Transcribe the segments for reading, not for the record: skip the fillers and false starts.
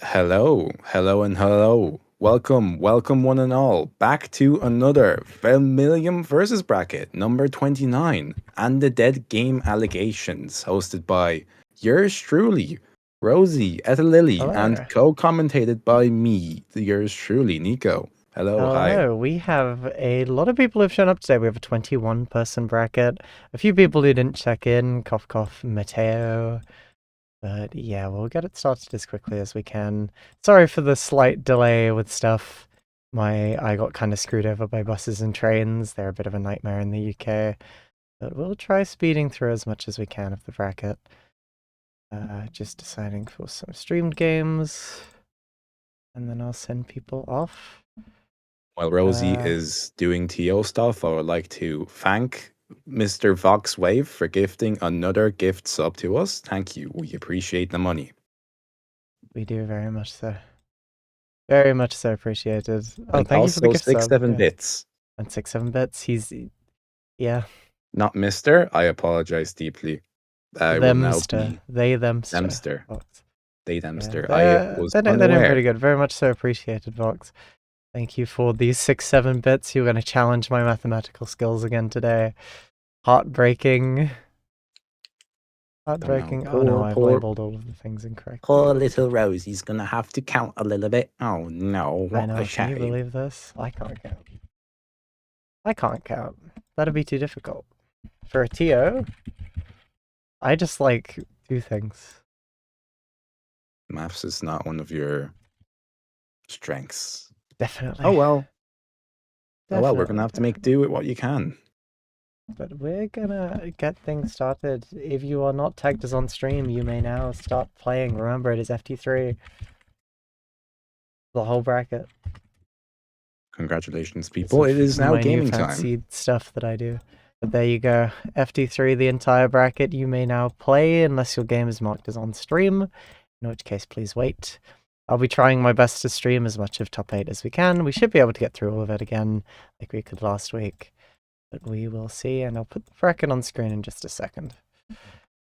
Hello, and hello. Welcome, one and all, back to another Vermillion versus bracket number 29 and the Dead Game Allegations, hosted by yours truly, Rosie, ettalily, and Hello. co-commentated by me, yours truly, Nico. Hello, hi. Hello. We have a lot of people who've shown up today. We have a 21-person bracket. A few people who didn't check in. Cough, cough, Mateo. But yeah, we'll get it started as quickly as we can. Sorry for the slight delay with stuff. I got kind of screwed over by buses and trains. They're a bit of a nightmare in the UK. But we'll try speeding through as much as we can of the bracket. Just deciding for some streamed games. And then I'll send people off. While Rosie is doing TO stuff, I would like to thank Mr. Voxwave for gifting another gift sub to us. Thank you. We appreciate the money. We do very much so. Very much so appreciated. Oh, And thank you for the also gift 6, sub. 7 Yeah. bits. And 6, 7 bits. Yeah. Not Mister. I apologize deeply. I will now be They, themster. Themster. Vox. They Themster. Yeah, I was they're doing unaware. pretty good. Very much so appreciated, Vox. Thank you for these 6, 7 bits. You're going to challenge my mathematical skills again today. Heartbreaking. Heartbreaking. Oh no, I've labeled all of the things incorrectly. Poor little Rosie's gonna have to count a little bit. Oh no, what I know, a can you shame. believe this? I can't count. I can't count. That'd be too difficult. For a TO, I just like do things. Maths is not one of your strengths. Definitely. Oh well. Definitely. Oh well, we're gonna have to make do with what you can. But we're gonna get things started. If you are not tagged as on stream, you may now start playing. Remember, it is FT3. The whole bracket. Congratulations, people. It is now my gaming new time. fancy stuff that I do. But there you go. FT3, the entire bracket. You may now play unless your game is marked as on stream, in which case please wait. I'll be trying my best to stream as much of top 8 as we can. We should be able to get through all of it again like we could last week. But we will see, and I'll put the bracket on screen in just a second.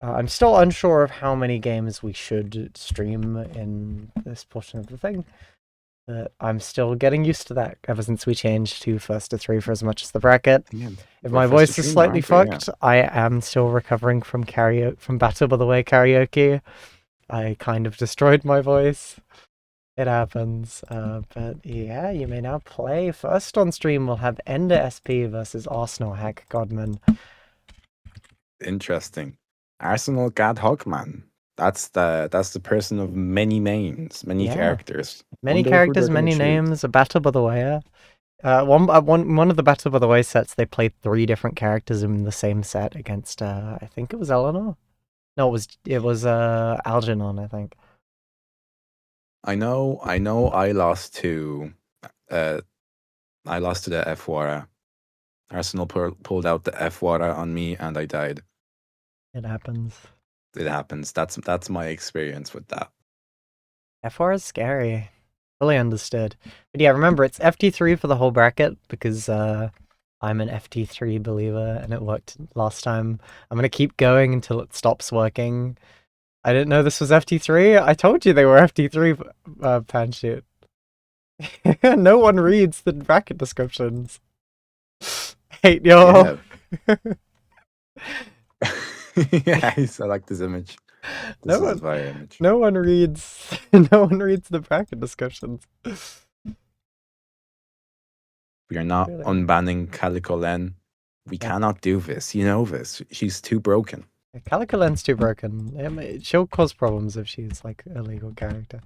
I'm still unsure of how many games we should stream in this portion of the thing. But I'm still getting used to that ever since we changed to first to 3 for as much as the bracket. Yeah, if my voice is slightly fucked, I am still recovering from Battle by the Way karaoke. I kind of destroyed my voice. It happens. But yeah, you may now play. First on stream, we'll have Ender SP versus Arsenal Hack Godman. Interesting. Arsenal Gad Hogman. That's the person of many names, many characters. Many characters, many names. A Battle by the Way. One of the Battle by the Way sets, they played 3 different characters in the same set against I think it was Eleanor. No, it was Algernon, I think. I know I lost to the F Wara. Arsenal pulled out the F Wara on me and I died. It happens. It happens. That's my experience with that. F Wara is scary. Fully understood. But yeah, remember it's FT3 for the whole bracket because I'm an FT3 believer and it worked last time. I'm gonna keep going until it stops working. I didn't know this was FT3. I told you they were FT3 Panshoot. No one reads the bracket descriptions. Hate y'all. Yeah. Yes, I like this image. No one reads the bracket descriptions. We are not unbanning Calico Len. We cannot do this. You know this. She's too broken. Calico Len's too broken. She'll cause problems if she's like a legal character.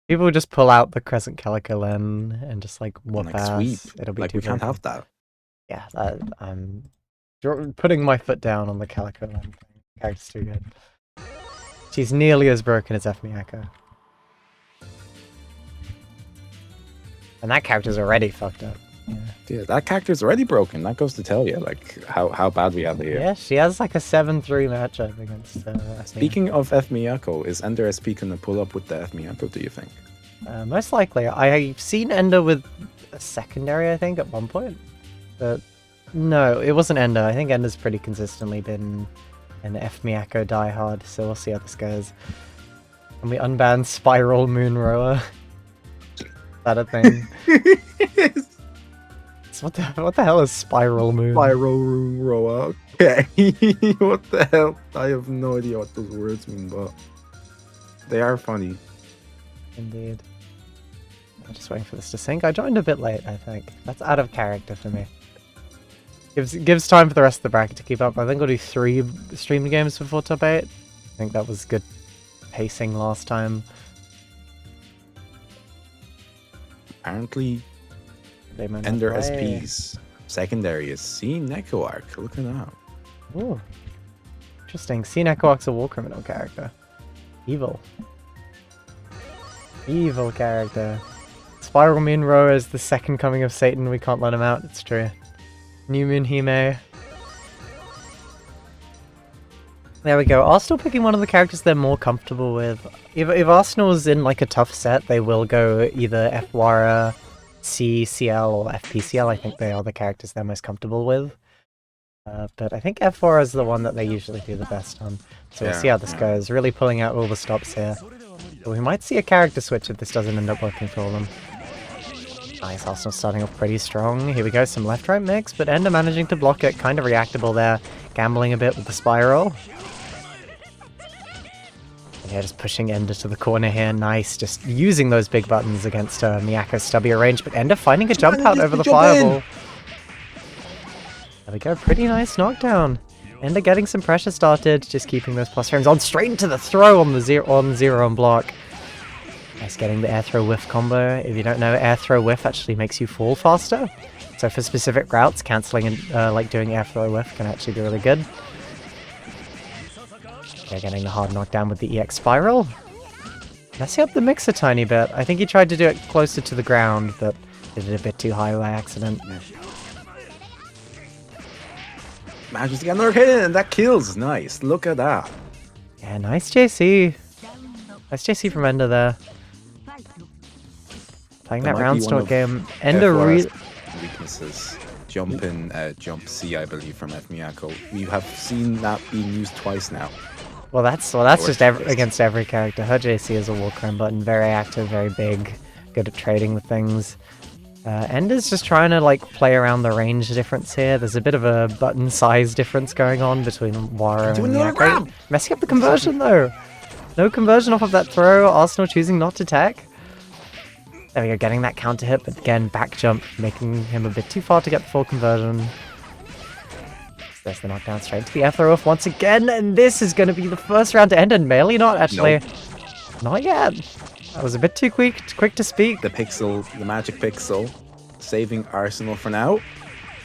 People will just pull out the Crescent Calico Len and just like whoop ass. Sweep. It'll be like too we can't broken. have that. Yeah, I'm putting my foot down on the Calico Len thing. Character's too good. She's nearly as broken as MBAACC. And that character's already fucked up. Yeah, that character's already broken. That goes to tell you, like, how bad we have it here. Yeah, she has like a 7-3 matchup against Speaking of FMiako, is Ender SP gonna pull up with the FMiako, do you think? Most likely. I've seen Ender with a secondary, I think, at one point. But no, it wasn't Ender. I think Ender's pretty consistently been an FMiako diehard, so we'll see how this goes. And we unban Spiral Moon Rower. Is that a thing? So what the hell is Spiral Moon? Spiral Room Rower. Okay. What the hell? I have no idea what those words mean, but they are funny. Indeed. I'm just waiting for this to sync. I joined a bit late, I think. That's out of character for me. Gives time for the rest of the bracket to keep up. I think I'll do 3 streamed games before top 8. I think that was good pacing last time. Apparently, They might not Ender play. SPs. Secondary is C Neko Arc. Look at that. Ooh. Interesting. See Nekoark's a war criminal character. Evil. Evil character. Spiral Moon Rower is the second coming of Satan. We can't let him out. It's true. New Moon Hime. There we go. Arsenal picking one of the characters they're more comfortable with. If Arsenal's in like a tough set, they will go either F-Wara, CCL, or FPCL. I think they are the characters they're most comfortable with. But I think F4 is the one that they usually do the best on. So we'll see how this goes. Really pulling out all the stops here. But we might see a character switch if this doesn't end up working for them. Nice, Arsenal starting off pretty strong. Here we go, some left-right mix, but Ender managing to block it. Kind of reactable there. Gambling a bit with the spiral. Yeah, just pushing Ender to the corner here. Nice, just using those big buttons against Miyako's stubbier range. But Ender finding a jump out over the fireball. There we go, pretty nice knockdown. Ender getting some pressure started, just keeping those plus frames on, straight into the throw on the zero on block. Nice getting the air throw whiff combo. If you don't know, air throw whiff actually makes you fall faster. So for specific routes, cancelling and like doing air throw whiff can actually be really good. Okay, getting the hard knockdown with the EX spiral. Messing up the mix a tiny bit. I think he tried to do it closer to the ground, but did it a bit too high by accident. Manages to get another hit in, and that kills. Nice. Look at that. Yeah, nice JC. Nice JC from Ender there. Playing that round start game. Ender weaknesses. Jump in, jump C, I believe, from F Miyako. We have seen that being used twice now. Well, that's just against every character. Her JC is a war crime button. Very active, very big. Good at trading with things. Ender's just trying to like play around the range difference here. There's a bit of a button size difference going on between Wara and Miyako. Messing up the conversion though. No conversion off of that throw. Arsenal choosing not to tech. There we go, getting that counter hit, but again, back jump, making him a bit too far to get the full conversion. There's the knockdown straight to the F throw off once again, and this is going to be the first round to end, and Melee not actually. Nope. Not yet. That was a bit too quick to speak. The pixel, the magic pixel, saving Arsenal for now.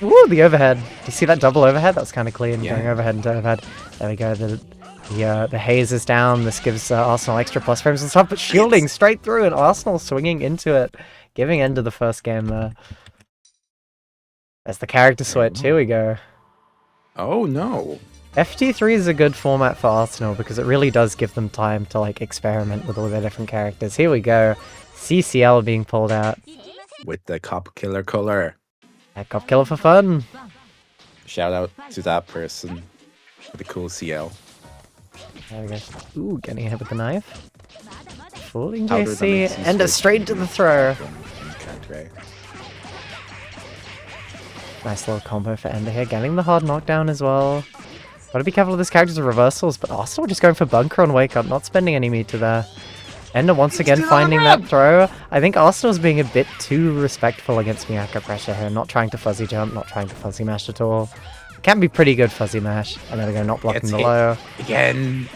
Ooh, the overhead. Do you see that double overhead? That was kind of clean, going overhead into overhead. There we go, the haze is down. This gives Arsenal extra plus frames and stuff, but shielding straight through, and Arsenal swinging into it, giving Ender the first game there. There's the character switch. Here we go. Oh no. FT3 is a good format for Arsenal because it really does give them time to like experiment with all their different characters. Here we go. CCL being pulled out. With the cop killer color. Cop killer for fun. Shout out to that person with the cool CL. There we go. Ooh, getting hit with the knife. Fooling JC. Ender straight into the throw. Nice little combo for Ender here. Getting the hard knockdown as well. Gotta be careful of this character's reversals, but Arsenal just going for bunker on wake up, not spending any meter there. Ender once again finding that throw. I think Arsenal's being a bit too respectful against Miyako pressure here, not trying to fuzzy jump, not trying to fuzzy mash at all. Can be pretty good fuzzy mash. And there we go, not blocking the low. Again.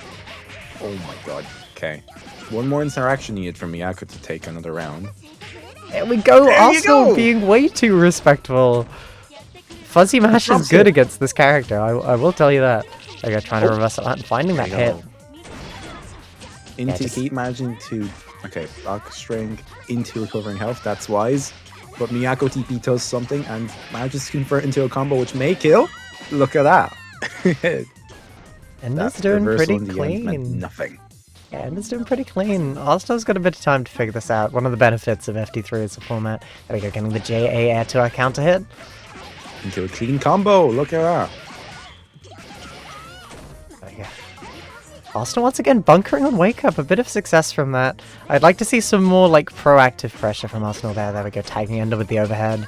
Oh my god. Okay. One more interaction needed for Miyako to take another round. There we go, Arsenal being way too respectful. Fuzzy mash is good against this character, I will tell you that. There we go, trying to reverse it and finding that hit. Keep managing to, block string into recovering health, that's wise. But Miyako TP does something and manages to convert into a combo which may kill. Look at that. Ender's doing pretty clean. Nothing. Yeah, Ender's doing pretty clean. Arsenal's got a bit of time to figure this out. One of the benefits of FT3 is the format. There we go, getting the JA air to our counter hit. Into a clean combo. Look at that. There we go. Arsenal once again bunkering on Wake Up. A bit of success from that. I'd like to see some more like proactive pressure from Arsenal there. There we go, tagging Ender with the overhead.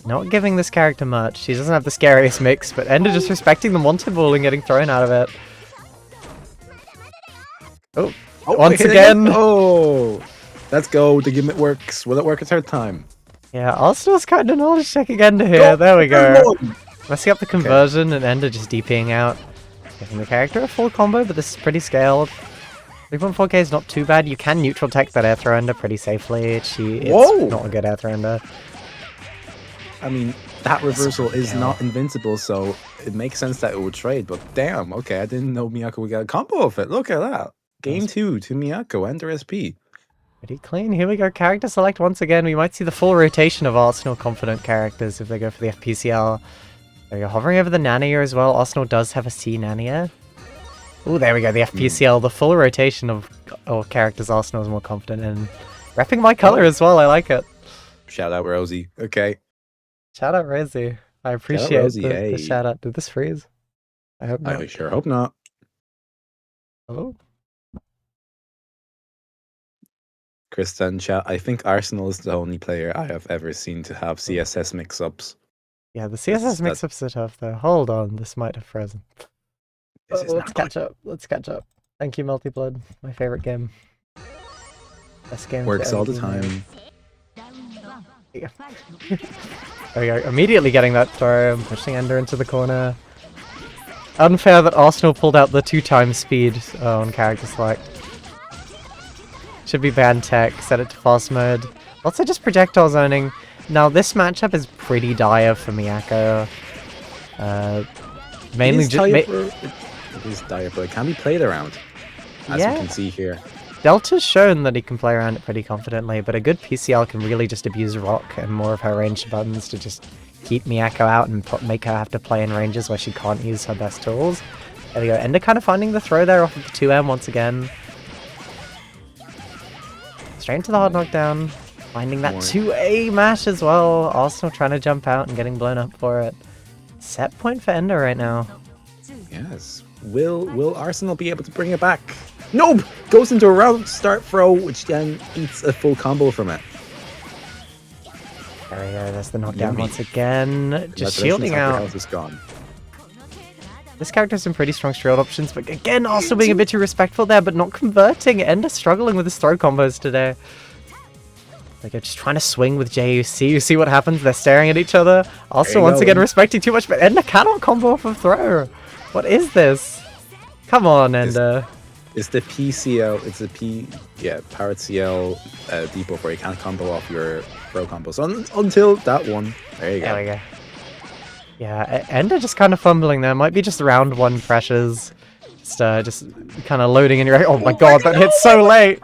Not giving this character much. She doesn't have the scariest mix, but Ender just respecting the wanted ball and getting thrown out of it. Oh, once again. Oh, let's go. The gimmick works. Will it work a third time? Yeah, Arsenal's kind of knowledge checking Ender here. There we go. Messing up the conversion and Ender just DPing out. Giving the character a full combo, but this is pretty scaled. 3.4k is not too bad. You can neutral tech that air throw Ender pretty safely. It's not a good air throw Ender. I mean, that reversal is not invincible, so it makes sense that it would trade, but damn, okay, I didn't know Miyako would get a combo of it. Look at that. Game 2 to Miyako, Ender SP. Pretty clean. Here we go. Character select once again. We might see the full rotation of Arsenal confident characters if they go for the FPCL. There we go. Hovering over the Nania as well. Arsenal does have a C Nania. Oh, there we go. The FPCL, the full rotation of characters Arsenal is more confident in. Repping my color as well. I like it. Shout out Rosie. Okay. Shout out Rosie. I appreciate Rosie, the shout out. Did this freeze? I hope not. I sure hope not. Hello? Krista in chat, I think Arsenal is the only player I have ever seen to have CSS mix-ups. Yeah, the CSS mix-ups are tough though. Hold on, this might have frozen. Let's catch up. Let's catch up. Thank you, Multiblood. My favorite game. Best game. Works all the time. Yeah. There we go. Immediately getting that throw, pushing Ender into the corner. Unfair that Arsenal pulled out the 2x speed on character select. Should be banned tech, set it to fast mode. Also just projectile zoning. Now this matchup is pretty dire for Miyako. Mainly just... It is dire, but it can be played around. As you can see here. Delta's shown that he can play around it pretty confidently, but a good PCL can really just abuse Rock and more of her ranged buttons to just keep Miyako out and make her have to play in ranges where she can't use her best tools. There we go. Ender kind of finding the throw there off of the 2M once again. Straight into the hard knockdown. Finding that 2A mash as well. Arsenal trying to jump out and getting blown up for it. Set point for Ender right now. Yes. Will Arsenal be able to bring it back? Nope! Goes into a round start throw, which then eats a full combo from it. There we go, there's the knockdown once again. Just shielding out. Is gone. This character has some pretty strong shield options, but again, also being a bit too respectful there, but not converting. Ender struggling with his throw combos today. Like, just trying to swing with JUC. You see what happens? They're staring at each other. Also, once again, respecting too much, but Ender cannot combo off of throw. What is this? Come on, Ender. It's the PCL, it's the Parrot CL debuff where you can't combo off your throw combos. Until that one. There you go. There we go. Yeah, Ender just kind of fumbling there. Might be just round 1 pressures. Just kind of loading in your... Oh my god, that hit so late!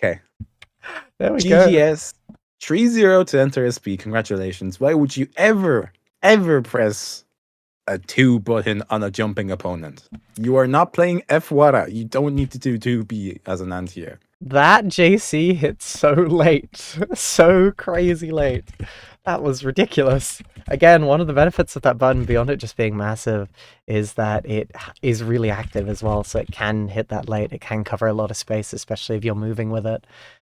Okay. There we go. GGS 3-0 to enter SP. Congratulations. Why would you ever press a 2 button on a jumping opponent? You are not playing F-Wara. You don't need to do 2B as an anti-air. That JC hit so late. So crazy late. That was ridiculous. Again, one of the benefits of that button, beyond it just being massive, is that it is really active as well, so it can hit that late. It can cover a lot of space, especially if you're moving with it.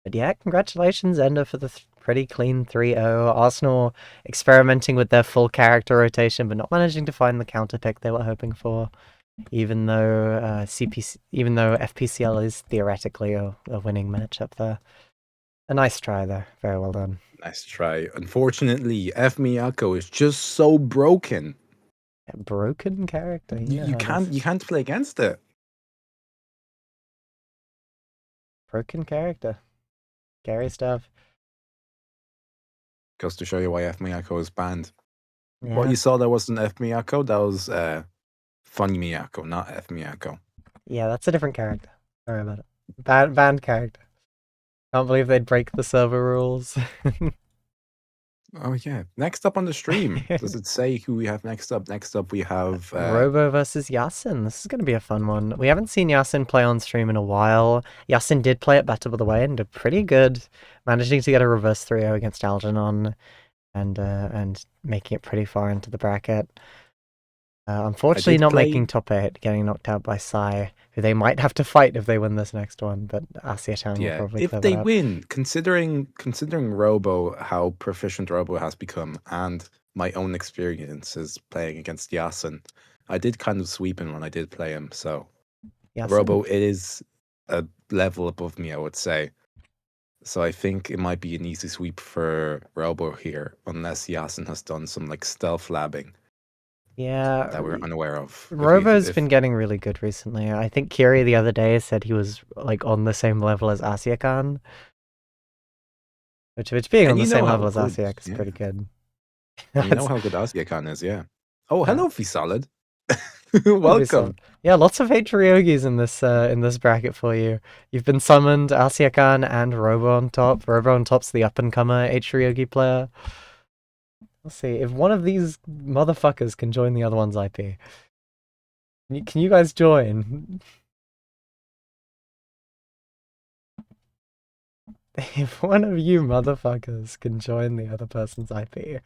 But yeah, congratulations, Ender, for the pretty clean 3-0. Arsenal experimenting with their full character rotation, but not managing to find the counter pick they were hoping for. Even though FPCL is theoretically a winning matchup there. A nice try there. Very well done. Nice try. Unfortunately, F Miyako is just so broken. A broken character. Yeah, you can't play against it. Broken character. Scary stuff. Goes to show you why F Miyako is banned. Yeah. What you saw there wasn't F Miyako, that was Funny Miyako, not F Miyako. Yeah, that's a different character. Sorry about it. Banned character. Can't believe they'd break the server rules. Oh yeah. Next up on the stream, does it say who we have next up? Next up we have Robo versus Yasin. This is going to be a fun one. We haven't seen Yasin play on stream in a while. Yasin did play at Battle of the Way and did pretty good, managing to get a reverse 3-0 against Algernon and making it pretty far into the bracket. Unfortunately, did not play. making top 8, getting knocked out by Sai, who they might have to fight if they win this next one, but ASEAN will Yeah, probably if clear that they up. win, considering Robo, how proficient Robo has become, and my own experiences playing against Yasin, I did kind of sweep him when I did play him. So Robo, Yasin? it is a level above me, I would say. So I think it might be an easy sweep for Robo here, unless Yasin has done some like stealth labbing Yeah, that we're unaware of. Robo's been getting really good recently. I think Kiri the other day said he was like on the same level as ASEAN, which being on the same level as ASEAN is pretty good. And you know how good Asiakan is, yeah. Oh, hello, Fisolid. Obviously. Welcome. Yeah, lots of H-Ryogis in this bracket for you. You've been summoned, ASEAN and Robo on top. Robo on top's the up-and-comer H-Ryogi player. Let's see, if one of these motherfuckers can join the other one's IP. Can you guys join? If one of you motherfuckers can join the other person's IP.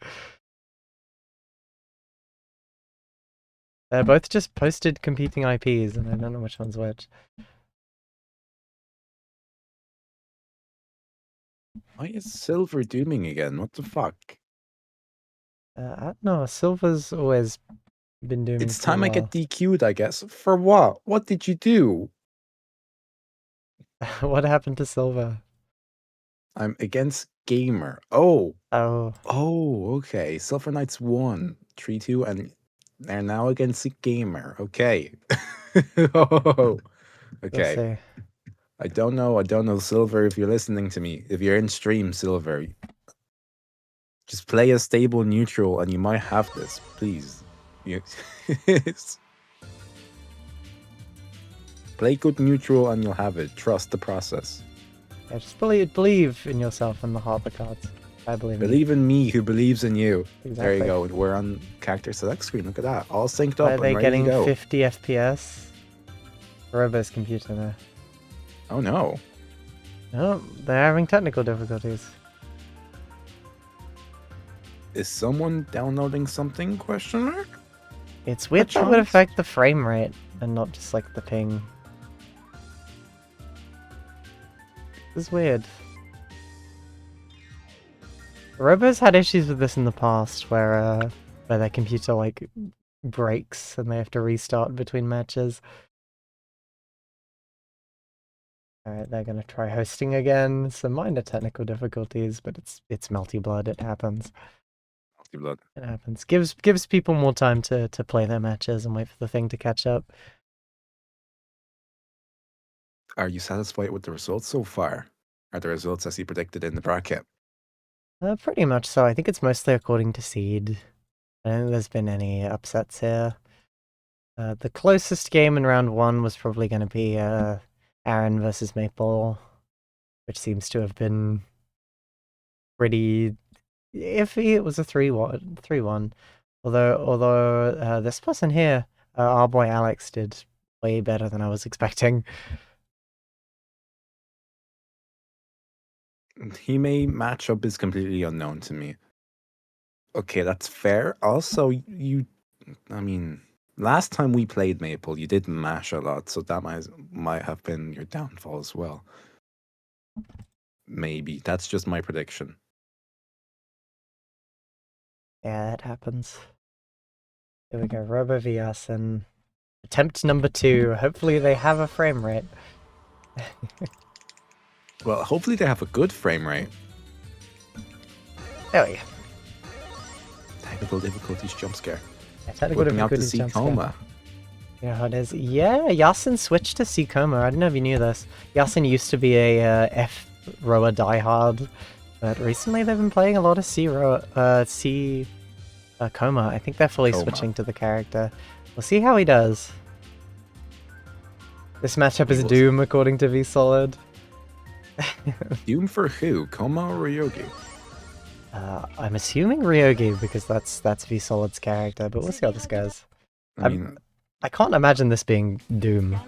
They're both just posted competing IPs, and I don't know which one's which. Why is Silver dooming again? What the fuck? I don't know, Silver's always been dooming. It's time I get DQ'd, I guess. For what? What did you do? What happened to Silver? I'm against Gamer. Oh. Oh. Oh, okay. Silver Knights won 3-2, and they're now against the Gamer. Okay. Oh. Okay. I don't know, Silver, if you're listening to me. If you're in stream, Silver, just play a stable neutral and you might have this. Please. Play good neutral and you'll have it. Trust the process. Yeah, just believe in yourself and the heart of the cards. I believe in me who believes in you. Exactly. There you go. We're on character select screen. Look at that. All synced up. Are they ready getting to go. 50 FPS? Robo's computer there. Oh no. No, they're having technical difficulties. Is someone downloading something? Question mark? It's weird that would affect the frame rate and not just like the ping. This is weird. Robo's had issues with this in the past where their computer like breaks and they have to restart between matches. Alright, they're gonna try hosting again. Some minor technical difficulties, but it's Melty Blood, it happens. Melty Blood. It happens. Gives people more time to play their matches and wait for the thing to catch up. Are you satisfied with the results so far? Are the results as you predicted in the bracket? Pretty much so. I think it's mostly according to seed. I don't think there's been any upsets here. The closest game in round 1 was probably going to be Aaron versus Maple, which seems to have been pretty iffy. It was a 3-1. Although this person here, our boy Alex, did way better than I was expecting. He may match up is completely unknown to me. Okay, that's fair. Also, I mean, last time we played Maple, you did mash a lot, so that might have been your downfall as well. Maybe. That's just my prediction. Yeah, that happens. Here we go, Robo vs and attempt number 2. Hopefully they have a frame rate. Well, hopefully they have a good frame rate. There we go. Technical difficulties jump scare. Yeah, technical difficulties jump scare. Coma. Yeah, how it is. Yeah, Yasin switched to C Coma. I don't know if you knew this. Yasin used to be a F rower diehard, but recently they've been playing a lot of C Coma. I think they're fully switching to the character. We'll see how he does. This matchup is Doom, according to VSolid. Doom for who? Coma or Ryogi? I'm assuming Ryogi because that's VSolid's character, but we'll see how this goes. I can't imagine this being Doom.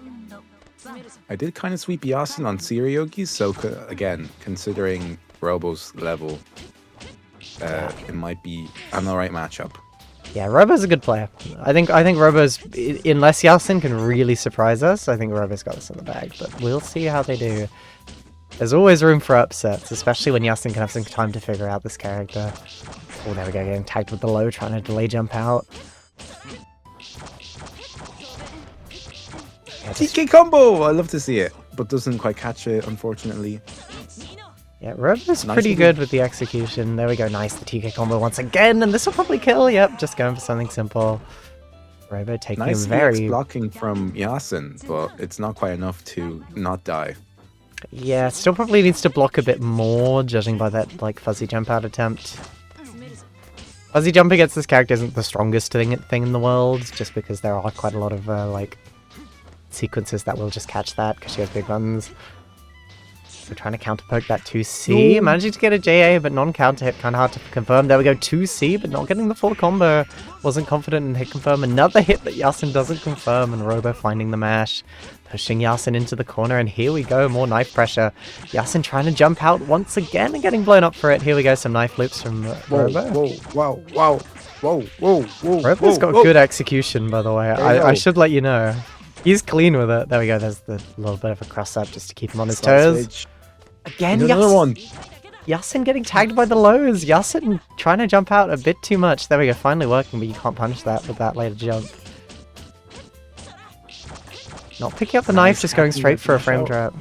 I did kind of sweep Yasin on Ryogi, so again, considering Robo's level, it might be an alright matchup. Yeah, Robo's a good player. I think Robo's, unless Yasin can really surprise us, I think Robo's got us in the bag. But we'll see how they do. There's always room for upsets, especially when Yasin can have some time to figure out this character. Oh, there we go, getting tagged with the low, trying to delay jump out. Yeah, TK combo! I love to see it, but doesn't quite catch it, unfortunately. Yeah, Robo's pretty good with the execution. There we go, nice, the TK combo once again, and this will probably kill. Yep, just going for something simple. Robo taking Nice him very... blocking from Yasin, but it's not quite enough to not die. Yeah, still probably needs to block a bit more, judging by that, like, fuzzy jump out attempt. Fuzzy jump against this character isn't the strongest thing in the world, just because there are quite a lot of, like, sequences that will just catch that, because she has big buttons. We're trying to counterpoke that 2C, managing to get a JA, but non-counter hit, kind of hard to confirm. There we go, 2C, but not getting the full combo. Wasn't confident in hit confirm. Another hit that Yasin doesn't confirm, and Robo finding the mash. Pushing Yasin into the corner, and here we go, more knife pressure. Yasin trying to jump out once again and getting blown up for it. Here we go, some knife loops from Robo. Whoa. Robo's got good execution, by the way. I should let you know. He's clean with it. There we go, there's the little bit of a cross-up just to keep him on his toes. Again, another one. Yasin getting tagged by the lows. Yasin trying to jump out a bit too much. There we go, finally working, but you can't punish that with that later jump. Not picking up the knife, just going straight for a frame trap.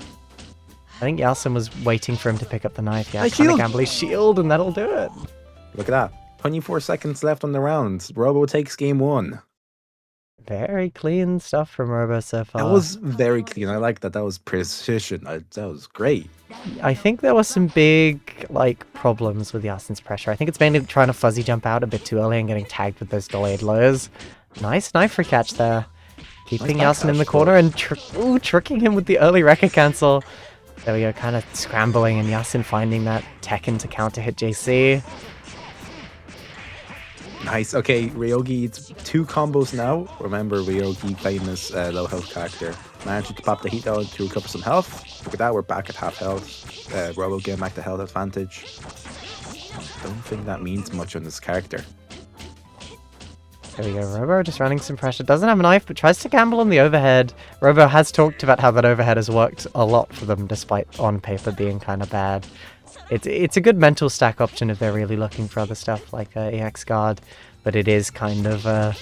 I think Yasin was waiting for him to pick up the knife. Yeah, trying to gamble his shield, and that'll do it. Look at that. 24 seconds left on the round. Robo takes game 1. Very clean stuff from Robo so far. That was very clean. I like that. That was precision. That was great. I think there were some big, like, problems with Yasin's pressure. I think it's mainly trying to fuzzy jump out a bit too early and getting tagged with those delayed lows. Nice knife for catch there. Keeping Yasin in the corner and tricking him with the early Rekka cancel. There we go, kind of scrambling, and Yasin finding that Tekken to counter hit JC. Nice. Okay, Ryogi, it's 2 combos now. Remember, Ryogi, famous low health character. Managed to pop the heat down to recover some health. Look at that, we're back at half health. Robo getting back the health advantage. Don't think that means much on this character. There we go, Robo just running some pressure. Doesn't have a knife, but tries to gamble on the overhead. Robo has talked about how that overhead has worked a lot for them, despite on paper being kind of bad. It's a good mental stack option if they're really looking for other stuff like EX guard, but it is kind of a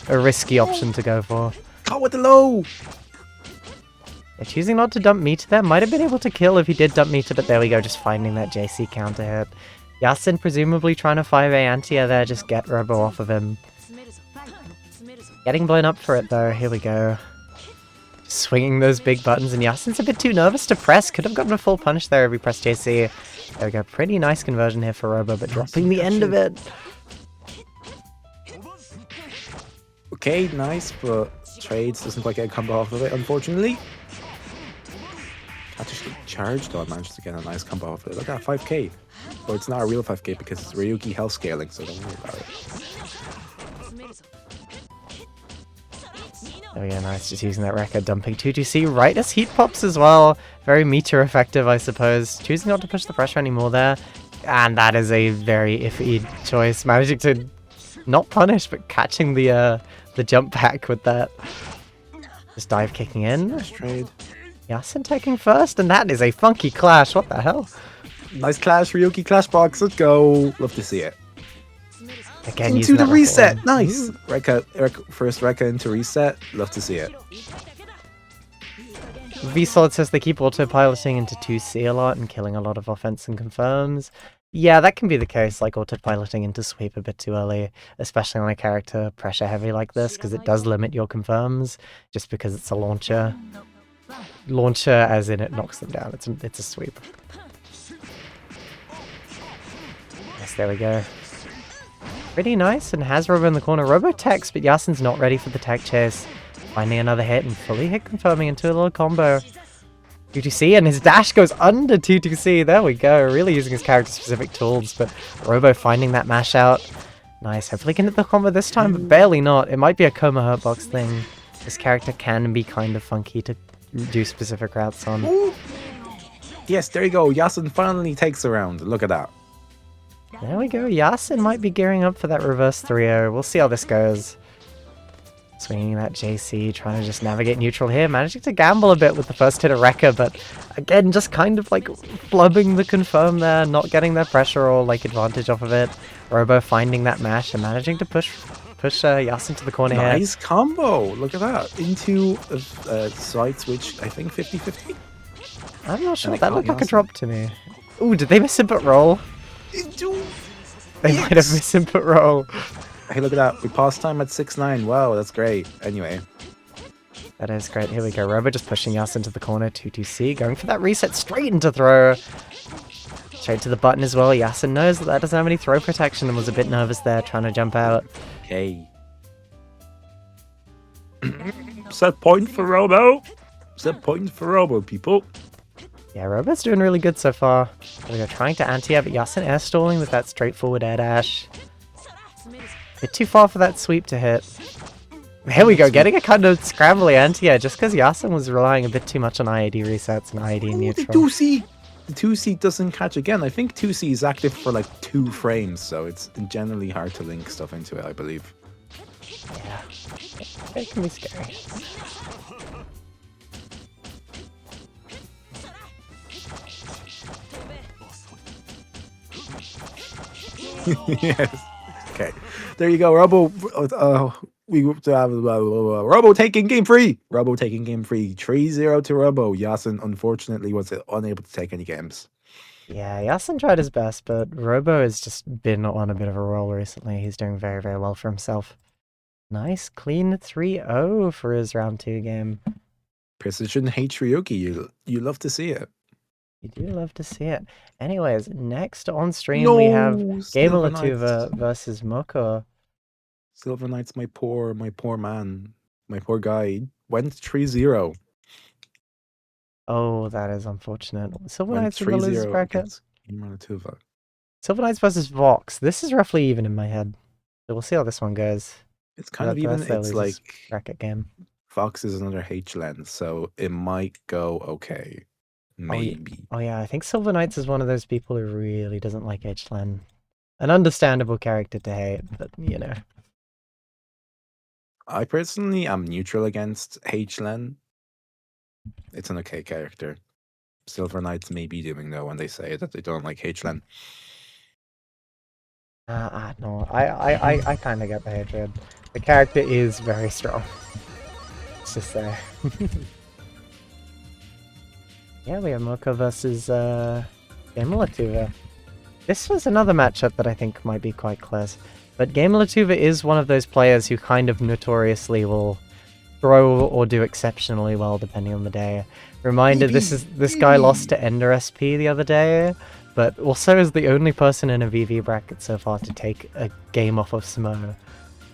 risky option to go for. Caught with the low! They're choosing not to dump meter there. Might have been able to kill if he did dump meter, but there we go, just finding that JC counter hit. Yasin presumably trying to 5A anti-air there, just get Robo off of him. Getting blown up for it though, here we go. Swinging those big buttons, and Yasin's a bit too nervous to press. Could have gotten a full punish there if he pressed JC. There we go, pretty nice conversion here for Robo, but dropping the end of it. Okay, nice, but Trades doesn't quite get a combo off of it, unfortunately. Actually charged though, I managed to get a nice combo off of it. Look at that, 5k. But it's not a real 5k because it's Ryuki health scaling, so don't worry about it. There we go, nice, just using that Rekka, dumping 2-2C right as heat pops as well. Very meter effective, I suppose. Choosing not to push the pressure anymore there. And that is a very iffy choice. Managing to not punish, but catching the jump back with that. Just dive kicking in. Nice trade. Yasin taking first, and that is a funky clash. What the hell? Nice clash, Ryuki clash box. Let's go. Love to see it. Again, into the reset. One. Nice. First Rekka into reset. Love to see it. VSolid says they keep autopiloting into 2C a lot and killing a lot of offense and confirms. Yeah, that can be the case, like autopiloting into sweep a bit too early, especially on a character pressure heavy like this, because it does limit your confirms, just because it's a launcher. Launcher as in it knocks them down. It's a sweep. Yes, there we go. Pretty nice, and has Robo in the corner. Robo techs, but Yasin's not ready for the tech chase. Finding another hit and fully hit confirming into a little combo. 2-2C, and his dash goes under 2-2C. There we go. Really using his character-specific tools, but Robo finding that mash out. Nice. Hopefully can hit the combo this time, but barely not. It might be a coma hurtbox thing. This character can be kind of funky to do specific routes on. Ooh. Yes, there you go. Yasin finally takes a round. Look at that. There we go. Yasin might be gearing up for that reverse 3-0. We'll see how this goes. Swinging that JC, trying to just navigate neutral here. Managing to gamble a bit with the first hit of Wrecker, but again, just kind of like flubbing the confirm there, not getting their pressure or like advantage off of it. Robo finding that mash and managing to push Yasin to the corner here. Nice combo. Look at that. Into a side switch, I think 50-50. I'm not sure. And That looked like a drop to me. Ooh, did they miss input roll? They might have missed input roll. Hey, look at that. We passed time at 6-9. Wow, that's great. Anyway. That is great. Here we go. Robo just pushing Yasin into the corner. 2-2C. Going for that reset straight into throw. Straight to the button as well. Yasin knows that doesn't have any throw protection and was a bit nervous there trying to jump out. Okay. Set point for Robo. Set point for Robo, people. Yeah, Robo's doing really good so far. We are trying to anti-air, but Yasin air stalling with that straightforward air dash. A bit too far for that sweep to hit. Here we go, getting a kind of scrambly anti-air just because Yasin was relying a bit too much on IAD resets and IAD neutral. The 2C! The 2C doesn't catch again. I think 2C is active for like 2 frames, so it's generally hard to link stuff into it, I believe. Yeah, it can be scary. Yes. Okay. There you go, Robo. Robo taking game free. Robo taking game free. 3-0 to Robo. Yasin unfortunately was unable to take any games. Yeah, Yasin tried his best, but Robo has just been on a bit of a roll recently. He's doing very, very well for himself. Nice, clean 3-0 for his round 2 game. Precision H Ryuki. You love to see it. You do love to see it. Anyways, next on stream we have Gamer Latuva versus Moko. Silver Knights, my poor man, my poor guy, went 3-0. Oh, that is unfortunate. Silver Knights in the losers bracket. Silver Knights versus Vox. This is roughly even in my head. So we'll see how this one goes. It's kind of even. It's like bracket game. Fox is another H lens, so it might go okay. Maybe. Oh yeah, I think Silver Knights is one of those people who really doesn't like H-Len. An understandable character to hate, but you know. I personally am neutral against H-Len. It's an okay character. Silver Knights may be doing though when they say that they don't like H-Len. No, I kind of get the hatred. The character is very strong. It's just there. Yeah, we have Moko versus Gamer Latuva. This was another matchup that I think might be quite close. But Gamer Latuva is one of those players who kind of notoriously will throw or do exceptionally well depending on the day. Reminder, this guy lost to Ender SP the other day, but also is the only person in a VV bracket so far to take a game off of Smo.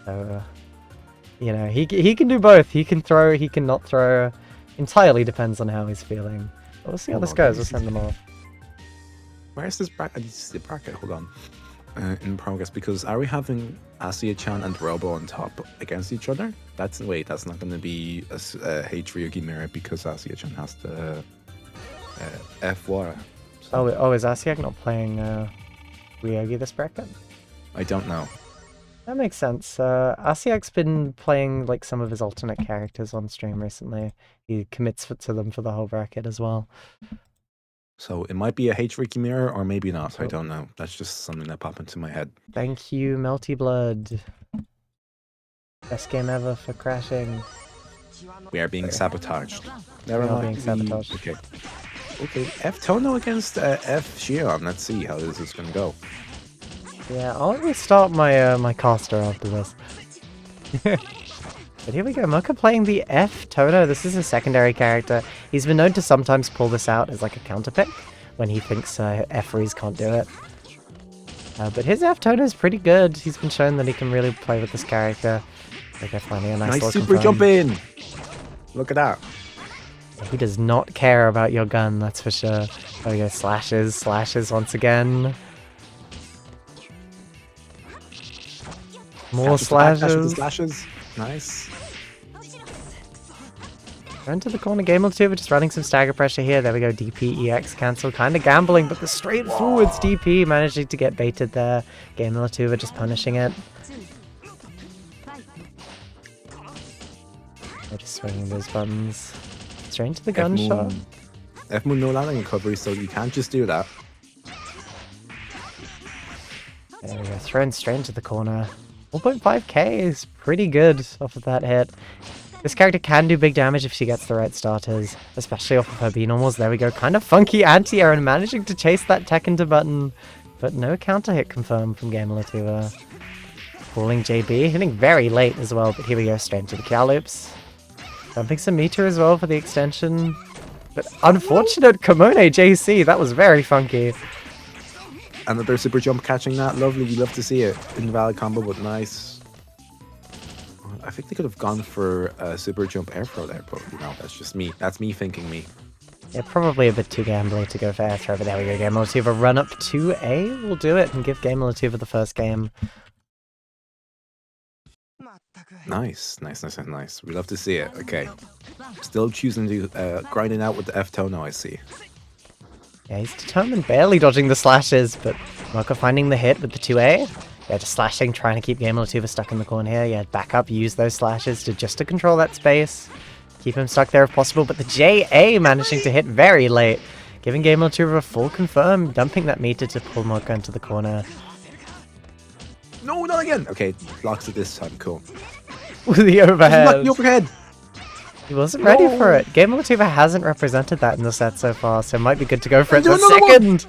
So, you know, he can do both. He can throw, he can not throw. Entirely depends on how he's feeling. We'll see how this goes. We'll send them off. Where's this bracket? I need to see the bracket. Hold on. In progress, because are we having Asia-chan and Robo on top against each other? That's not going to be a H Ryugi mirror because Asia-chan has the F-Wara. So. Oh, is Asiak not playing Ryugi this bracket? I don't know. That makes sense. Asiak's been playing like some of his alternate characters on stream recently. He commits to them for the whole bracket as well. So it might be a H Ryugi mirror or maybe not. I don't know. That's just something that popped into my head. Thank you, Melty Blood. Best game ever for crashing. We are being sabotaged. Never mind. Being sabotaged. Okay. Okay. F Tono against F Shion. Let's see how this is going to go. Yeah, I'll restart my my caster after this. But here we go, Moko playing the F Tono. This is a secondary character. He's been known to sometimes pull this out as like a counter pick when he thinks F-Rees can't do it. But his F Tono is pretty good. He's been shown that he can really play with this character. Like finally a nice super jump in. Look at that. He does not care about your gun, that's for sure. There we go, slashes once again. More slashes. Slashes. Nice. Run to the corner, Game of 2, we're just running some stagger pressure here. There we go, DP, EX, cancel. Kind of gambling, but the straightforwards DP managing to get baited there. Game of 2, we're just punishing it. We're just swinging those buttons. Straight into the gunshot. F-Moon no landing recovery, so you can't just do that. There we go, thrown straight into the corner. 1.5k is pretty good off of that hit. This character can do big damage if she gets the right starters, especially off of her B-normals. There we go, kind of funky anti-air and managing to chase that tech into button, but no counter hit confirmed from Gamer Latuva. Pulling JB, hitting very late as well, but here we go, straight into the cow loops. Dumping some meter as well for the extension. But unfortunate Kimono JC, that was very funky. Another super jump catching that, lovely, you love to see it. Invalid combo, but nice. I think they could have gone for a super jump air throw there, but you know, that's just me. That's me thinking me. Yeah, probably a bit too gambly to go for air throw, but there we go, Gamer Latuva run up to A. We'll do it and give Gamer Latuva the first game. Nice. We love to see it. Okay. Still choosing to grinding out with the F Tono, I see. Yeah, he's determined, barely dodging the slashes, but Mocha finding the hit with the 2A. Yeah, just slashing, trying to keep Gamer Latuva stuck in the corner here. Yeah, back up, use those slashes to control that space. Keep him stuck there if possible, but the JA managing to hit very late. Giving Gamer Latuva a full confirm, dumping that meter to pull Mocha into the corner. No, not again! Okay, blocks it this time, cool. With the overhead. The overhead! He wasn't ready for it. Gamer Latuva hasn't represented that in the set so far, so it might be good to go for it the second!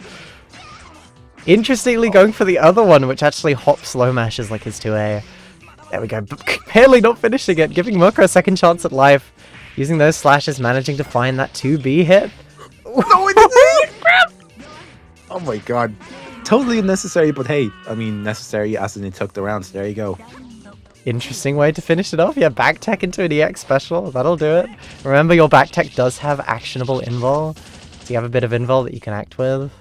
Interestingly, going for the other one, which actually hops low mashes like his 2A. There we go. Barely not finishing it, giving Mocha a second chance at life. Using those slashes, managing to find that 2B hit. No, it didn't! Crap! Oh my god. Totally unnecessary, but hey, I mean, necessary as in it took the round, so there you go. Interesting way to finish it off. Yeah, back tech into an EX special. That'll do it. Remember, your back tech does have actionable invul, so you have a bit of invul that you can act with.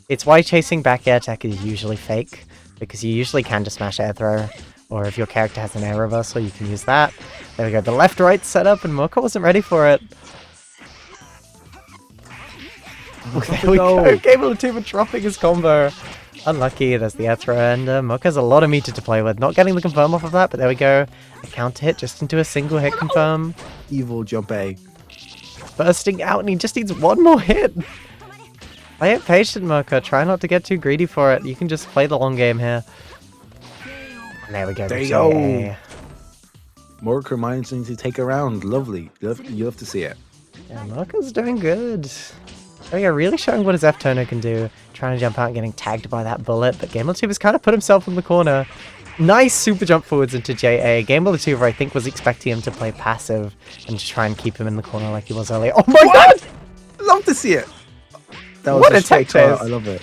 It's why chasing back air tech is usually fake, because you usually can just smash air throw, or if your character has an air reversal, you can use that. There we go, the left-right setup, and Mocha wasn't ready for it. There we go, Gamer Latuva dropping his combo. Unlucky, there's the air throw, and Mocha has a lot of meter to play with. Not getting the confirm off of that, but there we go. A counter hit just into a single hit confirm. Evil jump A. Bursting out, and he just needs one more hit. Play it patient, Mocha. Try not to get too greedy for it. You can just play the long game here. And there we go. There you go. More managing to take a round. Lovely. You love to see it. Yeah, Mocha's doing good. Oh yeah, really showing what his F-Toner can do. Trying to jump out and getting tagged by that bullet, but Gamer Latuva's kind of put himself in the corner. Nice super jump forwards into JA. Gamer Latuva, I think, was expecting him to play passive and just try and keep him in the corner like he was earlier. Oh my god! Love to see it! That was what a tech chase! I love it.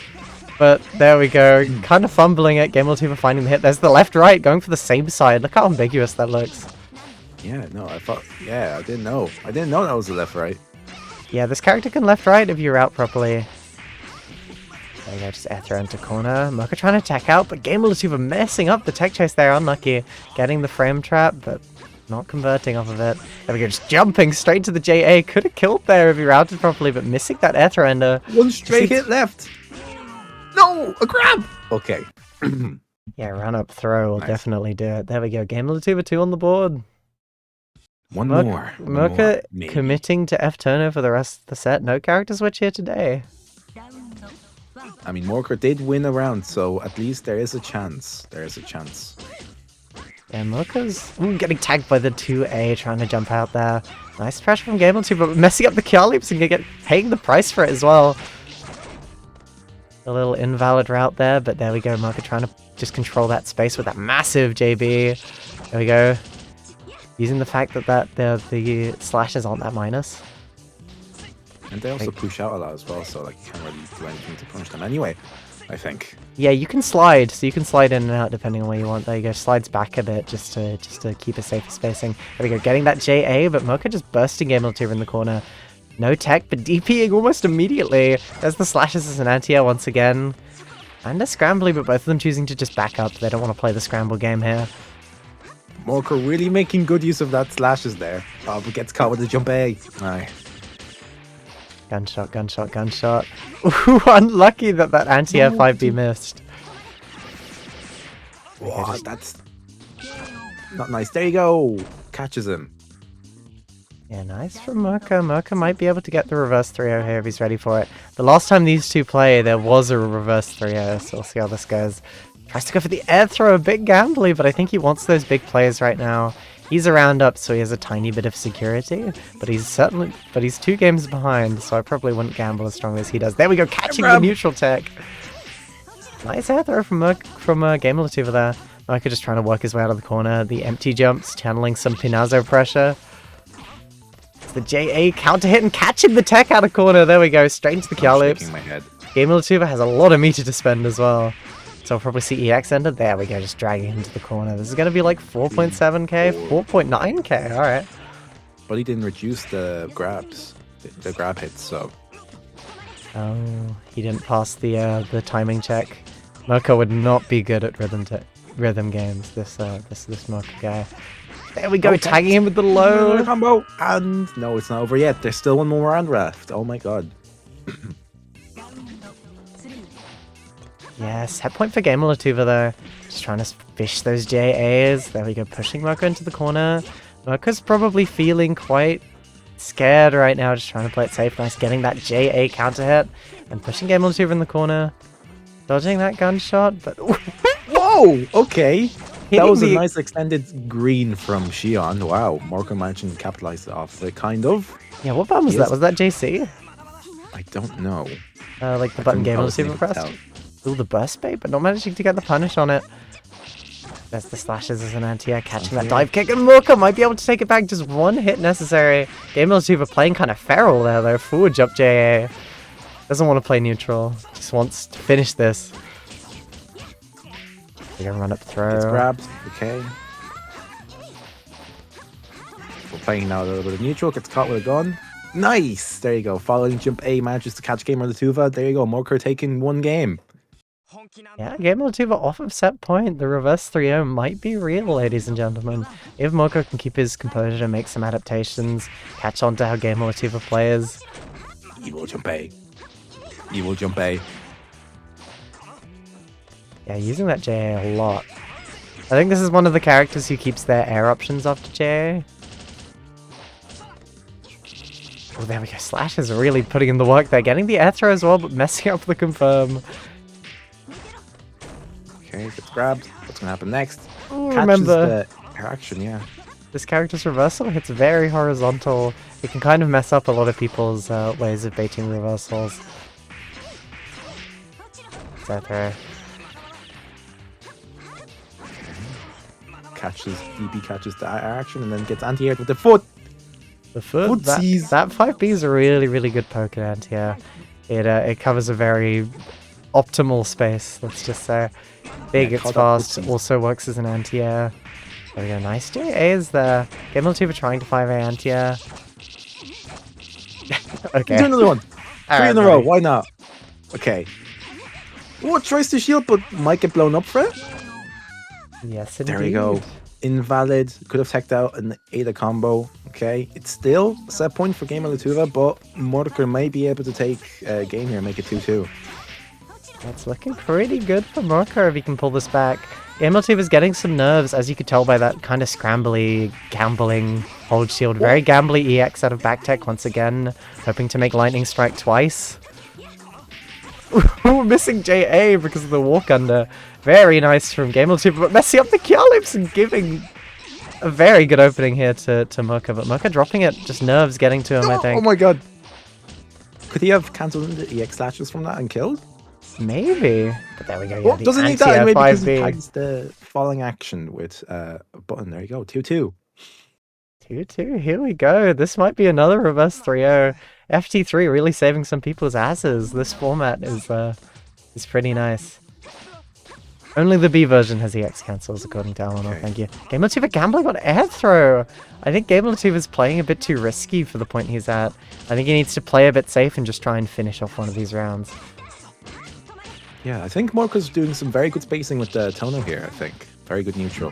But there we go, kind of fumbling it. Gamer Latuva finding the hit. There's the left-right going for the same side. Look how ambiguous that looks. Yeah, no, I thought... Yeah, I didn't know. I didn't know that was the left-right. Yeah, this character can left-right if you're out properly. There you go, just air throw into corner. Mocha trying to attack out, but Gamer Latuva messing up the tech chase there. Unlucky. Getting the frame trap, but not converting off of it. There we go, just jumping straight to the JA. Could have killed there if he routed properly, but missing that air throw ender. One straight hit left. No, a grab. Okay. Yeah, run up throw will definitely do it. There we go. Gamer Latuva 2 on the board. One more. Mocha committing to F-Toner for the rest of the set. No character switch here today. I mean, Morker did win a round, so at least there is a chance. There is a chance. Yeah, Mocha's getting tagged by the 2A, trying to jump out there. Nice pressure from Gamer Latuva, but messing up the Kia leaps and paying the price for it as well. A little invalid route there, but there we go. Mocha trying to just control that space with that massive JB. There we go. Using the fact that the slashes aren't that minus. And they also push out a lot as well, so like you can't really do anything to punish them anyway, I think. Yeah, you can slide, so you can slide in and out depending on where you want. There you go, slides back a bit just to keep a safer spacing. There we go, getting that JA, but Mocha just bursting Gamer Latuva in the corner. No tech, but DPing almost immediately. There's the slashes as an anti-air once again. And a scrambly, but both of them choosing to just back up. They don't want to play the scramble game here. Morker really making good use of that slashes there. Oh, but gets caught with the jump A. Aye. Gunshot, gunshot, gunshot. Ooh, unlucky that anti-air 5B missed. Wow, that's not nice. There you go. Catches him. Yeah, nice from Merca. Merca might be able to get the reverse 3-0 here if he's ready for it. The last time these two played, there was a reverse 3-0, so we'll see how this goes. Tries to go for the air throw, a bit gambly, but I think he wants those big plays right now. He's a round up, so he has a tiny bit of security, but he's 2 games behind, so I probably wouldn't gamble as strongly as he does. There we go, catching the neutral tech. Nice air throw from Gamelatuva there. Merca just trying to work his way out of the corner. The empty jumps, channeling some Pinazzo pressure. The JA counter hit and catching the tech out of corner. There we go, straight into the Kia loops. Gamelatuva has a lot of meter to spend as well. So we'll probably see EX enter. There we go, just dragging into the corner. This is going to be like 4.7k, 4.9k, alright. But he didn't reduce the grabs, the grab hits, so... Oh, he didn't pass the timing check. Merca would not be good at rhythm games, this Merca guy. There we go, tagging him with the low combo. And no, it's not over yet. There's still one more round left. Oh my god. Yeah, set point for Gamelatuva though. Just trying to fish those JAs. There we go, pushing Merca into the corner. Merca's probably feeling quite scared right now, just trying to play it safe. Nice, getting that JA counter hit and pushing Gamelatuva in the corner. Dodging that gunshot, but... Whoa! Okay. That was a nice extended green from Xion. Wow, Morka managed to capitalize off it, kind of. Yeah, what button was that? Was that JC? I don't know. Like the button Gamelatuva pressed? Ooh, the burst bait, but not managing to get the punish on it. There's the slashes as an anti-air, catching that dive kick, and Morka might be able to take it back. Just one hit necessary. Gamelatuva playing kind of feral there, though. Forward jump JA. Doesn't want to play neutral. Just wants to finish this. We're gonna run up throw. It's grabbed. Okay. We're playing now a little bit of neutral. Gets caught with a gun. Nice! There you go. Following jump A manages to catch Gamelatuva. There you go. Morka taking 1 game. Yeah, Gamelatuva off of set point. The reverse 3-0 might be real, ladies and gentlemen. If Morka can keep his composure, make some adaptations, catch on to how Gamelatuva plays. Evil jump A. Evil jump A. Yeah, using that JA a lot. I think this is one of the characters who keeps their air options after JA. Oh, there we go. Slash is really putting in the work there. Getting the air throw as well, but messing up the confirm. Okay, gets grabbed. What's going to happen next? Ooh, Catches remember, the air action, yeah. This character's reversal hits very horizontal. It can kind of mess up a lot of people's ways of baiting reversals. Air throw. Catches, DB catches the air action and then gets anti-air with the foot. The foot? That 5B is a really, really good poke at anti-air. It covers a very optimal space, let's just say. Big, it's fast, also works as an anti-air. There we go, nice JAs there. Gamelatuva trying to 5A anti-air. Okay. Do another one. 3 in a right, row, why not? Okay. Oh, tries to shield, but might get blown up for it. Yes, indeed. There we go. Invalid. Could have teched out an Ada combo. Okay. It's still a set point for Gamelatuva, but Mordekaiser may be able to take a game here and make it 2-2. That's looking pretty good for Morka if he can pull this back. Gamelatuva is getting some nerves, as you could tell by that kind of scrambly, gambling hold shield. Very gambly EX out of back tech once again, hoping to make lightning strike twice. Ooh, missing JA because of the walk under. Very nice from Gamelatuva, but messing up the kill lips and giving a very good opening here to Morka. But Morka dropping it, just nerves getting to him, I think. Oh my god. Could he have cancelled the EX slashes from that and killed? Maybe. But there we go. Yeah, doesn't need that anyway because he tags the falling action with a button. There you go. 2-2. 2-2. Here we go. This might be another reverse 3-0. FT3 really saving some people's asses. This format is pretty nice. Only the B version has EX cancels, according to Eleanor. Okay. Thank you. Gamelatuva gambling on air throw. I think Gamelatuva is playing a bit too risky for the point he's at. I think he needs to play a bit safe and just try and finish off one of these rounds. Yeah, I think Morka's doing some very good spacing with the Tono here, I think. Very good neutral.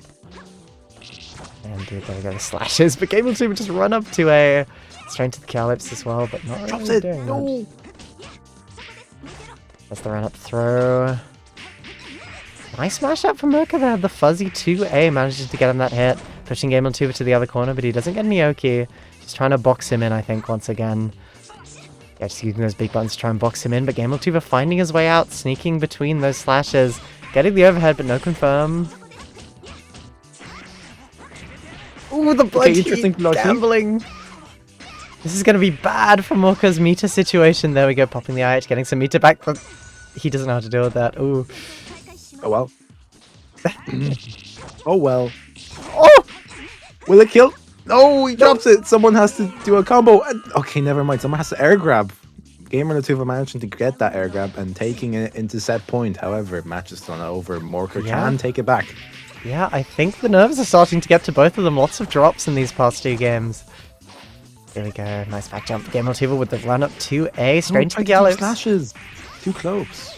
And dude, there we go, the slashes. But Game Two would just run up to a straight to the Calyps as well, but not Drops really it. doing No. much. That's the run up throw. Nice smash up from Merca there. The fuzzy 2A manages to get him that hit. Pushing Game Two to the other corner, but he doesn't get any Oki. Just trying to box him in, I think, once again. Yeah, just using those big buttons to try and box him in, but Gameltuber finding his way out, sneaking between those slashes, getting the overhead, but no confirm. Ooh, the blood interesting gambling. This is going to be bad for Moka's meter situation. There we go, popping the IH, getting some meter back, but he doesn't know how to deal with that. Ooh. Oh well. Oh well. Oh! Will it kill? No, he drops it. Someone has to do a combo. Okay, never mind. Someone has to air grab. Gamer Latuva managing to get that air grab and taking it into set point. However, match is still not over. Morka can take it back. Yeah, I think the nerves are starting to get to both of them. Lots of drops in these past two games. Here we go. Nice back jump. Gamer Latuva with the run up to A. Straight into the Gallows. Slashes. Too close.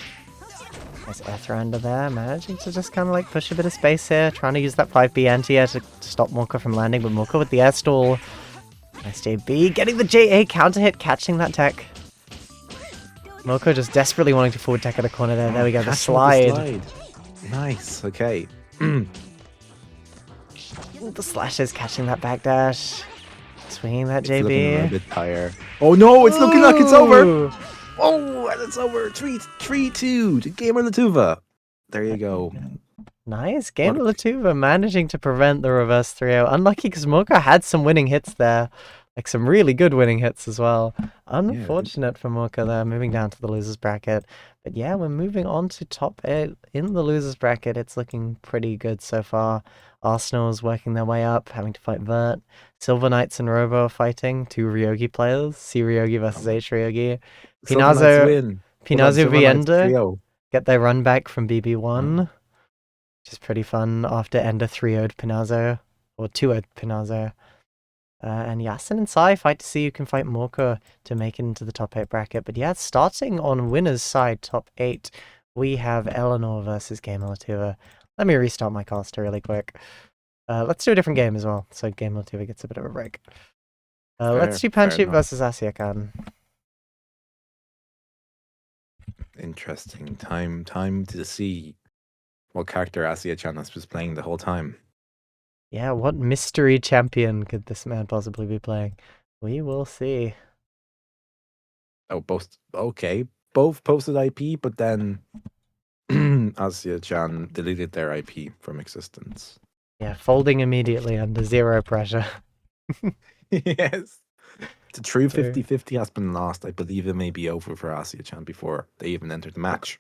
Nice air throw under there, managing to just kind of like push a bit of space here, trying to use that 5B anti-air to stop Morka from landing, but Morka with the air stall. Nice JB, getting the JA counter hit, catching that tech. Morka just desperately wanting to forward tech at a corner there. There we go, the slide. Nice, okay. Ooh, the slashes catching that backdash. Swinging that It's looking a JB. bit tired. Oh no, it's looking like it's over. Oh, and it's over. 3-2 to Gamer Latuva. There you go. Nice. Gamer Latuva managing to prevent the reverse 3-0. Unlucky because Morka had some winning hits there. Like some really good winning hits as well. Unfortunate for Morka there, moving down to the losers bracket. But yeah, we're moving on to top 8 in the losers bracket. It's looking pretty good so far. Arsenal's working their way up, having to fight Vert. Silver Knights and Robo are fighting, two Ryogi players. C Ryogi versus H Ryogi. Pinazo Vienda get their run back from BB1, which is pretty fun after Ender 3-0'd Pinazo, or 2-0'd Pinazo. And Yasin and Sai fight to see who can fight Morka to make it into the top 8 bracket. But yeah, starting on winner's side, top 8, we have Eleanor versus Gamer Latuva. Let me restart my caster really quick. Let's do a different game as well, so Gamer Latuva gets a bit of a break. Let's do Panchit versus Asiakan. Interesting. Time to see what character Asia-chan was playing the whole time. Yeah, what mystery champion could this man possibly be playing? We will see. Oh, both. Okay. Both posted IP, but then Asia-chan deleted their IP from existence. Yeah, folding immediately under zero pressure. Yes. The true 50-50 has been lost. I believe it may be over for Asia-chan before they even entered the match.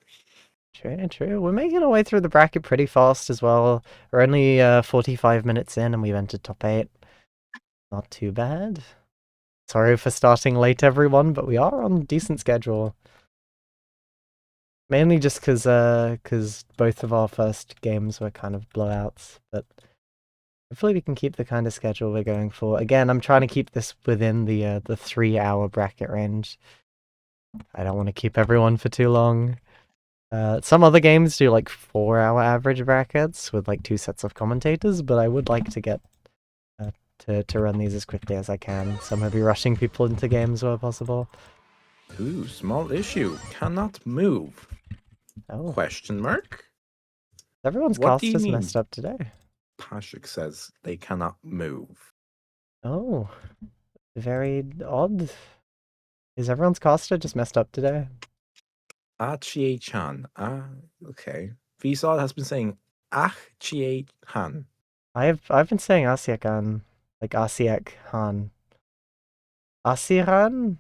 True. We're making our way through the bracket pretty fast as well. We're only 45 minutes in and we've entered top 8. Not too bad. Sorry for starting late, everyone, but we are on a decent schedule. Mainly just because both of our first games were kind of blowouts, but hopefully we can keep the kind of schedule we're going for. Again, I'm trying to keep this within the 3-hour bracket range. I don't want to keep everyone for too long. Some other games do like 4-hour average brackets with like 2 sets of commentators, but I would like to get to run these as quickly as I can. So I'm going to be rushing people into games where possible. Ooh, small issue. Cannot move. Oh. Question mark? Everyone's cast is messed up today. Pashik says they cannot move. Oh, very odd. Is everyone's caster just messed up today? Chie-chan. Okay. Vsauce has been saying Chie-han. I've been saying Asiakan, like Asiak-han. Asihan?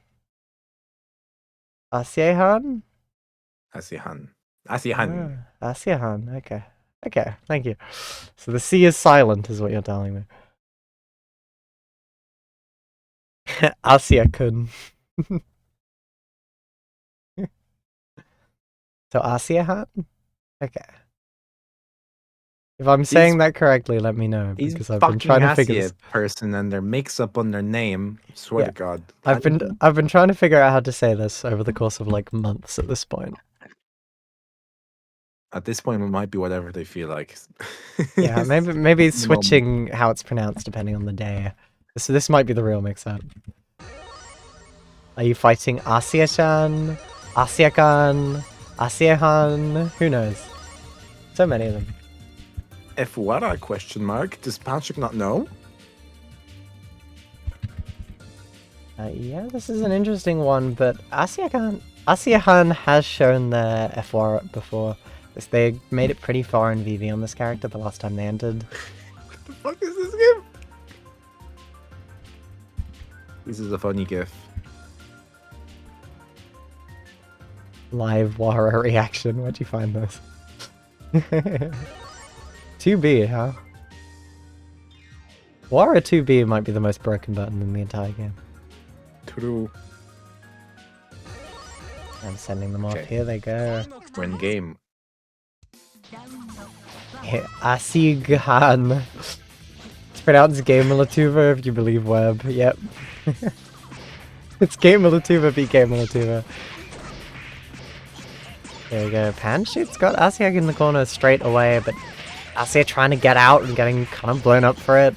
Asiehan? Asihan. Asiahan, okay. Okay, thank you. So the C is silent, is what you're telling me. Asia-kun. So Asiahan? Okay. If I'm saying that correctly, let me know, because I've been trying to figure this person and their mix-up on their name. Swear to God. I've been trying to figure out how to say this over the course of like months at this point. At this point, it might be whatever they feel like. Yeah, maybe switching how it's pronounced depending on the day. So this might be the real mix-up. Are you fighting Asia-chan? Asia-kan? Asia-han? Who knows? So many of them. F-what? Question mark? Does Patrick not know? Yeah, this is an interesting one, but Asia-han has shown their F-war before. They made it pretty far in VV on this character the last time they entered. What the fuck is this game? This is a funny gif. Live Wara reaction. Where'd you find this? 2B, huh? Wara 2B might be the most broken button in the entire game. True. I'm sending them off. Here they go. We're in game. Asighan. It's pronounced Game Latuva if you believe Web. Yep. It's Game Latuva beat Game Latuva. There we go. Panshoot's got Asiag in the corner straight away, but Asiag trying to get out and getting kind of blown up for it.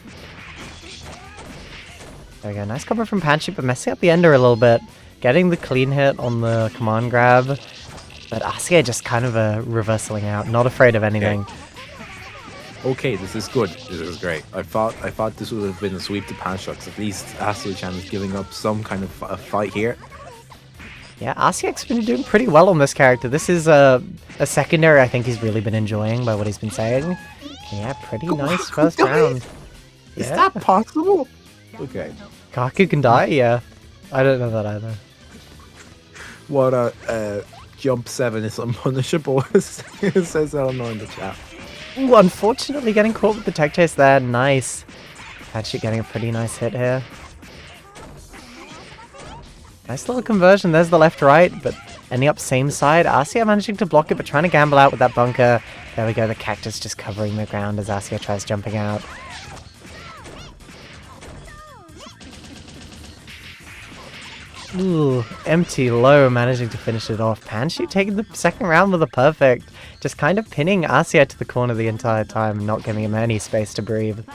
There we go. Nice cover from Panshoot, but messing up the ender a little bit. Getting the clean hit on the command grab. But Asiag just kind of reversaling out. Not afraid of anything. Okay, this is good. This is great. I thought this would have been a sweep to Panshoot. At least Asiag is giving up some kind of a fight here. Yeah, Asiag's been doing pretty well on this character. This is a secondary I think he's really been enjoying by what he's been saying. Yeah, pretty nice first round. Is that possible? Okay. Kaku can die? Yeah. I don't know that either. What a jump 7 is unpunishable. It says that on in the chat. Ooh, unfortunately getting caught with the tech chase there. Nice. Actually getting a pretty nice hit here. Nice little conversion. There's the left-right, but ending up same side. Asia managing to block it, but trying to gamble out with that bunker. There we go. The cactus just covering the ground as Asia tries jumping out. Ooh, empty low, managing to finish it off. Panshoot taking the second round with a perfect. Just kind of pinning Asia to the corner the entire time, not giving him any space to breathe.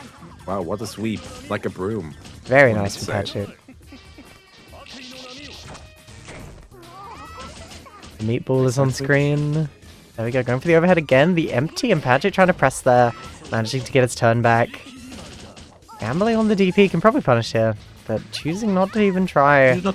Wow, what a sweep. Like a broom. Very nice from Panshoot. The meatball is on screen. There we go, going for the overhead again. The empty and Panshoot trying to press there. Managing to get its turn back. Gambling on the DP can probably punish here, but choosing not to even try. There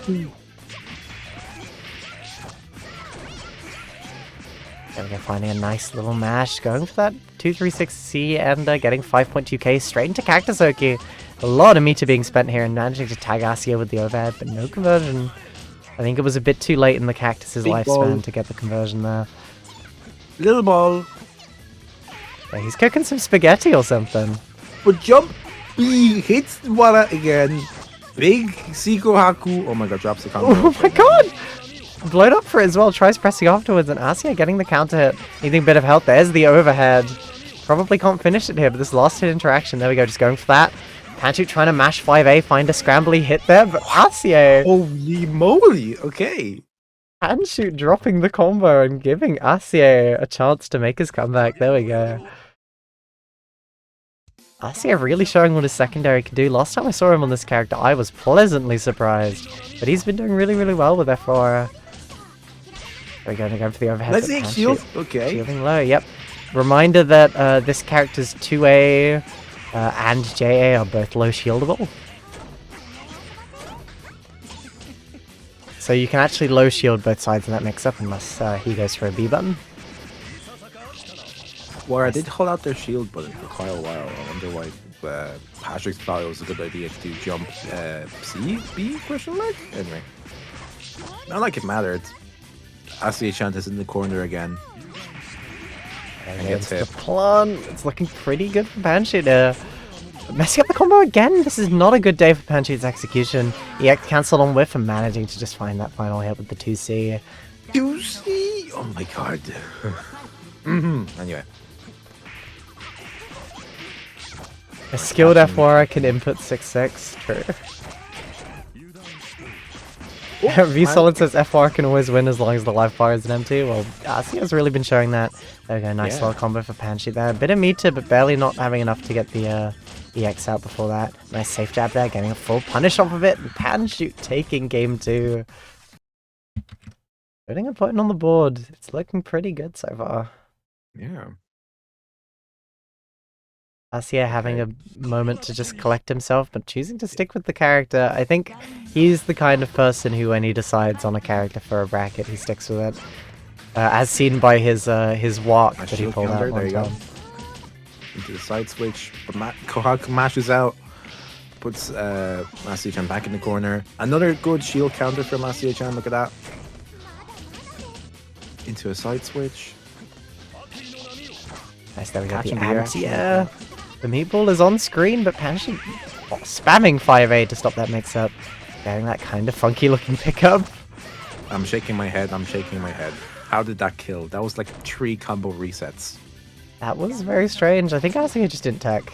we go, finding a nice little mash. Going for that 236C and getting 5.2k straight into Cactus Oki. A lot of meter being spent here and managing to tag Asia with the overhead, but no conversion. I think it was a bit too late in the Cactus's lifespan to get the conversion there. Little ball. Yeah, he's cooking some spaghetti or something. But jump B hits the water again. Big Siko Haku. Oh my god, drops the counter. Oh my god! Blown up for it as well. Tries pressing afterwards and Asia getting the counter hit. Needing a bit of help. There's the overhead. Probably can't finish it here, but this last hit interaction. There we go, just going for that. Panshoot trying to mash 5A, find a scrambly hit there, but Asia! Holy moly, okay. Panshoot dropping the combo and giving Asia a chance to make his comeback. There we go. Asia really showing what his secondary can do. Last time I saw him on this character, I was pleasantly surprised. But he's been doing really, really well with F4. We're going to go for the overhead. Let's see, shield. Okay. Shielding low, yep. Reminder that this character's 2A and JA are both low shieldable. So you can actually low shield both sides in that mix-up unless he goes for a B button. Well, I did hold out their shield button for quite a while. I wonder why Patrick thought it was a good idea to jump C? B? Question mark? Anyway. Not like it mattered. Asia is in the corner again. And gets hit. The plan. It's looking pretty good for Panshoot. Messing up the combo again. This is not a good day for Panshoot's execution. EX cancelled on whiff and managing to just find that final hit with the 2C. 2C? Oh my god. Anyway. A skilled F4 can input 6-6. True. VSolid says FR can always win as long as the life bar isn't empty. Well, RC has really been showing that. There we go, nice little combo for Panshoot there. A bit of meter, but barely not having enough to get the EX out before that. Nice safe jab there, getting a full punish off of it. And Panshoot taking game 2. Putting a point on the board. It's looking pretty good so far. Yeah. Asia having a moment to just collect himself, but choosing to stick with the character. I think he's the kind of person who, when he decides on a character for a bracket, he sticks with it. As seen by his walk that he pulled out one time. Into the side switch, but Kohaku mashes out, puts Masayu-chan back in the corner. Another good shield counter for Masayu-chan, look at that. Into a side switch. Nice, there we go, the anti-air. The meatball is on screen, but Panshoot spamming 5A to stop that mix-up. Getting that kind of funky-looking pickup. I'm shaking my head, How did that kill? That was like 3 combo resets. That was very strange. I think Asuka just didn't tech.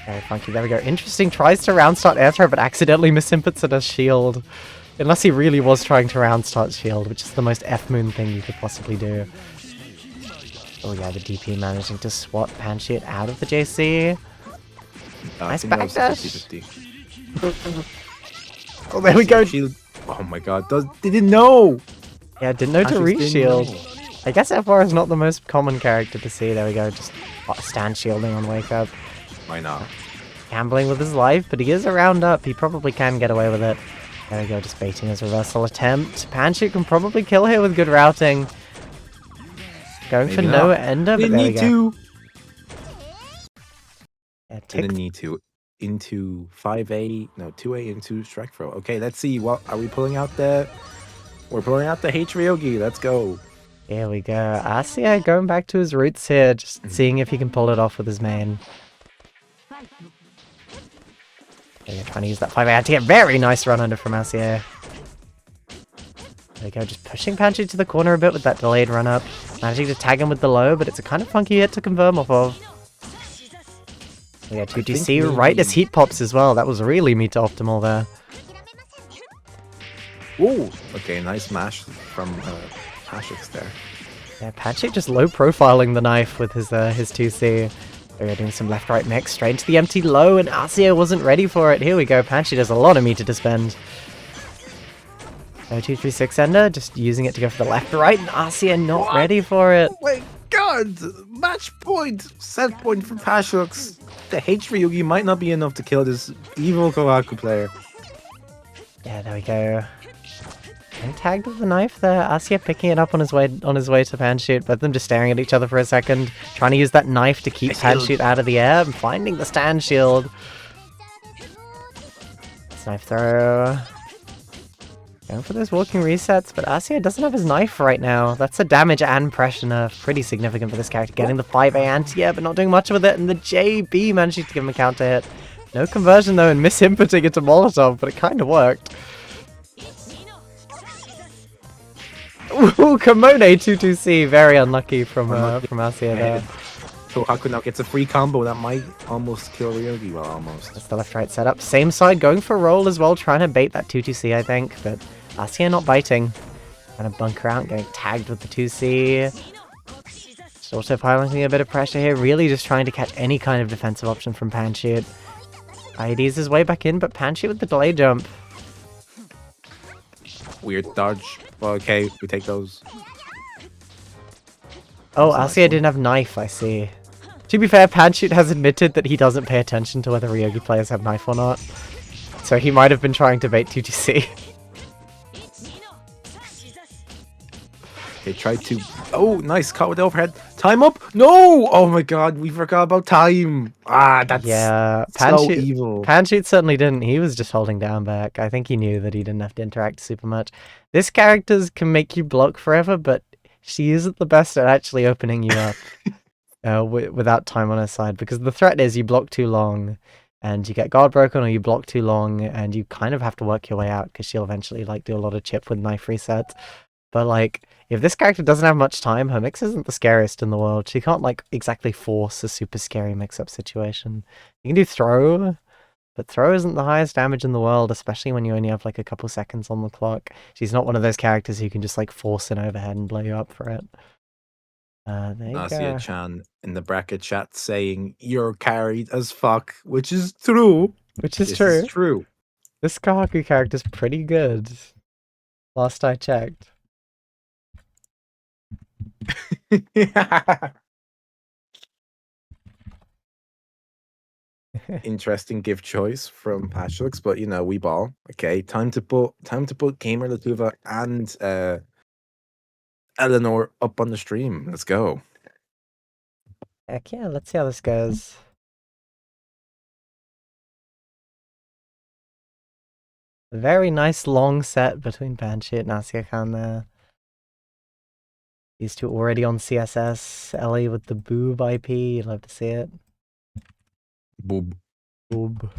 Very funky. There we go. Interesting. Tries to round start air throw, but accidentally misinputs it as shield. Unless he really was trying to round start shield, which is the most F-moon thing you could possibly do. Oh yeah, the DP managing to swat Panshoot out of the JC. Nice backdash. Oh, there we go. Shield. Oh my god, didn't know! Yeah, didn't know to re-shield. I guess FR is not the most common character to see. There we go, just stand shielding on wake up. Why not? Gambling with his life, but he is a round up. He probably can get away with it. There we go, just baiting his reversal attempt. Panshoot can probably kill here with good routing. Going maybe for not. No ender, but there we go. Yeah, didn't need to. Into 5A, no, 2A into strike throw. Okay, let's see. What are we pulling out the... We're pulling out the H-Ryogi. Let's go. Here we go. Asia going back to his roots here, just seeing if he can pull it off with his main. Okay, trying to use that 5A anti-air. Very nice run under from Asia. There we go, just pushing Panshoot to the corner a bit with that delayed run up. Managing to tag him with the low, but it's a kind of funky hit to confirm off of. Yeah, 2DC right as heat pops as well. That was really meter optimal there. Ooh, okay, nice mash from Pashix there. Yeah, Panshoot just low profiling the knife with his 2C. They're doing some left-right mix straight into the empty low, and Asia wasn't ready for it. Here we go, Panshoot has a lot of meter to spend. 236 ender, just using it to go for the left-right, and Asia not ready for it. Oh my god! Match point! Set point for Pashux. The H-Ryogi might not be enough to kill this evil Kohaku player. Yeah, there we go. And tagged with the knife there. Asia picking it up on his way to Panshoot, both of them just staring at each other for a second, trying to use that knife to keep Panshoot out of the air, and finding the stand shield. Knife throw. Going for those walking resets, but Asia doesn't have his knife right now. That's a damage and pressure nerf. Pretty significant for this character. Getting the 5A anti-air, but not doing much with it, and the JB managing to give him a counter hit. No conversion though, and misinputting it to Molotov, but it kind of worked. Ooh, Kimono 2-2C, very unlucky from Asia there. Kohaku now gets a free combo that might almost kill Ryogi. Well, almost. That's the left-right setup. Same side, going for a roll as well, trying to bait that 2-2C, I think, but Asia not biting. Trying to bunker out, getting tagged with the 2C. Just also piloting a bit of pressure here, really just trying to catch any kind of defensive option from Panshoot. IED's his way back in, but Panshoot with the delay jump. Weird dodge. Well, okay, we take those. Oh, Asia didn't have knife, I see. To be fair, Panshoot has admitted that he doesn't pay attention to whether Ryogi players have knife or not. So he might have been trying to bait 2TC. They tried to... Oh, nice. Caught with the overhead. Time up. No! Oh my god, we forgot about time. Ah, that's so evil. Panshoot certainly didn't. He was just holding down back. I think he knew that he didn't have to interact super much. This character can make you block forever, but she isn't the best at actually opening you up without time on her side. Because the threat is you block too long and you get guard broken, or you block too long and you kind of have to work your way out because she'll eventually do a lot of chip with knife resets. But if this character doesn't have much time, her mix isn't the scariest in the world. She can't exactly force a super scary mix-up situation. You can do throw, but throw isn't the highest damage in the world, especially when you only have like a couple seconds on the clock. She's not one of those characters who can just like force an overhead and blow you up for it. There you go. Nasia-chan in the bracket chat saying you're carried as fuck, which is true. Which is This true. is true. This Kahaku character's pretty good. Last I checked. Interesting gift choice from Patchlux, but you know, we ball. Okay, time to put Gamer Latuva and Eleanor up on the stream. Let's go. Heck yeah, let's see how this goes. Very nice long set between Banshee and Nasia-chan there. These two already on CSS. Ellie with the boob IP. You'd love to see it. Boob. Boob.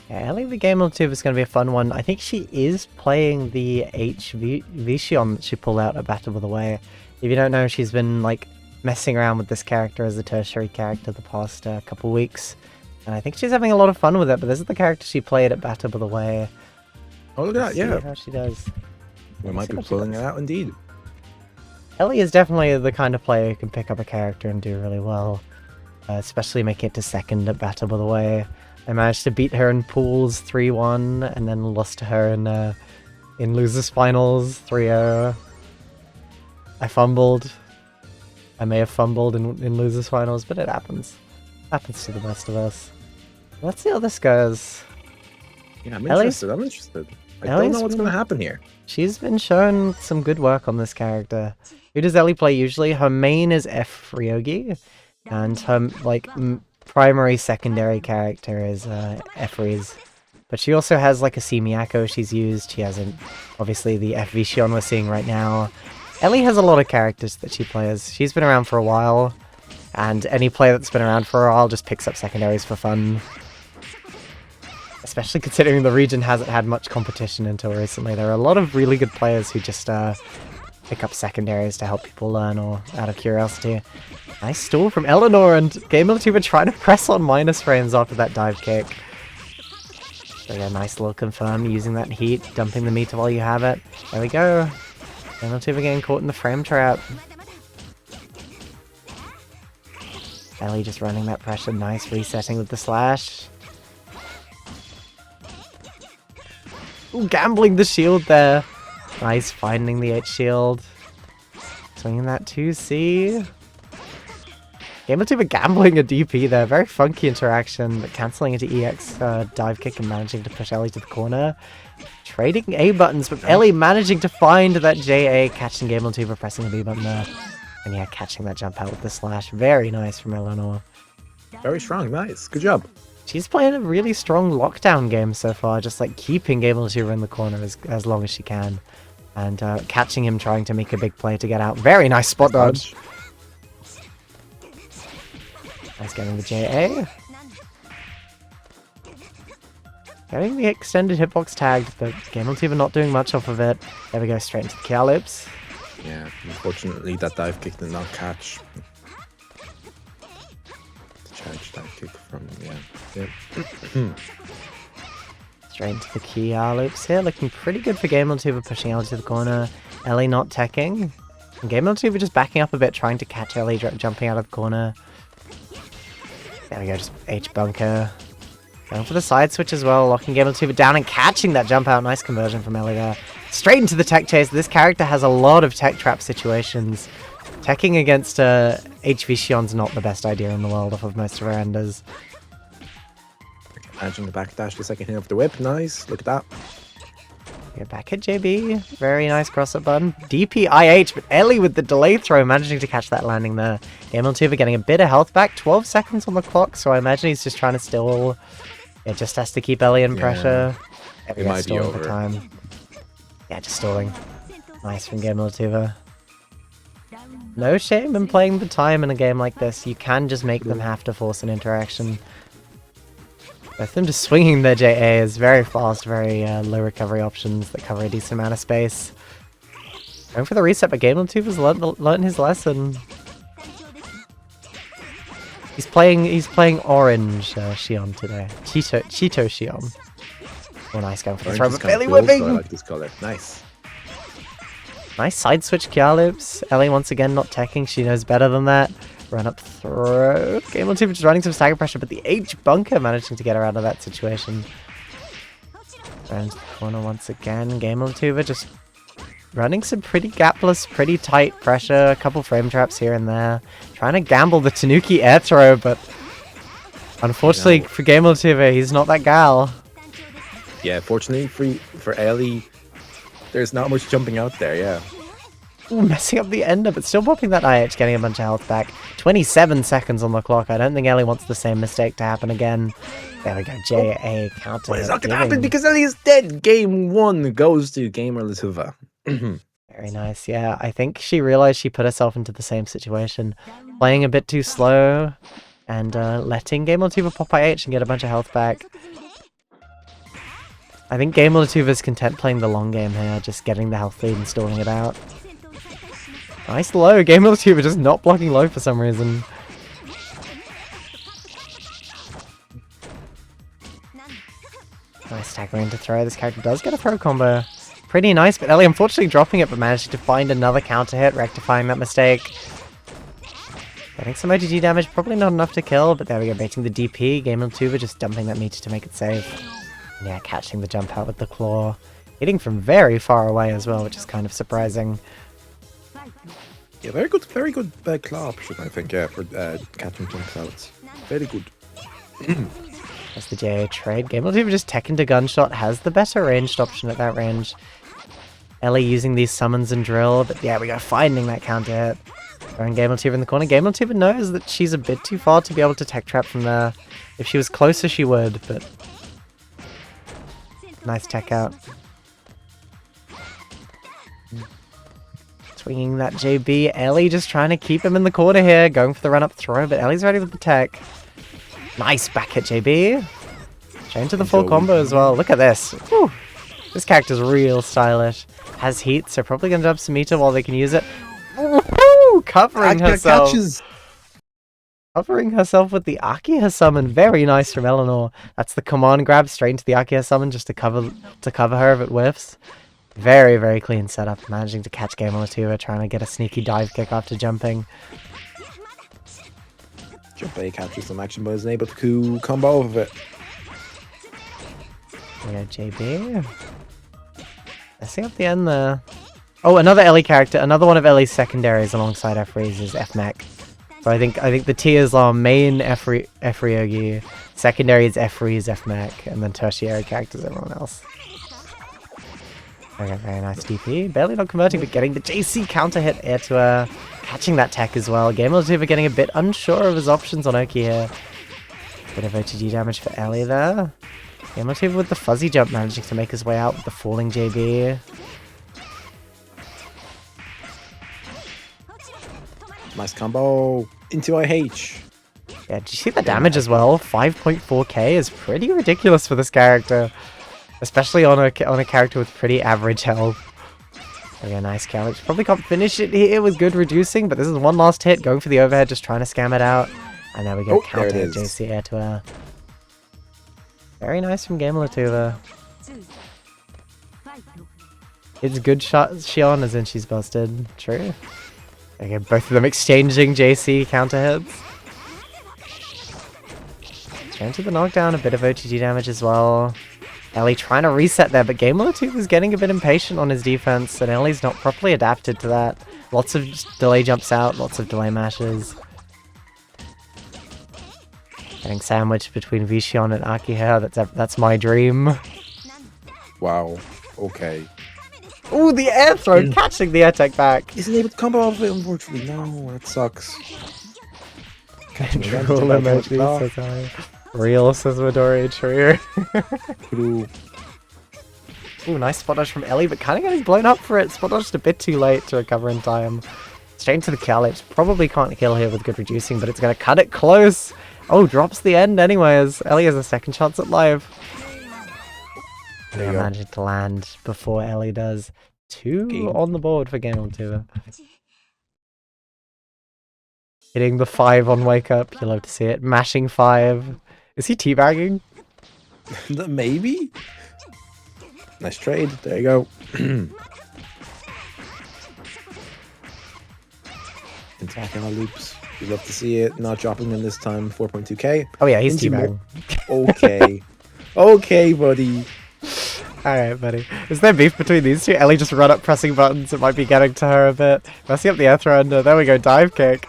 Yeah, Ellie the Game on Tube is going to be a fun one. I think she is playing the Vision that she pulled out at Battle of the Way. If you don't know, she's been like messing around with this character as a tertiary character the past couple weeks. And I think she's having a lot of fun with it, but this is the character she played at Battle of the Way. Oh, look at that, yeah. See how she does. We might be pulling it out indeed. Ellie is definitely the kind of player who can pick up a character and do really well. Especially making it to second at Battle of the Way. I managed to beat her in pools 3-1, and then lost to her in losers finals 3-0. I fumbled. I may have fumbled in losers finals, but it happens. Happens to the best of us. Let's see how this goes. Yeah, I'm interested. I don't know what's going to happen here. She's been showing some good work on this character. Who does Ellie play usually? Her main is F. Ryogi, and her like primary secondary character is F. Riz. But she also has like a C. Miyako she's used. She has obviously the F. Vision we're seeing right now. Ellie has a lot of characters that she plays. She's been around for a while, and any player that's been around for a while just picks up secondaries for fun. Especially considering the region hasn't had much competition until recently. There are a lot of really good players who just pick up secondaries to help people learn or out of curiosity. Nice stall from Eleanor, and GameLTube trying to press on minus frames after that dive kick. So yeah, nice little confirm using that heat, dumping the meter while you have it. There we go. GameLTube getting caught in the frame trap. Ellie just running that pressure, nice resetting with the slash. Ooh, gambling the shield there. Nice finding the H shield. Swinging that 2C. GameLTube gambling a DP there. Very funky interaction, but cancelling into EX dive kick and managing to push Ellie to the corner. Trading A buttons, but Ellie managing to find that JA, catching GameLTube pressing the B button there. And yeah, catching that jump out with the slash. Very nice from Eleanor. Very strong, nice. Good job. She's playing a really strong lockdown game so far, just like keeping GameLTube in the corner as long as she can. And catching him trying to make a big play to get out. Very nice spot dodge. Nice getting the JA. Getting the extended hitbox tagged, but GameLTube not doing much off of it. There we go, straight into the KR loops. Yeah, unfortunately that dive kick did not catch. Charge dive kick from, yeah. Straight into the KR loops here, looking pretty good for GameLTube pushing Ellie to the corner. Ellie not teching. And GameLTube just backing up a bit, trying to catch Ellie jumping out of the corner. There we go, just H bunker. Going for the side switch as well, locking GameLTube down and catching that jump out. Nice conversion from Ellie there. Straight into the tech chase. This character has a lot of tech trap situations. Teching against HV Shion's not the best idea in the world off of most of her enders. Managing the backdash the second hit of the whip. Nice. Look at that. Yeah, back at JB. Very nice cross-up button. DPIH, but Ellie with the delay throw managing to catch that landing there. GameLTube getting a bit of health back. 12 seconds on the clock, so I imagine he's just trying to still... It just has to keep Ellie in pressure. It might be over. For time. Yeah, just stalling. Nice from GameLTube. No shame in playing the time in a game like this. You can just make them have to force an interaction. Both of them just swinging their JAs very fast, very low recovery options that cover a decent amount of space. Going for the reset, but Game2 has learned his lesson. He's playing orange Xion today. Cheeto Xion. Oh, nice, going for the throw, but barely whipping! I like this color. Nice. Nice side switch Kia loops. Ellie once again not teching, she knows better than that. Run up throw. Game2 just running some stagger pressure, but the H bunker managing to get her out of that situation. Round the corner once again. Game2 just running some pretty gapless, pretty tight pressure. A couple frame traps here and there. Trying to gamble the Tanuki air throw, but unfortunately for Game2, he's not that gal. Yeah, fortunately for Ellie, there's not much jumping out there, yeah. Ooh, messing up the ender, but still popping that IH, getting a bunch of health back. 27 seconds on the clock. I don't think Ellie wants the same mistake to happen again. There we go, JA counter. Well, it's not gonna happen because Ellie is dead. Game 1 goes to Gamer Latuva. Very nice, yeah. I think she realized she put herself into the same situation. Playing a bit too slow and letting Gamer Latuva pop IH and get a bunch of health back. I think Gamer Latuva is content playing the long game here, just getting the health lead and stalling it out. Nice low. Gamer Latuva just not blocking low for some reason. Nice stagger into throw. This character does get a throw combo. Pretty nice, but Ellie unfortunately dropping it, but managing to find another counter hit, rectifying that mistake. Getting some OGG damage, probably not enough to kill, but there we go, baiting the DP. Gamer Latuva just dumping that meter to make it safe. Yeah, catching the jump out with the claw. Hitting from very far away as well, which is kind of surprising. Yeah, very good claw option, I think, yeah, for catching jumps out. Very good. That's the JA trade. Gamer Latuva just tech into gunshot, has the better ranged option at that range. Ellie using these summons and drill, but yeah, we go finding that counter hit. Throwing Gamer Latuva in the corner. Gamer Latuva knows that she's a bit too far to be able to tech trap from there. If she was closer, she would, but nice tech out. Swinging that JB. Ellie just trying to keep him in the corner here. Going for the run-up throw, but Ellie's ready with the tech. Nice back hit JB. Straight to the full combo as well. Look at this. Whew. This character's real stylish. Has heat, so probably going to dump some meter while they can use it. Woo! Covering herself. Covering herself with the Akiha summon. Very nice from Eleanor. That's the command grab straight into the Akiha summon just to cover her if it whiffs. Very, very clean setup. Managing to catch Gamer Latuva, trying to get a sneaky dive kick after jumping. Jump A catches some action, but isn't able to combo off of it. Yeah, JB. Messing up the end there. Oh, another Ellie character. Another one of Ellie's secondaries alongside F-Rees is F-Mech. So I think the tiers are main F-Ryogi, secondary is F-Rees, F-Mech, and then tertiary characters everyone else. Okay, very nice DP. Barely not converting, but getting the JC counter hit air to her. Catching that tech as well. Gamer Latuva getting a bit unsure of his options on Oki here. Bit of OTG damage for Ellie there. Gamer Latuva with the fuzzy jump managing to make his way out with the falling JB. Nice combo into IH. Yeah, did you see the damage as well? 5.4k is pretty ridiculous for this character. Especially on a character with pretty average health. Okay, nice couch. Probably can't finish it here with good reducing, but this is one last hit. Going for the overhead, just trying to scam it out. And there we go, counter JC air to her. Very nice from Gamer Latuva. It's good shot Xion as in she's busted. True. Okay, both of them exchanging JC counter hits. Straight to the knockdown, a bit of OTG damage as well. Ellie trying to reset there, but Gamer Latuva is getting a bit impatient on his defense, and Ellie's not properly adapted to that. Lots of delay jumps out, lots of delay mashes. Getting sandwiched between Vishion and Akiha, that's my dream. Wow, okay. Ooh, the air throw, catching the air tech back. Isn't able to combo off it, unfortunately. No, that sucks. Control emoji, so sorry. Real says Midori, true. Ooh, nice spot dodge from Ellie, but kind of getting blown up for it. Spot dodged a bit too late to recover in time. Straight into the Calips. Probably can't kill here with good reducing, but it's going to cut it close. Oh, drops the end anyways. Ellie has a second chance at life. There Yeah, you go. managing to land before Ellie does. 2 Game. on the board for Game on Tuba. Hitting the 5 on Wake Up. You love to see it. Mashing 5. Is he teabagging? Maybe? Nice trade. There you go. Attacking our loops. You love to see it. Not dropping them this time. 4.2k. Oh yeah, he's Into teabagging. Okay. Okay, buddy. Alright, buddy. Is there beef between these two? Ellie just run up pressing buttons. It might be getting to her a bit. Messing up the air throw under. There we go. Dive kick.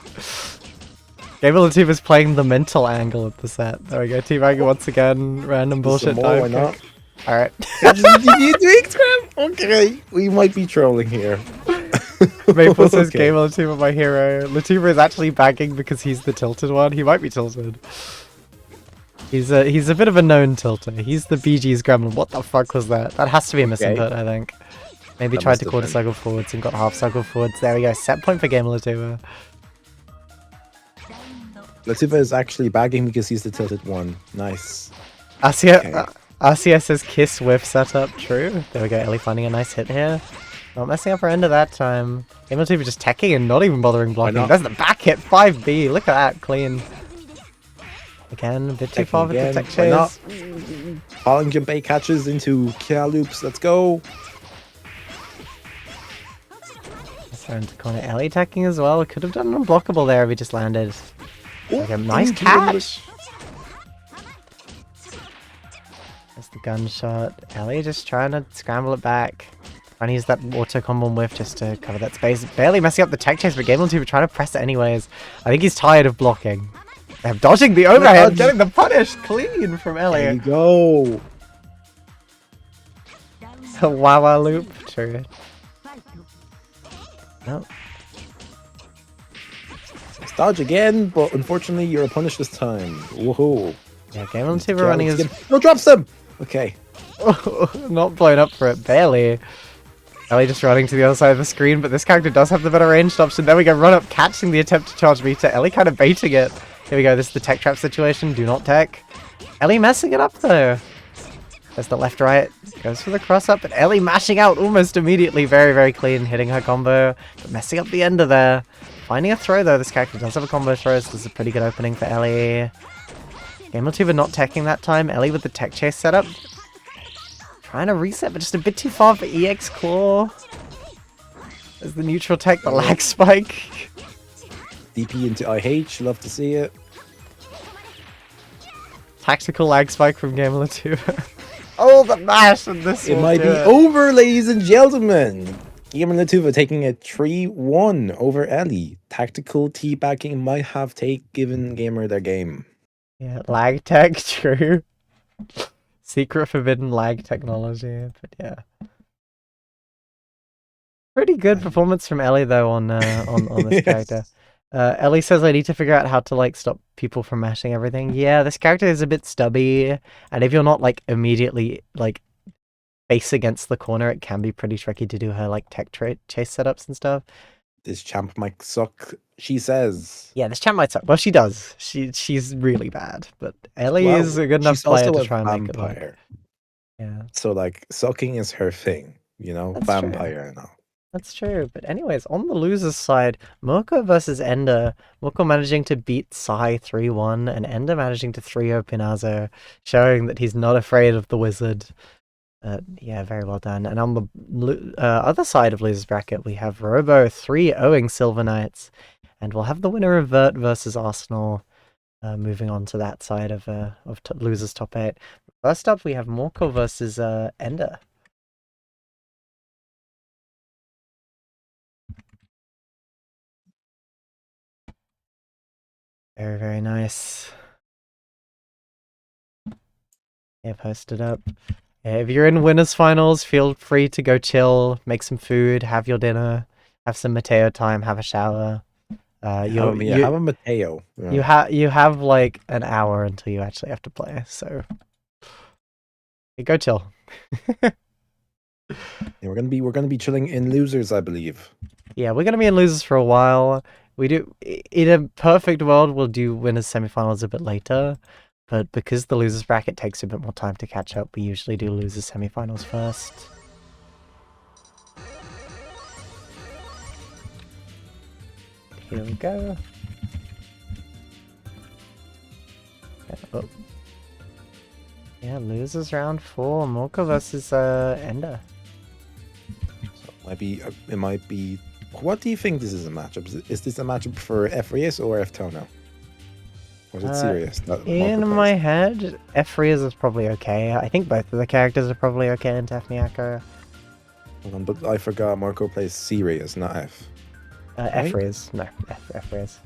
Gable Team is playing the mental angle of the set. There we go. Teabagging once again. Random bullshit Some more, why dive not? kick. Alright. You doing scram? Okay. We might be trolling here. Maple says Okay. Game Latifa my hero. Latifa is actually bagging because he's the tilted one. He might be tilted. He's a bit of a known tilter. He's the BG's gremlin. What the fuck was that? That has to be a misinput, I think. Maybe That tried must to have quarter been. cycle forwards and got half cycle forwards. There we go. Set point for Game Latifa. Latifa is actually bagging because he's the tilted one. Nice. Asia says kiss whiff setup. True. There we go. Ellie finding a nice hit here. Not messing up her end of that time. Game Latifa just teching and not even bothering blocking. not? There's the back hit. 5B. Look at that. Clean. Again, a bit too far with the tech Why not? chase. Falling jump bait catches into Kia loops. Let's go. Throw into corner. Ellie attacking as well. Could have done an unblockable there if he just landed. Ooh, Like a nice into the- catch. There's the gunshot. Ellie just trying to scramble it back. Trying to use that auto combo whiff just to cover that space. Barely messing up the tech chase, but Gable Team trying to press it anyways. I think he's tired of blocking. They're dodging the overhead, dodge. getting the punish clean from There you Ellie. go. Wawa loop. True. No. Nice dodge again, but unfortunately you're punished this time. Woohoo. Yeah, Gable Team are running his... No, drops them. Okay. Not blown up for it, barely. Ellie just running to the other side of the screen, but this character does have the better ranged option. There we go, run up, catching the attempt to charge meter. Ellie kind of baiting it. Here we go, this is the tech trap situation. Do not tech. Ellie messing it up though. There's the left right. Goes for the cross up, but Ellie mashing out almost immediately. Very, very clean, hitting her combo, but messing up the ender there. Finding a throw though, this character does have a combo throw, so this is a pretty good opening for Ellie. Game or two, but not teching that time. Ellie with the tech chase setup. Trying to reset, but just a bit too far for EX Claw. There's the neutral tech, the lag spike. DP into IH, love to see it. Tactical lag spike from Gamer 2. Oh, the mash and this It will might do be over, ladies and gentlemen. Gamer Latuva taking a 3-1 over Ellie. Tactical teabagging might have given Gamer their game. Yeah, lag tech, true. Secret forbidden lag technology, but yeah. Pretty good performance from Ellie though on this Yes. character. Ellie says I need to figure out how to like stop people from mashing everything. Yeah, this character is a bit stubby, and if you're not like immediately like face against the corner, it can be pretty tricky to do her like tech chase setups and stuff. This champ might suck, she says. Yeah, this champ might suck. Well, she does. She's really bad, but Ellie Well, is a good enough she's player also to a try and make it work. vampire. Yeah. So, like, sucking is her thing, you know? That's true. Vampire and all. That's true, but anyways, on the losers side, Moko versus Ender. Moko managing to beat Sai 3-1, and Ender managing to 3-0 Pinazo, showing that he's not afraid of the wizard. Yeah, very well done. And on the other side of losers bracket, we have Robo 3-0ing Silver Knights, and we'll have the winner of Vert versus Arsenal. Moving on to that side of losers top 8. First up, we have Moko versus Ender. Very, very nice. Yeah, posted up. Yeah, if you're in winners finals, feel free to go chill, make some food, have your dinner, have some Mateo time, have a shower. Have a Mateo. You have like an hour until you actually have to play, so go chill. Yeah, we're gonna be chilling in losers, I believe. Yeah, we're gonna be in losers for a while. We do. In a perfect world, we'll do winners semifinals a bit later. But because the losers bracket takes a bit more time to catch up, we usually do losers semifinals first. Here we go. Oh. Yeah, losers round 4. Morka versus Ender. So it might be. What do you think this is a matchup? Is this a matchup for F-Reus or F-Tono? Or is it serious? In my head, F-Reus is probably okay. I think both of the characters are probably okay in Miyako. Hold on, but I forgot Marco plays Sirius, not F. F-Reus. No, F-Reus.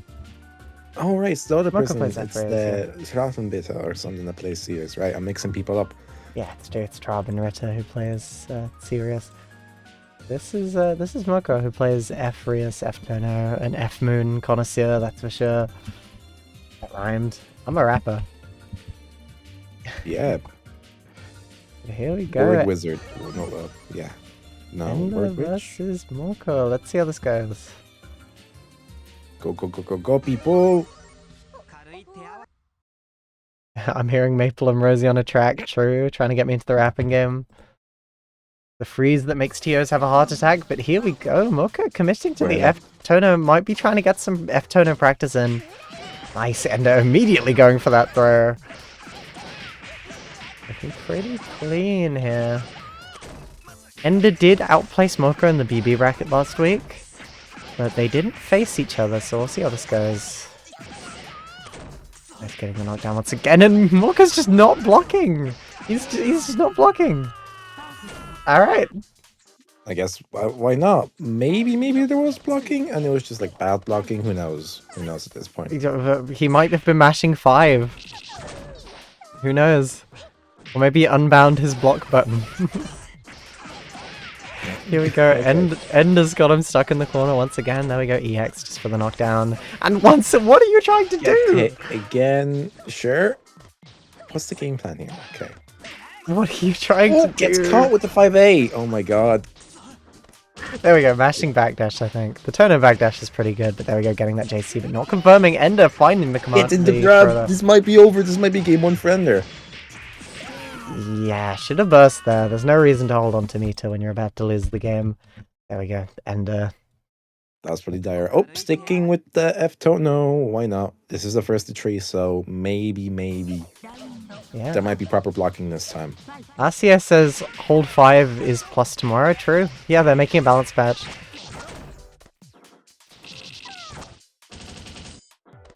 Oh, right, it's the other Marco person. plays It's F-Reus, the Schraffenbitter or something that plays Sirius, right? I'm mixing people up. Yeah, it's Traub and Ritter who plays Sirius. This is Moko who plays F-Reus, F-Tono, an F-Moon connoisseur, that's for sure. That rhymed. I'm a rapper. Yeah. Here we go. Word Wizard. No, yeah. No, Ender Word Witch. versus Moko. Let's see how this goes. Go, go, go, go, go, people! I'm hearing Maple and Rosie on a track, true, trying to get me into the rapping game. The freeze that makes TOs have a heart attack, but here we go. Moko committing to the F-Tono, might be trying to get some F-Tono practice in. Nice, Ender immediately going for that throw. Looking pretty clean here. Ender did outplace Moko in the BB bracket last week, but they didn't face each other, so we'll see how this goes. Nice getting the knockdown once again, and Moko's just not blocking. He's just not blocking. All right. I guess, why not? Maybe there was blocking, and it was just like bad blocking. Who knows? Who knows at this point? He might have been mashing 5. Who knows? Or maybe he unbound his block button. Here we go. Okay. Ender's got him stuck in the corner once again. There we go. EX just for the knockdown. And once, what are you trying to do? Okay, again, sure. What's the game plan here? Okay. What are you trying to do? Gets caught with the 5A. Oh my god. There we go. Mashing backdash, I think. The Tono backdash is pretty good, but there we go. Getting that JC, but not confirming. Ender finding the command. It's in the grab. This might be over. This might be game 1 for Ender. Yeah, should have burst there. There's no reason to hold on to Nita when you're about to lose the game. There we go. Ender. That was pretty dire. Oh, sticking with the F-Tono. Why not? This is the first of 3, so maybe. Yeah. There might be proper blocking this time. RCS says hold 5 is plus tomorrow, true? Yeah, they're making a balance patch.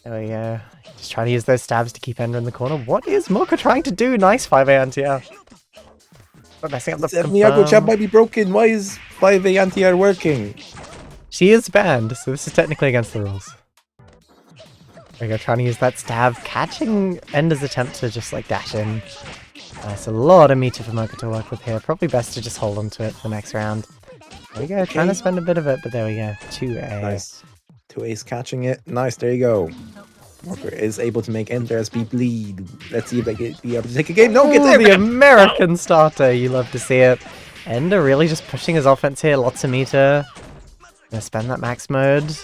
There we go. Just trying to use those stabs to keep Ender in the corner. What is Moka trying to do? Nice 5A anti-air. But messing up the Miyako chat might be broken. Why is 5A anti-air working? She is banned, so this is technically against the rules. There we go, trying to use that stab, catching Ender's attempt to just like dash in. It's a lot of meter for Moka to work with here. Probably best to just hold on to it for the next round. There we go, trying to spend a bit of it, but there we go. 2A. Nice. 2A's catching it. Nice, there you go. Walker is able to make Ender SP bleed. Let's see if they can be able to take a game. No, get there! The American starter, you love to see it. Ender really just pushing his offense here, lots of meter. Gonna spend that max mode.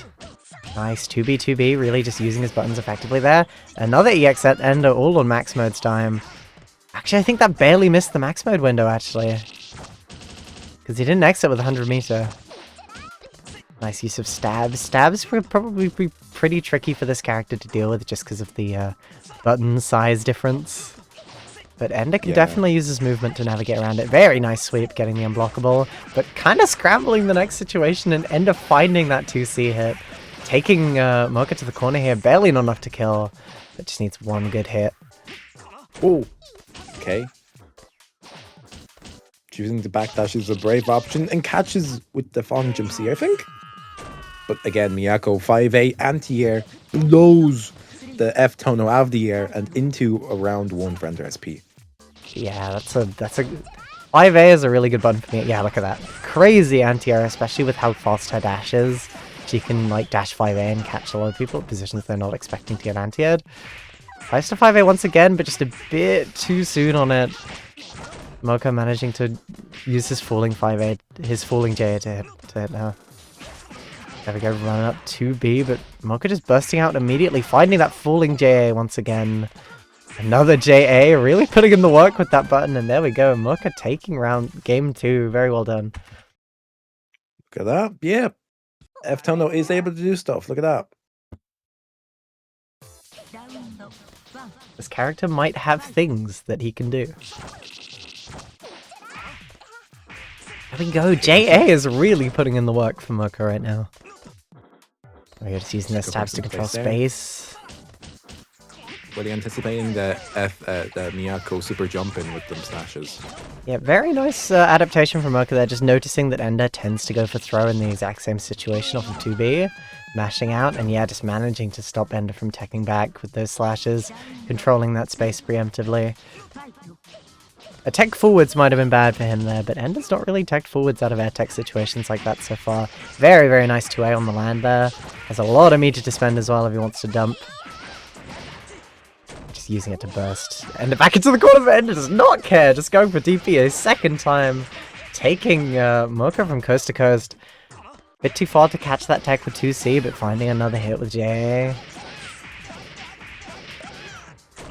Nice, 2B, really just using his buttons effectively there. Another EX at Ender, all on max mode's time. Actually, I think that barely missed the max mode window, actually. Because he didn't exit with 100 meter. Nice use of stabs. Stabs would probably be pretty tricky for this character to deal with just because of the button size difference. But Ender can definitely use his movement to navigate around it. Very nice sweep, getting the unblockable. But kind of scrambling the next situation and Ender finding that 2C hit. Taking Moka to the corner here. Barely not enough to kill. But just needs one good hit. Oh, okay. Choosing the backdash is a brave option and catches with the Fong Jump C, I think. But again, Miyako 5A anti-air blows the F-Tono out of the air and into a round 1 for Ender SP. Yeah, that's a 5A is a really good button for me. Yeah, look at that. Crazy anti-air, especially with how fast her dash is. She can like dash 5A and catch a lot of people at positions they're not expecting to get anti-aired. Tries to 5A once again, but just a bit too soon on it. Moka managing to use his falling 5A, his falling J to hit her. There we go, running up 2B, but Mocha just bursting out immediately, finding that falling JA once again. Another JA, really putting in the work with that button, and there we go. Mocha taking game 2. Very well done. Look at that. Yeah. F-Tono is able to do stuff. Look at that. This character might have things that he can do. There we go. JA is really putting in the work for Mocha right now. We're just using their stabs to control space. Were they anticipating the Miyako super jump in with them slashes? Yeah, very nice adaptation from Mocha there, just noticing that Ender tends to go for throw in the exact same situation off of 2B, mashing out, and yeah, just managing to stop Ender from teching back with those slashes, controlling that space preemptively. A tech forwards might have been bad for him there, but Ender's not really teched forwards out of air tech situations like that so far. Very, very nice 2A on the land there. Has a lot of meter to spend as well if he wants to dump. Just using it to burst. Ender back into the corner, but Ender does not care. Just going for DP a second time. Taking Mocha from coast to coast. Bit too far to catch that tech with 2C, but finding another hit with JA.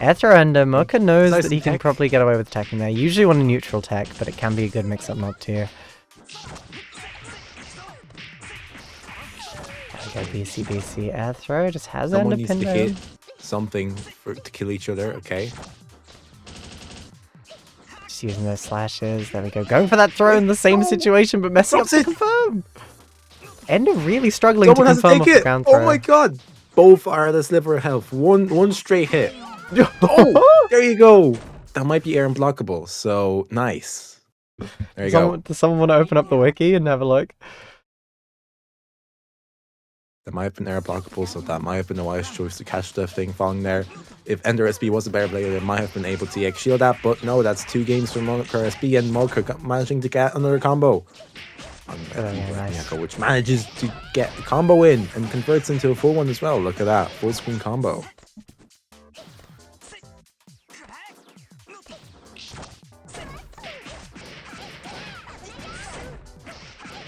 Air throw Ender. Mocha knows that he can probably get away with teching there. Usually on a neutral tech, but it can be a good mix-up knob too. There we go, BC. Air throw just has Ender pinned down. Something to kill each other, okay. Just using those slashes. There we go. Going for that throw in the same situation, but messing up to confirm. Ender really struggling to confirm off the ground throw. Oh my god! Both are at a sliver of health. One straight hit. Oh, there you go. That might be air unblockable, so nice. There you go. Does someone want to open up the wiki and have a look? That might have been air blockable, so that might have been a wise choice to catch the thing falling there. If Ender SB was a better player, they might have been able to EX shield that, but no, that's 2 games from Mocha SB and Mocha managing to get another combo. Nice. Which manages to get a combo in and converts into a full one as well. Look at that, full screen combo.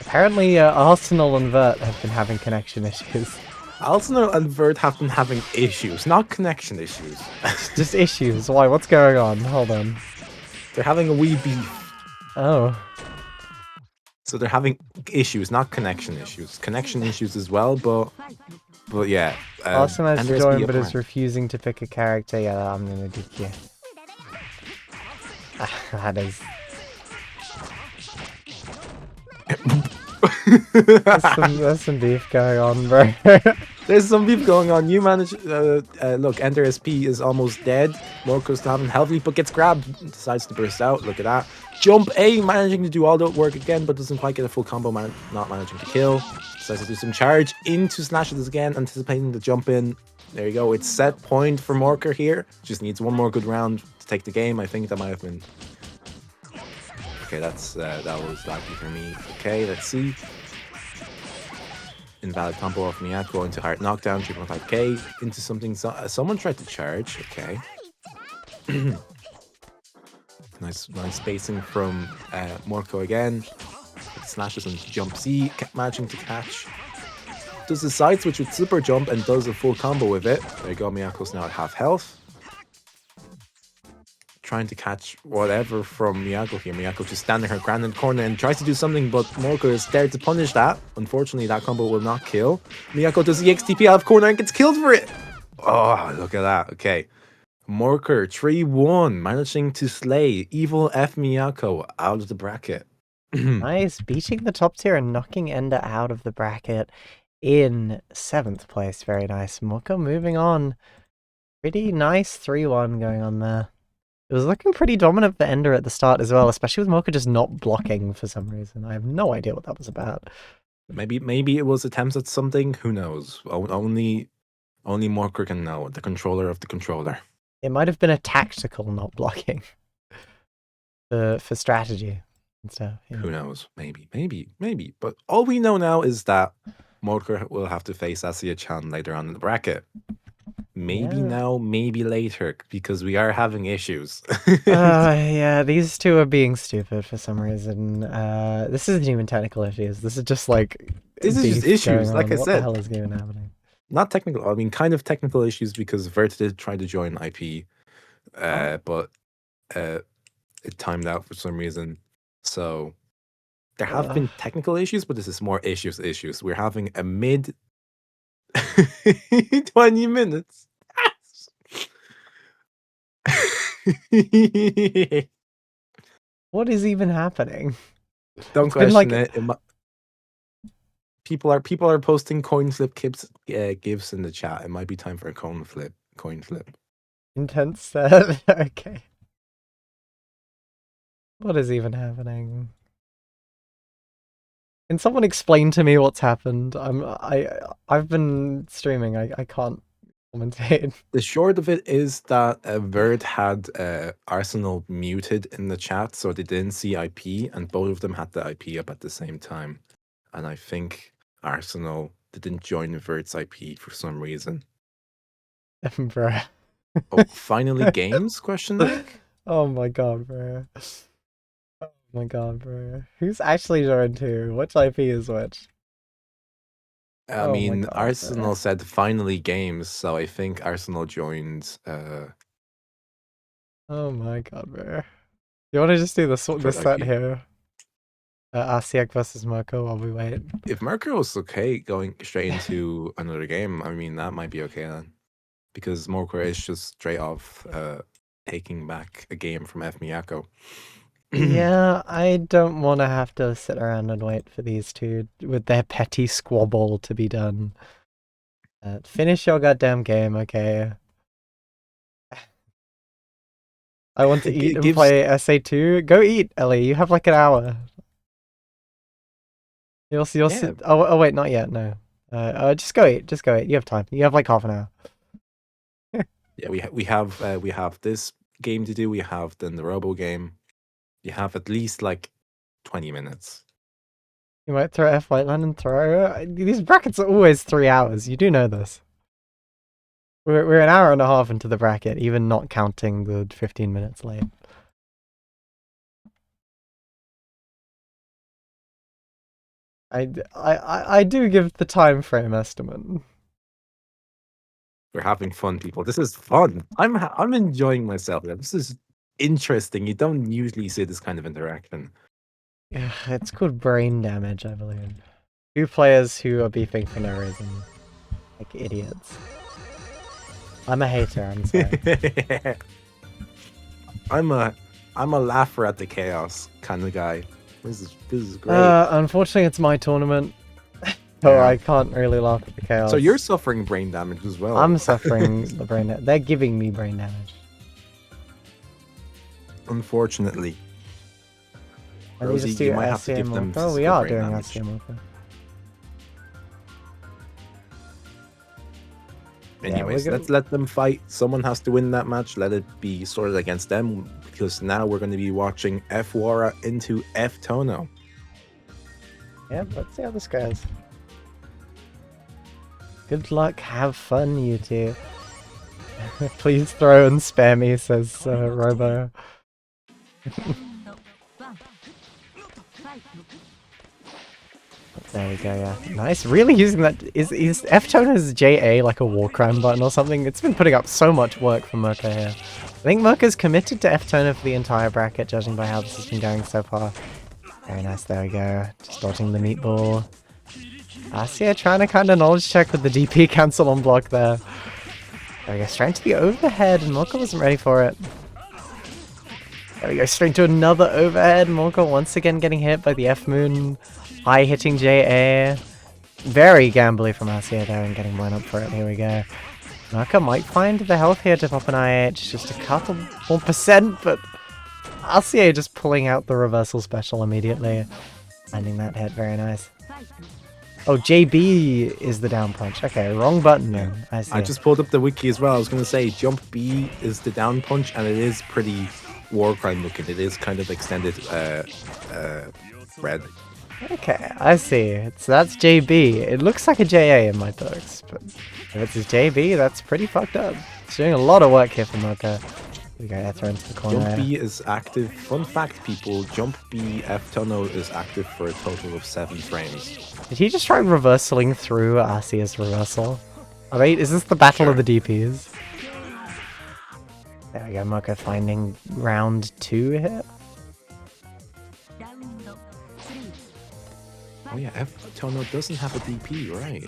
Apparently, Arsenal and Vert have been having connection issues. Arsenal and Vert have been having issues, not connection issues. Just issues. Why? What's going on? Hold on. They're having a wee beef. Oh. So they're having issues, not connection issues. Connection issues as well, but yeah. Arsenal has joined, but is refusing to pick a character. Yeah, I'm gonna DQ. That is. There's some beef going on, bro. There's some beef going on. You manage. Look, Ender SP is almost dead. Mocha's still having healthy, but gets grabbed. Decides to burst out. Look at that. Jump A, managing to do all the work again, but doesn't quite get a full combo. Not managing to kill. Decides to do some charge into slashes again, anticipating the jump in. There you go. It's set point for Morker here. Just needs one more good round to take the game. I think that might have been. Okay, that was lucky for me. Okay, let's see. Invalid combo off Miyako into hard knockdown, 3.5k into something. Someone tried to charge. Okay. nice spacing from Morko again. Slashes and jump C, managing to catch. Does the side switch with super jump and does a full combo with it. There you go. Miyako's now at half health. Trying to catch whatever from Miyako here. Miyako just standing her ground in the corner and tries to do something, but Morko is there to punish that. Unfortunately, that combo will not kill. Miyako does the XTP out of corner and gets killed for it. Oh, look at that. Okay. Morker 3-1, managing to slay Evil F Miyako out of the bracket. Nice, beating the top tier and knocking Ender out of the bracket in 7th place. Very nice. Morko moving on. Pretty nice 3-1 going on there. It was looking pretty dominant for Ender at the start as well, especially with Mocha just not blocking for some reason. I have no idea what that was about. Maybe it was attempts at something. Who knows? Only Morker can know. The controller of the controller. It might have been a tactical not blocking for strategy and stuff. Yeah. Who knows? Maybe. But all we know now is that Morker will have to face Asiya-chan later on in the bracket. Maybe now, maybe later, because we are having issues. Yeah, these two are being stupid for some reason. This isn't even technical issues. This is just like This is just beef going issues, like on. I What the said. hell is even happening? Not technical. I mean, kind of technical issues because Vert did try to join IP, but it timed out for some reason. So there have been technical issues, but this is more issues. We're having a mid 20 minutes. What is even happening? Don't It's been question like- it. People are posting coin flip gifs in the chat. It might be time for a coin flip. Intense set. Okay. What is even happening? Can someone explain to me what's happened? I've been streaming. I can't commentate. The short of it is that Vert had Arsenal muted in the chat, so they didn't see IP, and both of them had the IP up at the same time. And I think Arsenal didn't join Vert's IP for some reason. Bruh. Oh, finally games? Question mark? Oh my god, bro. Oh my god, bro. Who's actually joined who? Which IP is which? I Oh my mean, God, Arsenal bro. said finally games, so I think Arsenal joined. Oh my god, bro. You want to just do this set IP. here? ACC versus Mirko while we wait. If Mirko's okay going straight into another game, I mean, that might be okay then. Because Mirko is just straight off taking back a game from MBAACC. Yeah, I don't want to have to sit around and wait for these two with their petty squabble to be done. Finish your goddamn game, okay? I want to eat and play SA2. Go eat, Ellie. You have like an hour. You'll see. Yeah. Oh, wait, not yet. No. Just go eat. Just go eat. You have time. You have like half an hour. Yeah, we have this game to do. We have then the Robo game. You have at least like 20 minutes. You might throw F Whiteland and throw. These brackets are always 3 hours. You do know this. We're an hour and a half into the bracket, even not counting the 15 minutes late. I do give the time frame estimate. We're having fun, people. This is fun. I'm enjoying myself. This is interesting. You don't usually see this kind of interaction. Yeah, it's called brain damage, I believe. Two players who are beefing for no reason, like idiots. I'm a hater. I'm sorry. I'm a laugher at the chaos kind of guy. This is great. Unfortunately, it's my tournament, so Yeah. I can't really laugh at the chaos. So you're suffering brain damage as well. I'm suffering the brain damage. They're giving me brain damage. Unfortunately. Let me Rosie, just do you might have to give SCM them Orca. Oh, we physical are brain doing damage. SCM Orca. Anyways, we're let's let them fight. Someone has to win that match. Let it be sorted against them, because now we're going to be watching F Wara into F Tono. Yeah, let's see how this goes. Good luck, have fun, you two. Please throw and spare me, says Robo. There we go, yeah. Nice, really using that. Is F-Toner's JA like a war crime button or something? It's been putting up so much work for Mirko here. I think Mirko's committed to F-Toner for the entire bracket, judging by how this has been going so far. Very nice, there we go. Just dodging the meatball. Asia trying to kind of knowledge check with the DP cancel on block there. There we go, straight into the overhead, and Mirko wasn't ready for it. There we go, straight into another overhead. Mirko once again getting hit by the F-Moon. High hitting JA. Very gambly from Asia there and getting blown up for it. Here we go. Mirko might find the health here to pop an IH. Just a couple more percent, but Asia just pulling out the reversal special immediately. Landing that hit, very nice. Oh, JB is the down punch. Okay, wrong button then. I see. I just pulled up the wiki as well. I was going to say jump B is the down punch, and it is pretty war crime looking. It is kind of extended red. Okay, I see. So that's JB. It looks like a JA in my books, but if it's a JB, that's pretty fucked up. It's doing a lot of work here for Mirko. We got Ether into the corner. Jump B is active. Fun fact, people, Jump B F tunnel is active for a total of 7 frames. Did he just try reversaling through Asia's reversal? Oh wait, is this the battle of the DPs? There we go, Moko finding round 2 here. Oh yeah, F tunnel doesn't have a DP, right?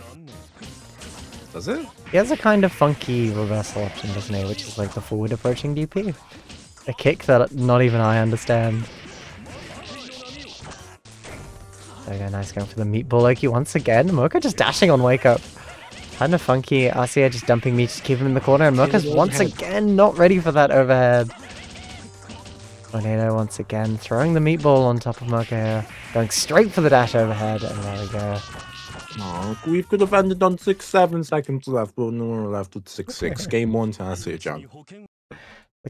Does it? He has a kind of funky reversal option, doesn't he? Which is like the forward approaching DP. A kick that not even I understand. There we go, nice going for the meatball Loki once again. Moko just dashing on wake up. Kind of funky. Asia just dumping me to keep him in the corner, and Moka's once again not ready for that overhead. Tornado once again throwing the meatball on top of Moka here. Going straight for the dash overhead, and there we go. Oh, we could have ended on 6-7 seconds left, but no, we're left with 6-6. Game 1 to Asia, John. Looking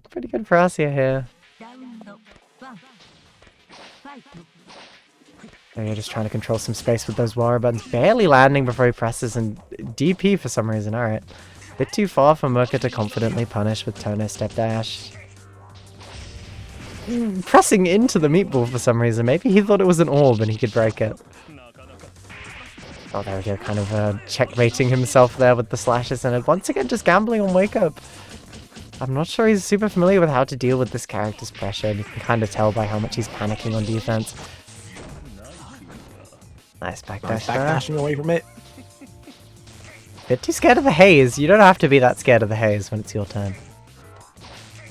pretty good for Asia here. They're just trying to control some space with those wire buttons. Barely landing before he presses, and DP for some reason. Alright. Bit too far for Moka to confidently punish with Tono step dash. Pressing into the meatball for some reason. Maybe he thought it was an orb and he could break it. Oh, there we go. Kind of checkmating himself there with the slashes, and once again just gambling on wake up. I'm not sure he's super familiar with how to deal with this character's pressure, and you can kind of tell by how much he's panicking on defense. Nice backdash there. Backdashing away from it. Bit too scared of the haze. You don't have to be that scared of the haze when it's your turn.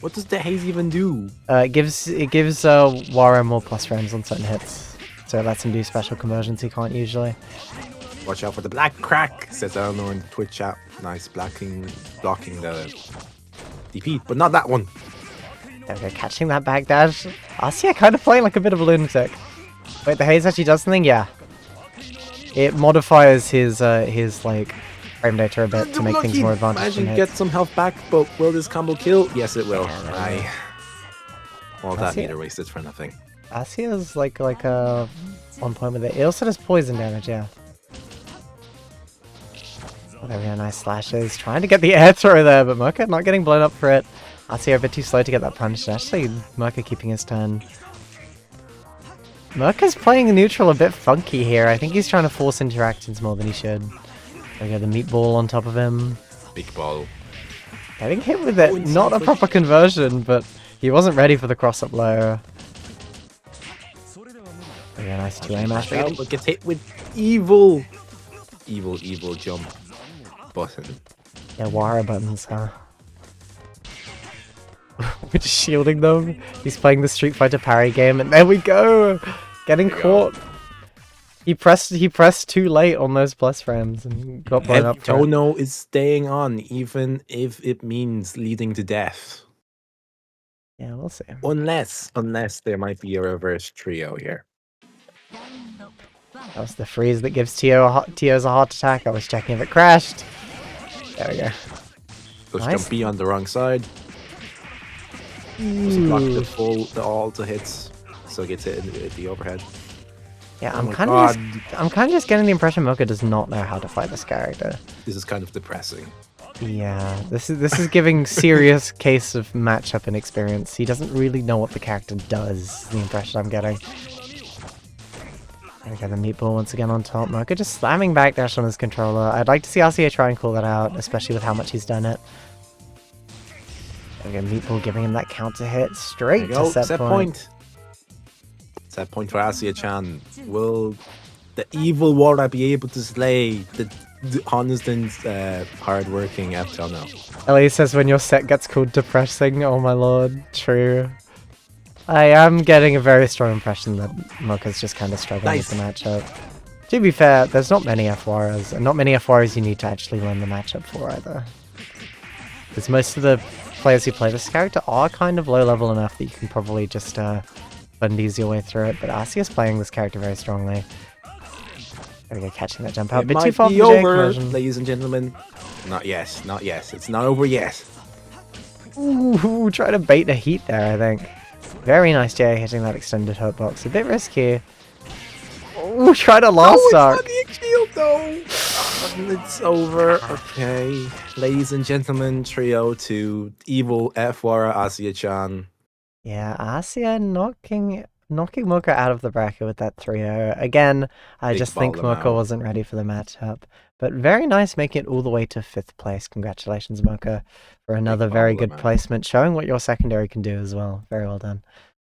What does the haze even do? It gives Wara more plus frames on certain hits, so it lets him do special conversions he can't usually. Watch out for the black crack, says Eleanor in the Twitch chat. Nice blocking the DP, but not that one. There we go, catching that backdash. Asia kind of playing like a bit of a lunatic. Wait, the haze actually does something? Yeah. It modifies his like frame data a bit to make things more advanced. Imagine get some health back, but will this combo kill? Yes, it will. All that meter wasted for nothing. Asia's like a 1 point with it. It also does poison damage, yeah. Oh, there we go, nice slashes. Trying to get the air throw there, but Moka not getting blown up for it. Asia a bit too slow to get that punch. Actually, Moka keeping his turn. Moka's playing neutral a bit funky here. I think he's trying to force interactions more than he should. There we go, the meatball on top of him. Big ball. Getting hit with it. Not a proper conversion, but he wasn't ready for the cross-up low. There we go, nice 2A mash. But gets hit with evil jump button. Yeah, wire buttons, huh? We're just shielding them. He's playing the Street Fighter parry game, and there we go! Getting caught. He pressed too late on those plus frames and got blown up. Tono is staying on, even if it means leading to death. Yeah, we'll see. Unless there might be a reverse trio here. That was the freeze that gives Tio's a heart attack. I was checking if it crashed. There we go. Goes Nice. Jump B on the wrong side. Doesn't block the all to hits, so gets hit in the overhead. Yeah, Oh I'm my kind of just getting the impression Moka does not know how to fight this character. This is kind of depressing. Yeah, this is giving serious case of matchup inexperience. He doesn't really know what the character does. The impression I'm getting. There we go, the meatball once again on top. Moka just slamming backdash on his controller. I'd like to see RCA try and call that out, especially with how much he's done it. There we go, meatball giving him that counter hit straight to set point. Set point for Asia-chan. Will the evil Wara be able to slay the honest and hard-working F-Tono? Ellie says when your set gets called depressing. Oh my lord, true. I am getting a very strong impression that Moka's just kind of struggling with the matchup. To be fair, there's not many F-Waras, and not many F-Waras you need to actually learn the matchup for either. Because most of the players who play this character are kind of low level enough that you can probably just bundies your way through it, but Asia's playing this character very strongly. There we go, catching that jump out. A bit too far for the J conversion. Ladies and gentlemen. Not yet, not yet. It's not over yet. Ooh, trying to bait a heat there, I think. Very nice J hitting that extended hurtbox. A bit risky. Ooh, try to last start. It's not the shield though. And it's over. Okay. Ladies and gentlemen, trio to evil F-Wara Asia-chan. Yeah, Asia knocking Mocha out of the bracket with that 3-0. Again, I Big just think ball them Mocha out. wasn't ready for the matchup. But very nice making it all the way to 5th place. Congratulations, Mocha, for another very ball good them out. placement, showing what your secondary can do as well. Very well done.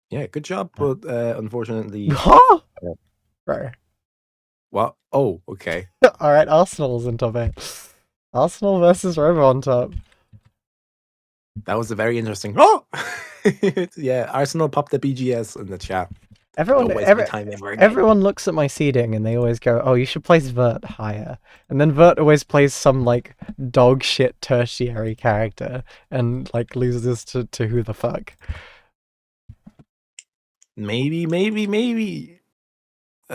Yeah, good job, but unfortunately... Huh? Bro. What? Oh, okay. Alright, Arsenal's in top 8. Arsenal versus Robo on top. That was a very interesting... Oh! Yeah, Arsenal popped the BGS in the chat. Everyone, Don't waste my time ever again. everyone looks at my seeding and they always go, "Oh, you should place Vert higher." And then Vert always plays some like dog shit tertiary character and like loses to who the fuck. Maybe.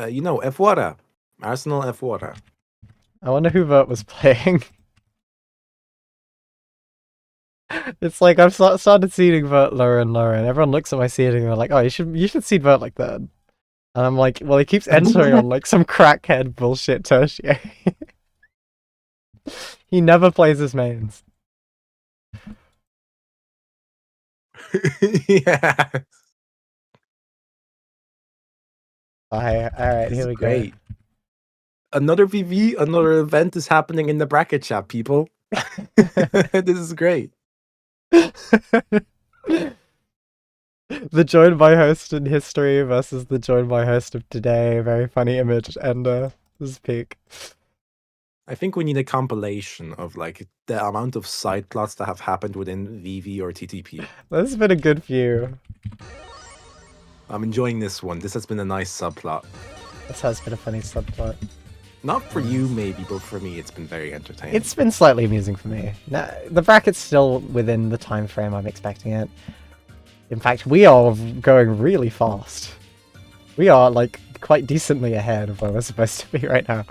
You know, F-Wara. Arsenal F-Wara. I wonder who Vert was playing. It's like I've started seeding Vert lower and lower, and everyone looks at my seeding and they're like, "Oh, you should seed Vert like that." And I'm like, "Well, he keeps entering on like some crackhead bullshit tertiary." He never plays his mains. Yeah. Alright, here we Great. Another VV, another event is happening in the bracket chat, people. This is great. The joined by host in history versus the joined by host of today. Very funny image, and this is peak. I think we need a compilation of like the amount of side plots that have happened within VV or TTP. This has been a good few. I'm enjoying this one. This has been a nice subplot. This has been a funny subplot. Not for you, maybe, but for me, it's been very entertaining. It's been slightly amusing for me. Now, the bracket's still within the time frame I'm expecting it. In fact, we are going really fast. We are like quite decently ahead of where we're supposed to be right now.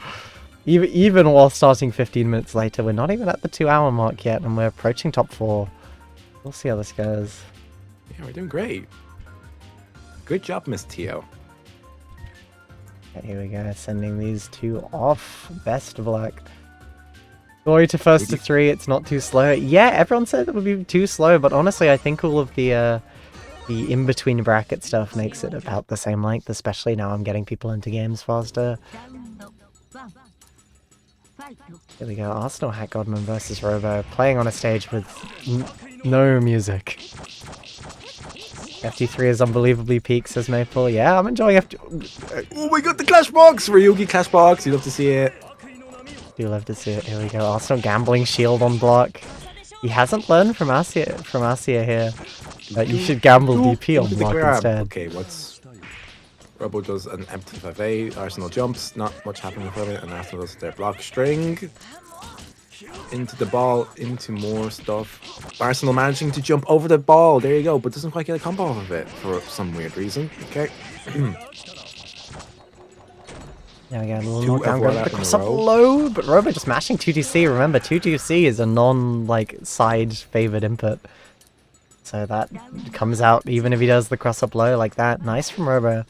Even while starting 15 minutes later, we're not even at the 2-hour mark yet, and we're approaching top 4. We'll see how this goes. Yeah, we're doing great. Good job, Miss Tio. Okay, here we go, sending these two off. Best of luck. Glory to first to 3, it's not too slow. Yeah, everyone said it would be too slow, but honestly, I think all of the in-between bracket stuff makes it about the same length, especially now I'm getting people into games faster. Here we go, Arsenal Hat Godman versus Robo, playing on a stage with no music. FT3 is unbelievably peak, says Maple. Yeah, I'm enjoying FT... Oh my god, the Clash Box! Ryugi Clash Box, you love to see it. Do love to see it. Here we go, Arsenal gambling shield on block. He hasn't learned from Asia here that you should gamble DP on block instead. Okay, what's... Robo does an empty 5A, Arsenal jumps, not much happening from it, and Arsenal does their block string. Into the ball, into more stuff. Arsenal managing to jump over the ball, there you go, but doesn't quite get a combo off of it for some weird reason. Okay. There we go, a little Two knockdown, F1 going up to in a cross up row. low, but Robo just mashing 2DC. Remember, 2DC is a non-side favored input. So that comes out even if he does the cross up low like that. Nice from Robo.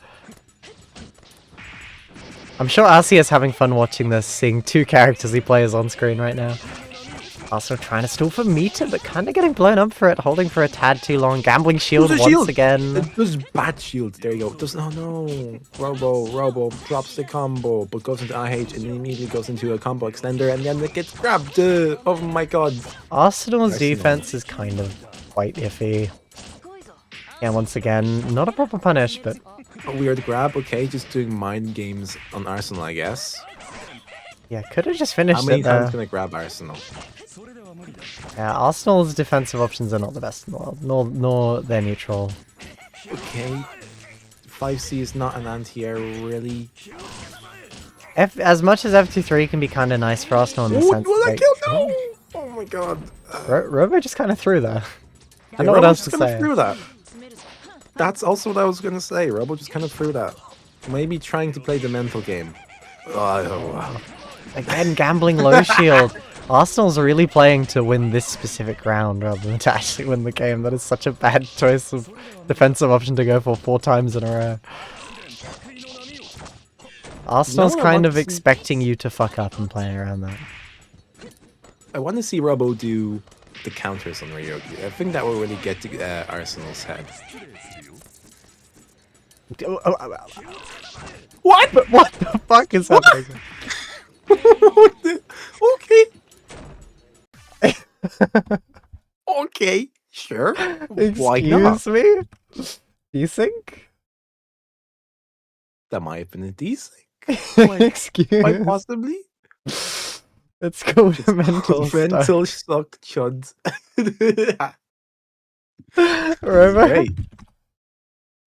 I'm sure Arcee is having fun watching this, seeing two characters he plays on screen right now. Also trying to stall for meter, but kind of getting blown up for it, holding for a tad too long. Gambling shield once again. It does bad shields. There you go. Does oh no. Robo drops the combo, but goes into IH and then immediately goes into a combo extender, and then it gets grabbed. Oh my god. Arsenal's defense is kind of quite iffy. Yeah, once again, not a proper punish, but A weird grab. Okay, just doing mind games on Arsenal, I guess. yeah, could have just finished How many it there. times can I grab Arsenal? Yeah, Arsenal's defensive options are not the best in the world, nor they're neutral. Okay. 5C is not an anti-air, really. As much as FT3 can be kind of nice for Arsenal in the Oh, sense will I that kill? No! Oh my god. Robo just kind of threw there. I Yeah, know what Robo else just to kind of say. threw that. That's also what I was gonna say. Robo just kind of threw that. Maybe trying to play the mental game. Oh, Again, gambling low shield. Arsenal's really playing to win this specific round rather than to actually win the game. That is such a bad choice of defensive option to go for 4 times in a row. Arsenal's I kind want of to see? expecting you to fuck up and play around that. I want to see Robo do the counters on Ryogi. I think that will really get to Arsenal's head. What? What the fuck is happening? Okay. Okay. Sure. Why Excuse not? me? Desync? That might have been a desync. Quite Excuse. possibly. It's called a mental stone. Mental shock chud. Remember? Great.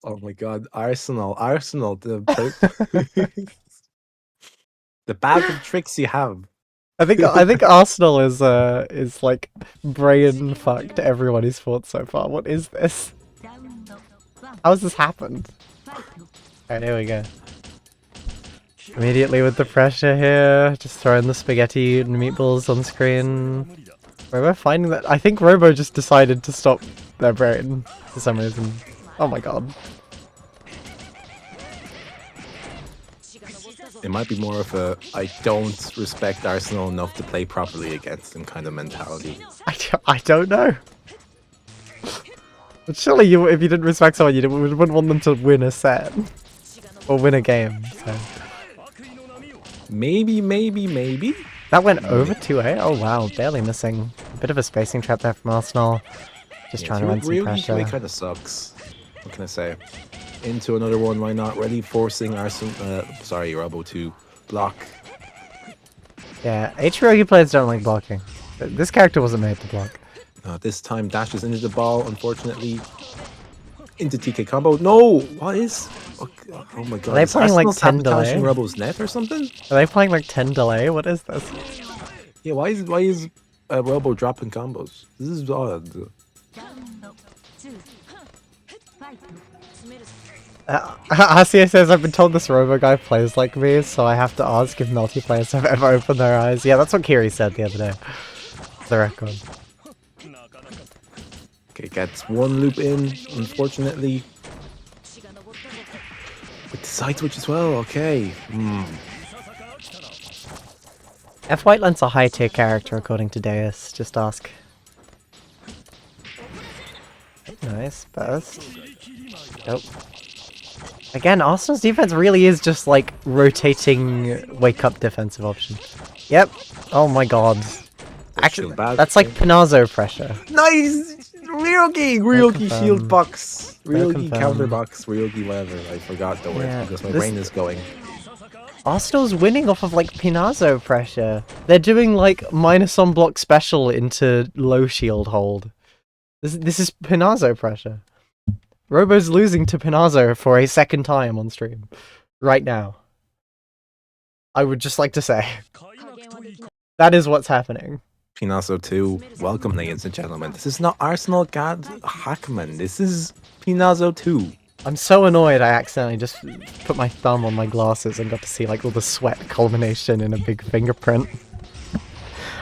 Oh my god, Arsenal, the the bag of tricks you have. I think Arsenal is like brain fucked everyone he's fought so far. What is this? How has this happened? Alright, here we go. Immediately with the pressure here, just throwing the spaghetti and meatballs on screen. Robo finding that I think Robo just decided to stop their brain for some reason. Oh my god. It might be more of a I don't respect Arsenal enough to play properly against them kind of mentality. I don't know. But surely you, if you didn't respect someone, you wouldn't want them to win a set. Or win a game, so. Maybe. That went over 2A? Oh wow, barely missing. A bit of a spacing trap there from Arsenal. Just trying to run some pressure. Kind of sucks. What can I say? Into another one, why not? Really forcing Robo to block. Yeah, H-Ryogi players don't like blocking. This character wasn't made to block. This time dashes into the ball, unfortunately. Into TK combo. No! What is? Oh my god. Are they playing like 10 sabotaging delay? Robo's net or something? Are they playing like 10 delay? What is this? Yeah, why is Robo dropping combos? This is odd. RCA says, I've been told this Robo guy plays like me, so I have to ask if multiplayers have ever opened their eyes. Yeah, that's what Kiri said the other day. The record. Okay, gets one loop in, unfortunately. With the side switch as well, okay. F. Whiteland's a high tier character according to Deus, just ask. Nice, burst. Nope. Again, Arsenal's defense really is just like rotating wake up defensive option. Yep. Oh my god. Actually, that's like Pinazzo pressure. Nice! Ryogi shield box. Ryogi confirm. counter box. Ryogi whatever. I forgot the word Yeah, because my brain is going. Arsenal's winning off of like Pinazzo pressure. They're doing like minus on block special into low shield hold. This is Pinazzo pressure. Robo's losing to Pinazzo for a second time on stream. Right now. I would just like to say. That is what's happening. Pinazzo 2. Welcome, ladies and gentlemen. This is not Arsenal God Hackman. This is Pinazzo 2. I'm so annoyed I accidentally just put my thumb on my glasses and got to see like all the sweat culmination in a big fingerprint.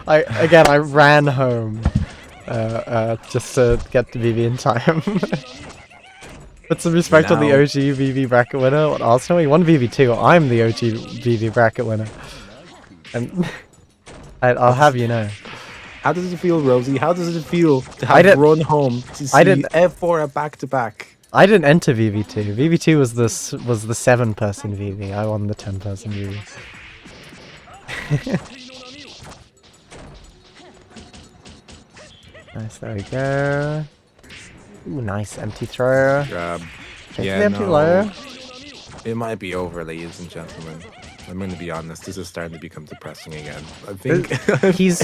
I ran home just to get to VV in time. Put some respect on the OG VV bracket winner. What, Arsenal? He won VV2. I'm the OG VV bracket winner. And I'll have you know. How does it feel, Rosie? How does it feel to have run home to see F4 at back-to-back? I didn't enter VV2. VV2 was the 7-person VV. I won the 10-person VV. Nice, there we go. Ooh, nice empty throw. Grab. Yeah, the empty low. It might be over, ladies and gentlemen. I'm going to be honest. This is starting to become depressing again. I think he's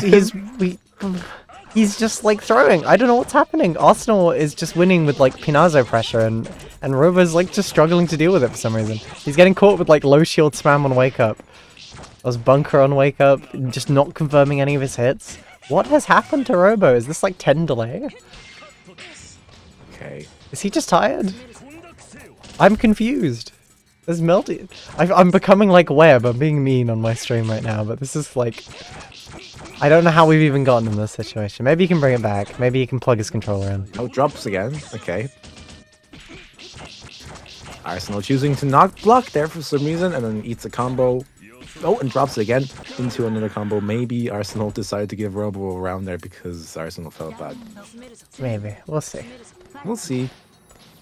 just like throwing. I don't know what's happening. Arsenal is just winning with like Pinazzo pressure, and Robo's like just struggling to deal with it for some reason. He's getting caught with like low shield spam on wake up. That was bunker on wake up, just not confirming any of his hits. What has happened to Robo? Is this like 10 delay? Okay. Is he just tired? I'm confused. There's melting. I'm becoming like Webb. I'm being mean on my stream right now, but this is like... I don't know how we've even gotten in this situation. Maybe he can bring it back. Maybe he can plug his controller in. Oh, drops again. Okay. Arsenal choosing to not block there for some reason, and then eats a combo. Oh, and drops it again into another combo. Maybe Arsenal decided to give Robo a round there because Arsenal felt bad. Maybe. We'll see. We'll see.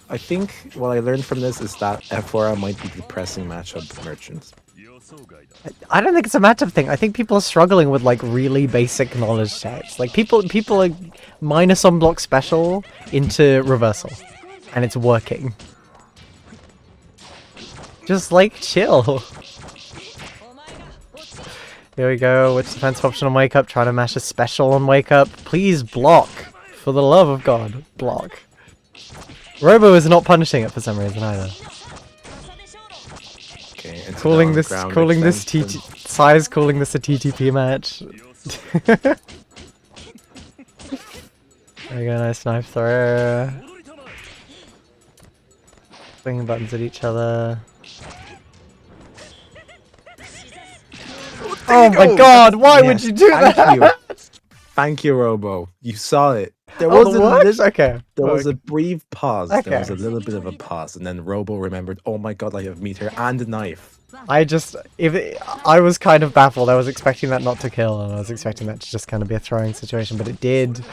I think what I learned from this is that F4 might be the pressing matchup for Merchants. I don't think it's a matchup thing. I think people are struggling with like really basic knowledge checks. Like people are minus unblock special into reversal, and it's working. Just like chill. Here we go. Which defense option on wake up? Try to mash a special on wake up. Please block. For the love of God, block. Robo is not punishing it for some reason either. Okay, Calling this a TTP match. There you go, nice knife throw. Swinging buttons at each other. Oh my God! Why would you do that? Thank you, Robo. You saw it. There Oh, was the what? There was a brief pause. Okay. There was a little bit of a pause, and then Robo remembered, oh my God, I have meter and a knife. I was kind of baffled. I was expecting that not to kill, and I was expecting that to just kind of be a throwing situation, but it did.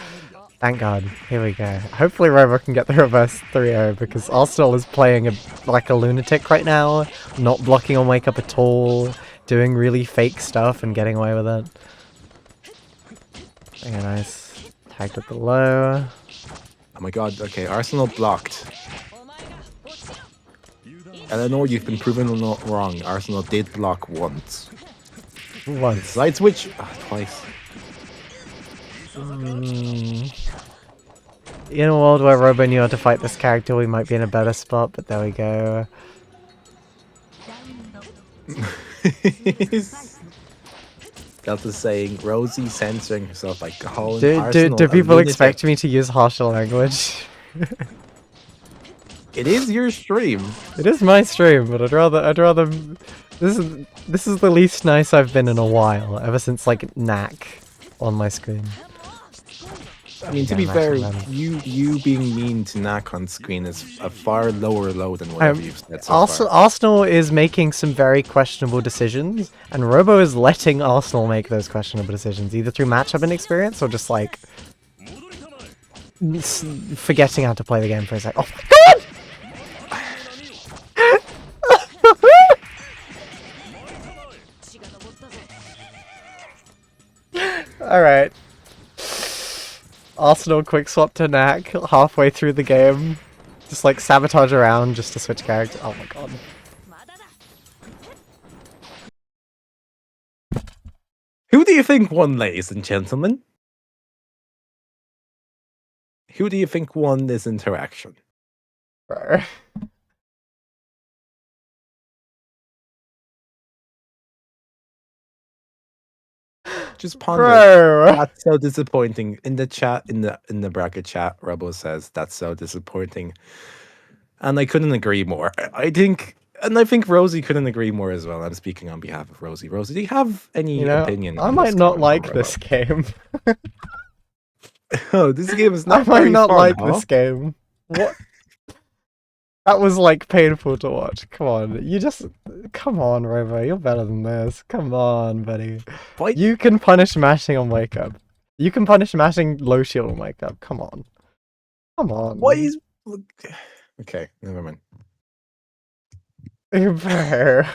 Thank God. Here we go. Hopefully Robo can get the reverse 3-0 because Arsenal is playing like a lunatic right now, not blocking on wake up at all, doing really fake stuff and getting away with it. Very nice. Tagged at the low. Oh my God, okay, Arsenal blocked. Eleanor, you've been proven wrong. Arsenal did block once. Once. Side switch? Twice. In a world where Robo knew how to fight this character, we might be in a better spot, but there we go. Delta's saying Rosie censoring herself by calling Do Arsenal people a expect me to use harsher language? It is your stream. It is my stream, but I'd rather. This is the least nice I've been in a while, ever since like Knack on my screen. I mean, to be fair, you being mean to Knack on screen is a far lower low than whatever you've said so far. Arsenal is making some very questionable decisions, and Robo is letting Arsenal make those questionable decisions, either through matchup inexperience or just like forgetting how to play the game for a sec. Oh my God! Alright. Arsenal quick swap to Knack halfway through the game. Just like sabotage around just to switch character. Oh my God. Who do you think won, ladies and gentlemen? Who do you think won this interaction? Bro. Just ponder. Bro. That's so disappointing. In the chat, in the bracket chat, Robo says that's so disappointing, and I couldn't agree more. I think Rosie couldn't agree more as well. I'm speaking on behalf of Rosie. Rosie, do you have any opinion? I might not like this game. Oh, this game is not. I might very not fun, like huh? this game. What? That was like painful to watch. Come on, come on, Robo. You're better than this. Come on, buddy. What? You can punish mashing on wake up. You can punish mashing low shield on wake up. Come on. Come on. What is? Okay, never mind. Bro.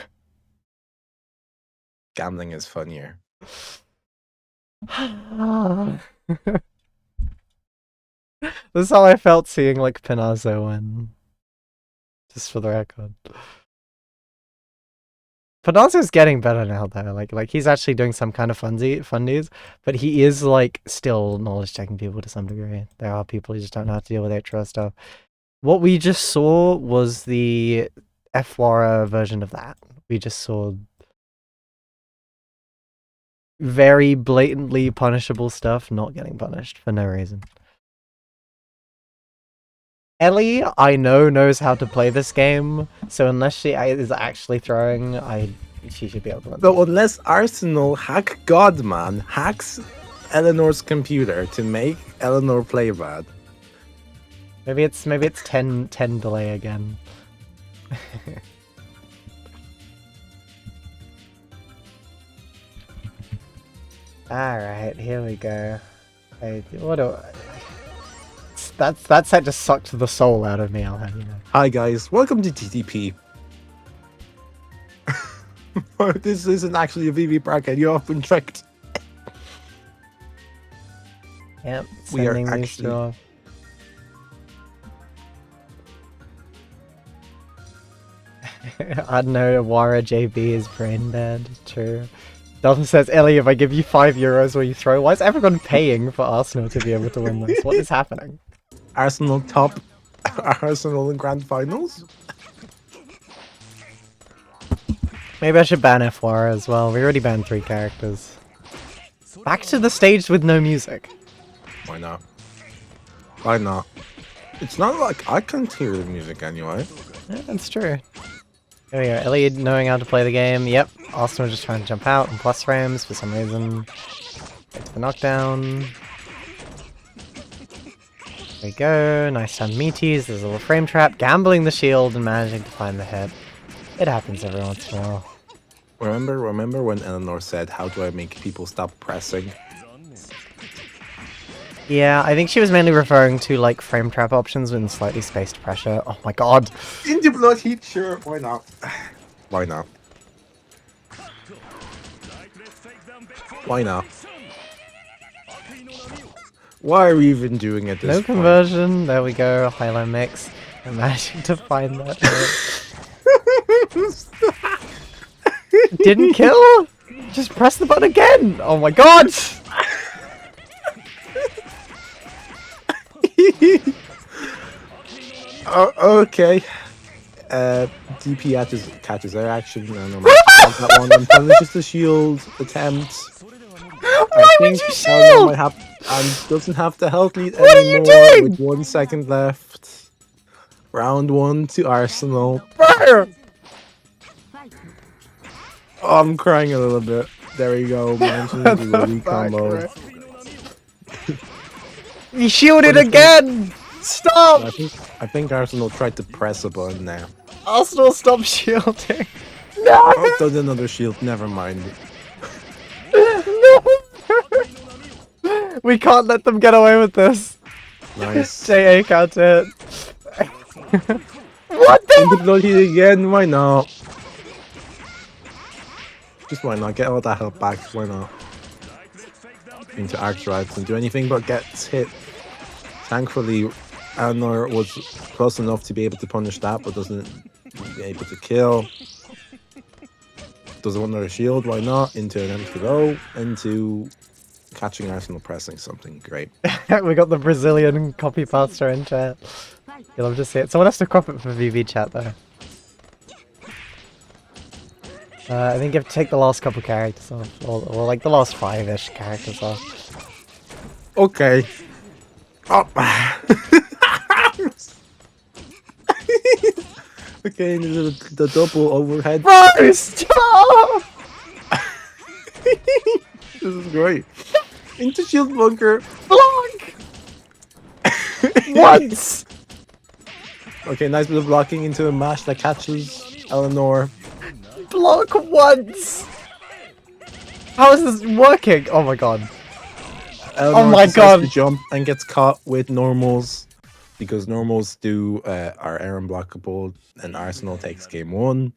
Gambling is funnier. This is how I felt seeing like Pinazzo win. Just for the record. Pinazzo's getting better now though. Like he's actually doing some kind of fundies, but he is like still knowledge checking people to some degree. There are people who just don't know how to deal with HRO stuff. What we just saw was the F-Wara version of that. We just saw very blatantly punishable stuff not getting punished for no reason. Ellie, I know, knows how to play this game, so unless she is actually throwing, she should be able to win. So unless Arsenal hack Godman hacks Eleanor's computer to make Eleanor play bad. Maybe it's 10 delay again. Alright, here we go. That set just sucked the soul out of me, I'll have you know. Hi guys, welcome to TTP. This isn't actually a VV bracket, you have been tricked. Yep, We are sending these actually- two off. I don't know, Wara JB is brain dead. True. Dalton says, Ellie, if I give you €5, will you throw? Why is everyone paying for Arsenal to be able to win this? What is happening? Arsenal top. Arsenal in grand finals? Maybe I should ban F-Wara as well. We already banned 3 characters. Back to the stage with no music. Why not? Why not? It's not like I can't hear the music anyway. Yeah, that's true. There we go. Ellie knowing how to play the game. Yep. Arsenal just trying to jump out in plus frames for some reason. Get to the knockdown. There we go. Nice time meaties. There's a little frame trap. Gambling the shield and managing to find the hit. It happens every once in a while. Remember when Eleanor said, how do I make people stop pressing? Yeah, I think she was mainly referring to like frame trap options with slightly spaced pressure. Oh my god. Into blood heat, sure, why not? Why not? Why not? Why are we even doing it this No point? conversion. There we go. High-low mix. I'm managing to find that hit. Didn't kill? Just press the button again! Oh my god! Oh, okay. DP catches their action and that one and punishes the shield attempt. Why would you shield? Might have, and doesn't have the health lead What are you anymore doing? with 1 second left. Round 1 to Arsenal. Bro! Oh, I'm crying a little bit. There we go. Mentioned the weak combo. He shielded again! Stop! I think Arsenal tried to press a button now. Arsenal, stop shielding! Oh, does another shield. Never mind. No! We can't let them get away with this. Nice. JA counter hit. What the? Into blood heat again. Why not? Just why not? Get all that health back. Why not? Into arc rides and do anything but gets hit. Thankfully, Eleanor was close enough to be able to punish that, but doesn't be able to kill. Doesn't want another shield. Why not? Into an empty low. Into catching Arsenal pressing something. Great. We got the Brazilian copy pasta in chat. You'll love to see it. Someone has to crop it for VV chat though. I think you have to take the last couple characters off, or like the last 5-ish characters off. Okay. Oh. Okay, the double overhead. Bro, stop! This is great. Into shield bunker. Block! Once! Okay, nice bit of blocking into a mash that catches Eleanor. Block once! How is this working? Oh my god. Eleanor my decides God. to jump and gets caught with normals because normals are air unblockable and Arsenal takes game 1.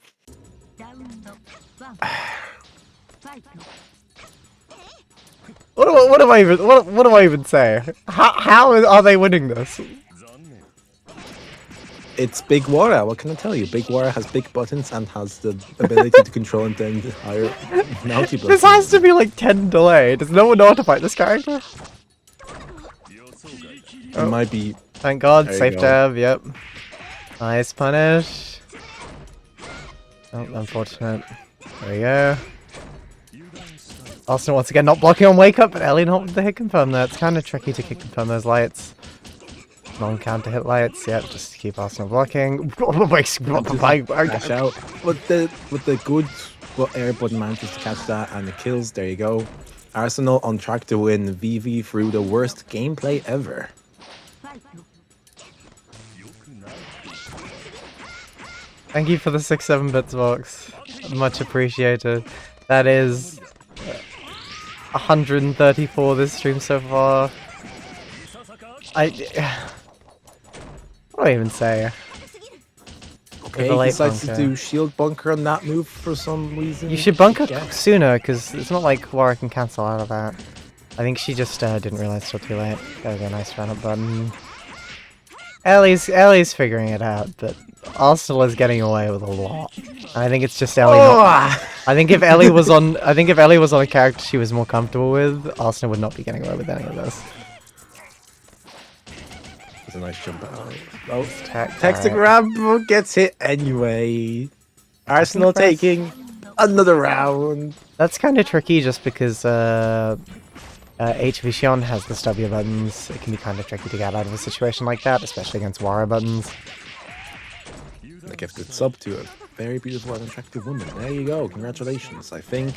What do I even say? How are they winning this? It's Big Wara, what can I tell you? Big Wara has big buttons and has the ability to control the entire multi button. This has to be like 10 delay. Does no one know how to fight this character? It might be. Thank god, There you safe go. jab, yep. Nice punish. Oh, unfortunate. There we go. Arsenal once again not blocking on wake up, but Ellie not with the hit confirm there. It's kind of tricky to kick confirm those lights. Non-counter hit lights, yep, just to keep Arsenal blocking. Dash out. With the good air button manages to catch that and it kills. There you go. Arsenal on track to win VV through the worst gameplay ever. Thank you for the 6-7 bits box. Much appreciated. That is 134 this stream so far. What do I even say? Okay, With a he late decides to bunker. do shield bunker on that move for some reason. You should bunker Yeah. sooner, because it's not like Warwick can cancel out of that. I think she just didn't realize till too late. There we go, nice run up button. Ellie's figuring it out, but Arsenal is getting away with a lot. And I think it's just Ellie. Not, I think if Ellie was on, a character she was more comfortable with, Arsenal would not be getting away with any of this. It's a nice jump out. Oh, Text text to grab gets hit anyway. Arsenal that's- taking another round. That's kind of tricky, just because HV has the W buttons. It can be kind of tricky to get out of a situation like that, especially against Wara buttons. The gifted sub to a very beautiful and attractive woman. There you go. Congratulations. I think.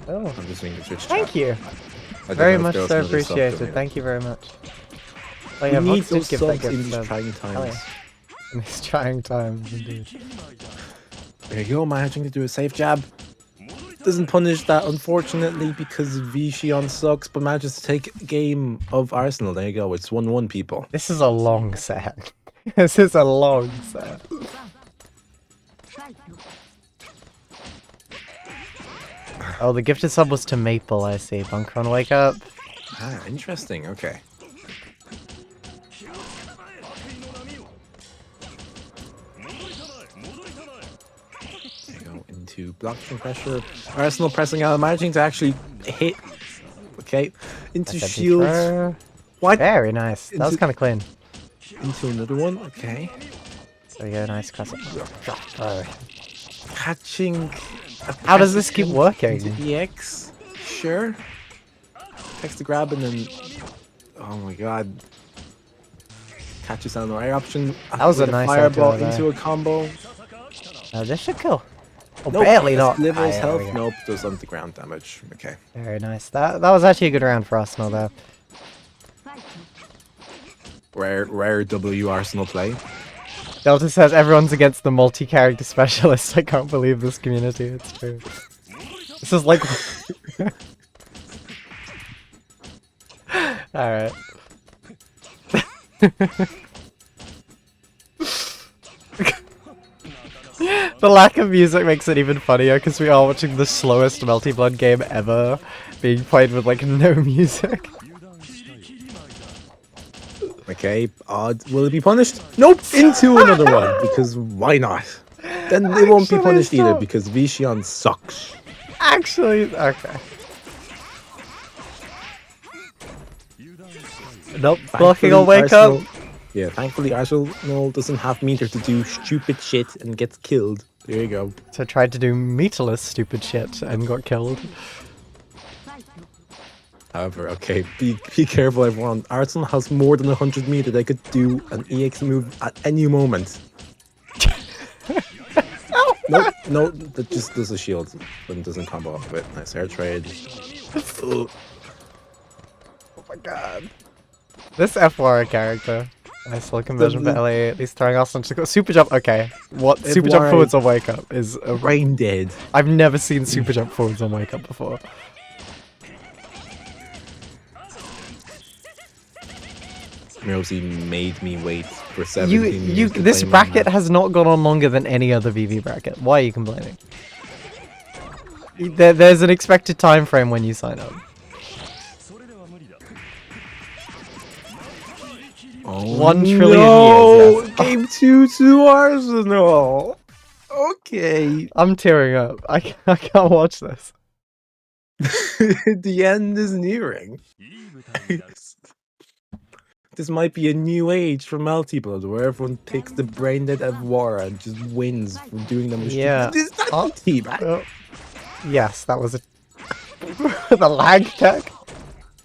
Oh, I'm just going to switch. thank you. I don't Very know much if there was so another sub appreciated. coming. Thank you very much. Oh We yeah, need Vox did those give that subs gift in these sub. trying Oh, times. yeah. In these trying times, indeed. There you go. Managing to do a safe jab. Doesn't punish that, unfortunately, because Vishion sucks, but manages to take a game of Arsenal. There you go. It's 1-1, people. This is a long set. This is a long set. Oh, the gifted sub was to Maple, I see. Bunker on wake up. Ah, interesting. Okay. There you go. Into blockchain pressure. Arsenal pressing out, managing to actually hit. Okay. Into SMT shields. throw. What? Very nice. That was Into- kind of clean. Into another one. Okay. There we go, nice cross. Catching. How does this keep working? EX. Sure. Text to grab and then. Oh my god. Catches down the right option. That was a with nice fireball idea into a combo. This should kill. Oh, Nope, barely not. Slivers Ah, there health. we go. Nope, does on the ground damage. Okay. Very nice. That was actually a good round for Arsenal, though. Rare W Arsenal play. Delta says everyone's against the multi-character specialist. I can't believe this community. It's true. This is like. Alright. The lack of music makes it even funnier because we are watching the slowest multi-blood game ever being played with like no music. Okay, odd. Will it be punished? Nope! Into another one, because why not? Then it won't be Actually, punished either, stop. because Vishion sucks. Actually, okay. Nope, blocking on wake up. Yeah, thankfully Arsenal doesn't have meter to do stupid shit and gets killed. There you go. So tried to do meterless stupid shit and got killed. However, okay, be careful everyone. Arsenal has more than 100 meter. They could do an EX move at any moment. No, that just does a shield and doesn't combo off of it. Nice air trade. Oh my god. This FWARA character. Nice little conversion for LA. At least throwing Arsenal to go. Super jump. Okay. What? Super jump FWARA forwards on wake up is a Brain dead. I've never seen super jump forwards on wake up before. Rosie made me wait for 17 You years to this play my bracket map. has not gone on longer than any other VV bracket. Why are you complaining? There's an expected time frame when you sign up. Oh, 1 trillion no! years, yes. Game 2 to Arsenal! Okay. I'm tearing up. I can't watch this. The end is nearing. This might be a new age for Multiblood, where everyone picks the brain dead Evora and just wins from doing them. Yeah. Is that Oh. the teabag? Oh. Yes, that was a the lag tech.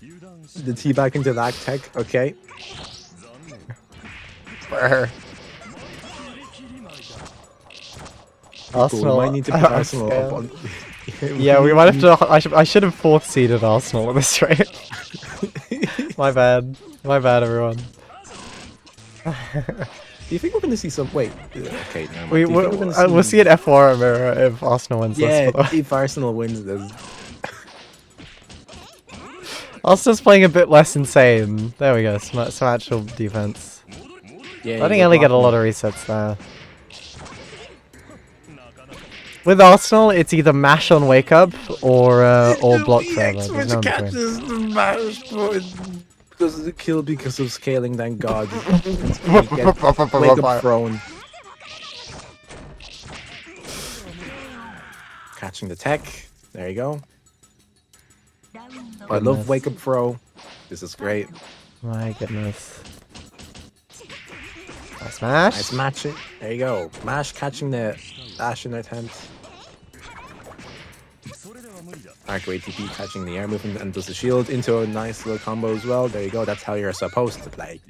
The teabag into lag tech, okay. Brr. Cool, Arsenal. we might need to put Arsenal up on... Yeah, we might have to. I should have fourth seeded Arsenal at this rate. My bad. My bad, everyone. Do you think we're going to see some? Wait. Okay. Never mind. Do you think we're gonna we'll see an F4 mirror if Arsenal wins Yeah, this. By the way. if Arsenal wins this. Arsenal's playing a bit less insane. There we go. Some actual defense. Yeah, Letting we're Ellie get a lot blocking. of resets there. With Arsenal, it's either mash on wake up or block forever. There's no in between. catches the mash because of the kill because of scaling. Thank God. Wake up thrown. Catching the tech. There you go. I love wake up throw. This is great. My goodness. Nice mash. Nice matching. There you go. Mash catching the dash in attempt. Arco ATP catching the air movement and does the shield into a nice little combo as well. There you go. That's how you're supposed to play.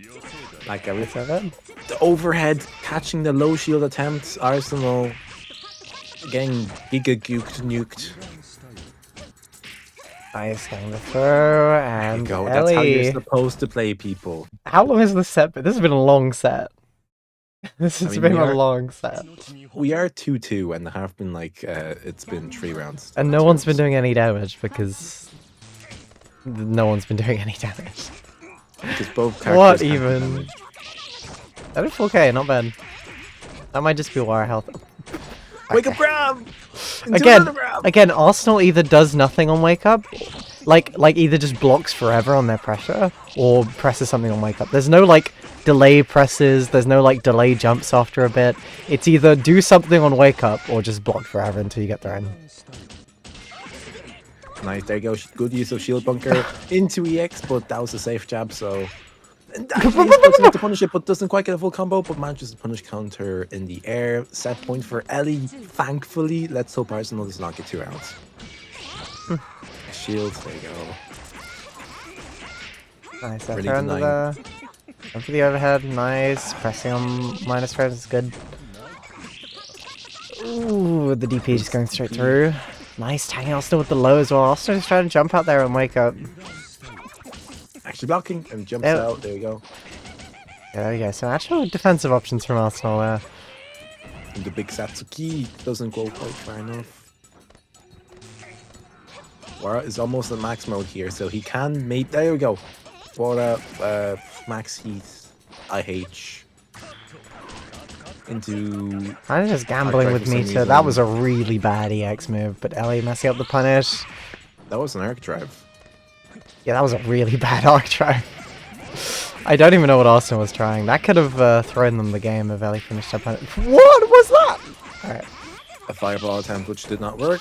Like everything. The overhead catching the low shield attempts. Arsenal getting giga nuked. Nice getting the throw and There you go. Ellie. That's how you're supposed to play, people. How long has this set been? This has been a long set. This has mean, been we a are- long set. We are 2-2 and there have been like it's been 3 rounds. And no one's been doing any damage because no one's been doing any damage. Because both characters What have even? damage. That is 4K, not bad. That might just be wire health. Wake up grab! Into Again, another grab! again, Arsenal either does nothing on wake up, like either just blocks forever on their pressure, or presses something on wake up. There's no like delay presses. There's no like delay jumps after a bit. It's either do something on wake up or just block forever until you get there. Nice, there you go. Good use of shield bunker into EX, but that was a safe jab, so... And actually is close enough to punish it, but doesn't quite get a full combo, but manages to punish counter in the air. Set point for Ellie, thankfully. Let's hope Arsenal does not get 2 rounds. Shield, there you go. Nice, Really after under denying. the... Going for the overhead, nice. Pressing on minus press is good. Ooh, the DP just going straight through. Nice, tagging Arsenal with the low as well. Arsenal just trying to jump out there and wake up. Actually blocking and jumps Yeah. out. There you go. Yeah, there you go. So actual defensive options from Arsenal there. And the big Satsuki doesn't go quite far enough. Wara is almost at max mode here, so he can make. There we go. Wara, max heat, IH. Into. Kind of just gambling tried with for some Mita. That reason. was a really bad EX move, but Ellie messing up the punish. That was an arc drive. Yeah, that was a really bad arc try. I don't even know what Arsenal was trying. That could have thrown them the game if Ellie finished up on it. What was that? Alright. A fireball attempt which did not work.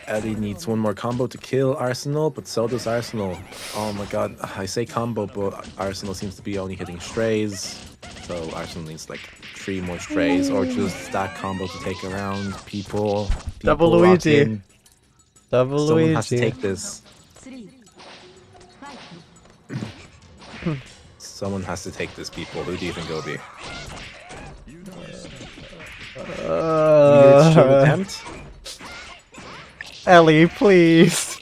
Ellie needs one more combo to kill Arsenal, but so does Arsenal. Oh my god, I say combo, but Arsenal seems to be only hitting strays. So Arsenal needs like 3 more strays, or just that combo to take around people. Double lock Luigi. in. Double Someone Luigi. has to take this. Someone has to take this, people. Who do you think it'll be? Weird shoot attempt? Ellie, please.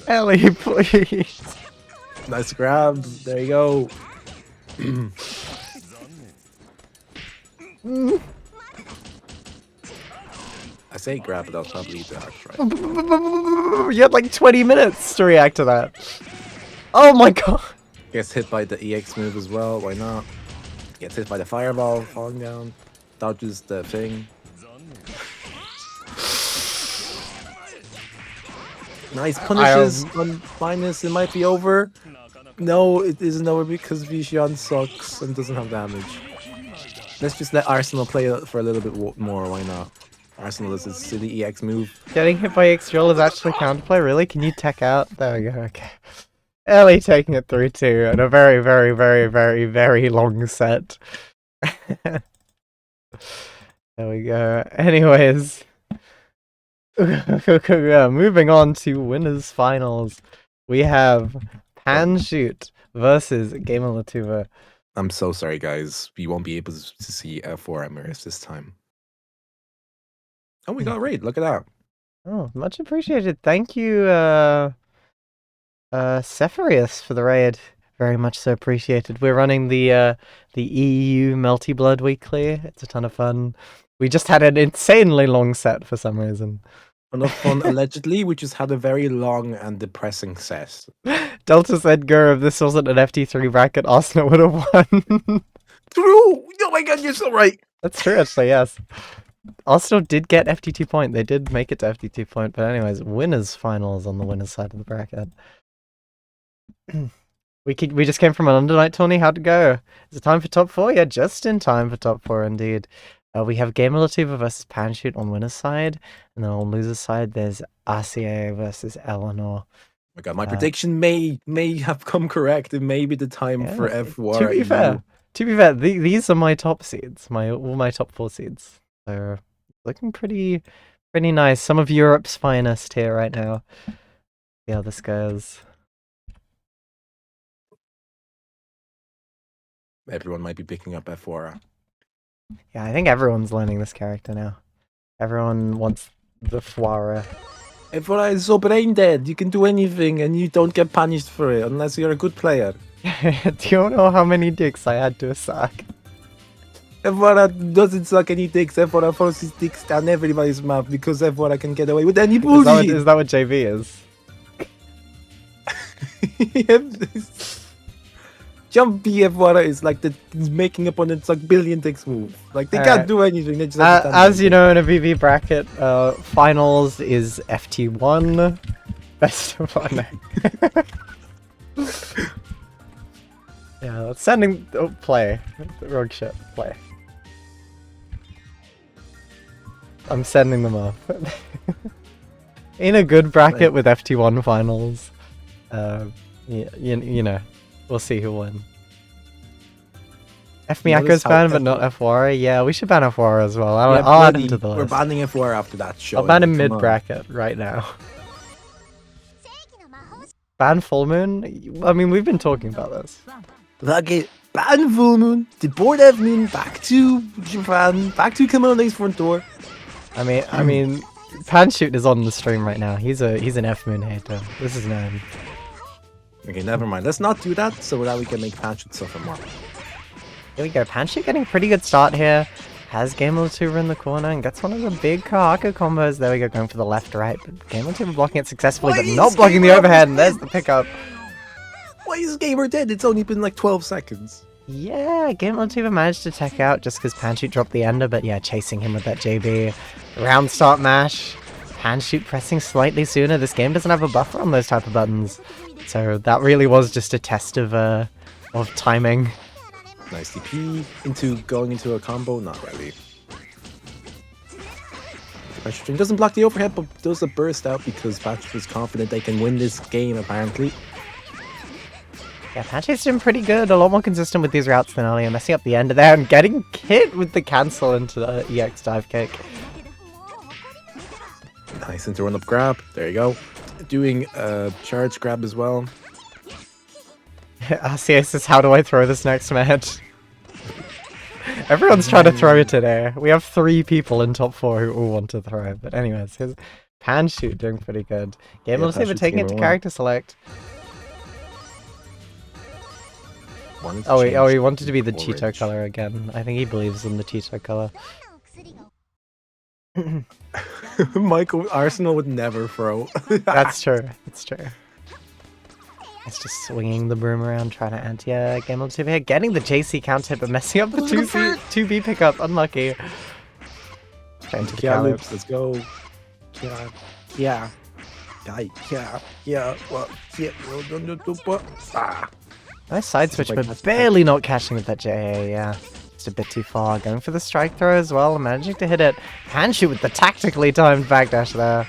Ellie, please. Nice grab. There you go. I say grab, but that was probably the arc right. You had like 20 minutes to react to that. Oh my god. Gets hit by the EX move as well. Why not? Gets hit by the fireball, falling down. Dodges the thing. Nice punishes on minus. It might be over. No, it isn't over because Vision sucks and doesn't have damage. Let's just let Arsenal play it for a little bit more. Why not? Arsenal is a silly EX move. Getting hit by X-Drill is actually counterplay, really? Can you tech out? There we go, okay. Ellie taking it 3-2 and a very, very, very, very, very long set. There we go. Anyways. Moving on to winners finals. We have Panshoot versus Gamer Latuva. I'm so sorry, guys. We won't be able to see 4 mirrors this time. Oh, we got a raid. Look at that. Oh, much appreciated. Thank you, Cepharius, for the raid. Very much so appreciated. We're running the EU Melty Blood weekly. It's a ton of fun. We just had an insanely long set for some reason. Enough fun, allegedly. We just had a very long and depressing set. Delta said, "Gur, if this wasn't an FT3 bracket, Arsenal would have won." True! Oh my god, you're so right! That's true, actually, yes. Arsenal did get FT2 point. They did make it to FT2 point. But anyways, winners finals on the winners side of the bracket. We just came from an Undernight tourney. How'd it go? Is it time for top 4? Yeah, just in time for top 4 indeed. We have Gamer versus Panshoot on winner's side. And then on loser's side, there's RCA versus Eleanor. Oh my god, my prediction may have come correct. It may be the time for F1. To be fair, these are my top seeds. All my top 4 seeds. They're looking pretty nice. Some of Europe's finest here right now. See how this goes. Everyone might be picking up F4. Yeah, I think everyone's learning this character now. Everyone wants the Fuara. F4 is so brain dead. You can do anything and you don't get punished for it unless you're a good player. Do you know how many dicks I had to suck? F4 doesn't suck any dicks. F4 forces dicks down everybody's mouth because F4 can get away with any bullshit. Is that what JV is? Jumpy F4 is like making opponents like billion dicks move. Like they can't do anything. They just as you know, in a VV bracket, finals is FT1. Best of 1. Yeah, sending play. Rogue ship, play. I'm sending them off. In a good bracket with FT1 finals, you know, we'll see who wins. Miako's banned, but not F4. Yeah, we should ban F4 as well. I'll add him to the list. We're banning F4 after that show. I'll ban him mid bracket right now. Ban Full Moon? I mean, we've been talking about this. Okay, ban Full Moon, deport F Moon back to Japan, back to Kimono's front door. I mean, Panshoot is on the stream right now. He's an F Moon hater. This is known. Okay, never mind. Let's not do that so that we can make Panshoot suffer more. Here we go. Panshoot getting a pretty good start here. Has Gamer2 in the corner and gets one of the big Kahaka combos. There we go, going for the left-right. But Gamer2 blocking it successfully, but not blocking the overhead. And there's the pickup. Why is Gamer dead? It's only been like 12 seconds. Yeah, Gamer2 managed to tech out just because Panshoot dropped the ender, but yeah, chasing him with that JB. Round start mash. Panshoot pressing slightly sooner. This game doesn't have a buffer on those type of buttons. So that really was just a test of timing. Nice DP going into a combo, not really. Pressure string doesn't block the overhead, but does a burst out because Panshoot is confident they can win this game, apparently. Yeah, Panshoot's doing pretty good, a lot more consistent with these routes than earlier, messing up the end there and getting hit with the cancel into the EX dive kick. Nice into run-up grab, there you go. Doing a charge grab as well. RCA says, how do I throw this next match? Everyone's trying to throw it today. We have 3 people in top 4 who all want to throw. But anyways, his Panshoot doing pretty good. Gamer Saver taking it to character select. Oh, he wanted to be the Cheeto color again. I think he believes in the Cheeto color. Michael Arsenal would never throw. That's true. It's true. It's just swinging the broom around, trying to anti-game on 2 here. Getting the JC counter hit, but messing up the 2B pickup. Unlucky. Trying to yeah, loops. Let's go. Yeah. Nice side switch, but barely not catching with that JA, yeah. Just a bit too far. Going for the strike throw as well, managing to hit it. Panshoot with the tactically timed backdash there.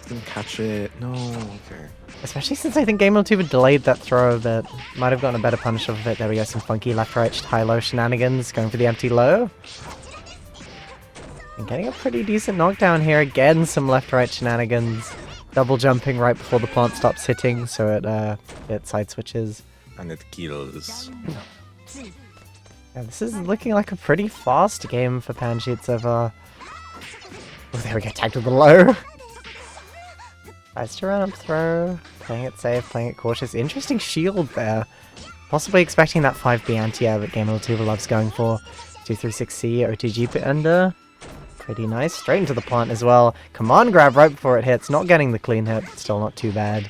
Didn't catch it. No, okay. Especially since I think Game2 delayed that throw a bit. Might have gotten a better punish off of it. There we go, some funky left-right high-low shenanigans. Going for the empty low. And getting a pretty decent knockdown here. Again, some left-right shenanigans. Double jumping right before the plant stops hitting, so it side switches. And it kills. Yeah, this is looking like a pretty fast game for Panshoot so far. Oh, there we go, tagged with the low. Tries to run up throw. Playing it safe, playing it cautious. Interesting shield there. Possibly expecting that 5B anti-air that Gamer Latuva loves going for. 236C, OTG pit ender. Pretty nice. Straight into the plant as well. Command grab right before it hits. Not getting the clean hit. Still not too bad.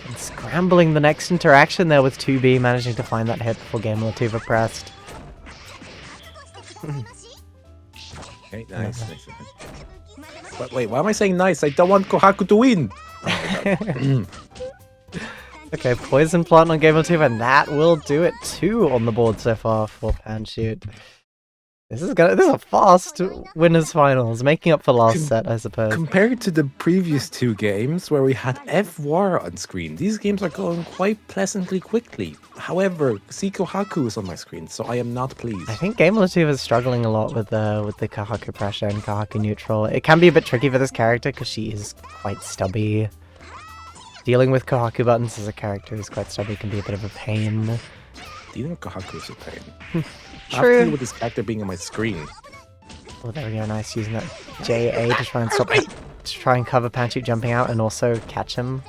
And scrambling the next interaction there with 2B, managing to find that hit before Gamer Latuva pressed. Okay, nice. But wait, why am I saying nice? I don't want Kohaku to win! Okay, poison plant on Gamer Latuva, and that will do it. 2 on the board so far for Panshoot. This is a fast winners finals, making up for last set, I suppose. Compared to the previous 2 games where we had F-War on screen, these games are going quite pleasantly quickly. However, Kohaku is on my screen, so I am not pleased. I think Gamer Latuva is struggling a lot with the Kohaku pressure and Kohaku neutral. It can be a bit tricky for this character because she is quite stubby. Dealing with Kohaku buttons as a character is quite stubby, can be a bit of a pain. Dealing with Kohaku is a pain. True. With this character being on my screen. Oh, there we go. Nice, using that JA to try and stop, to try and cover Panshoot jumping out and also catch him.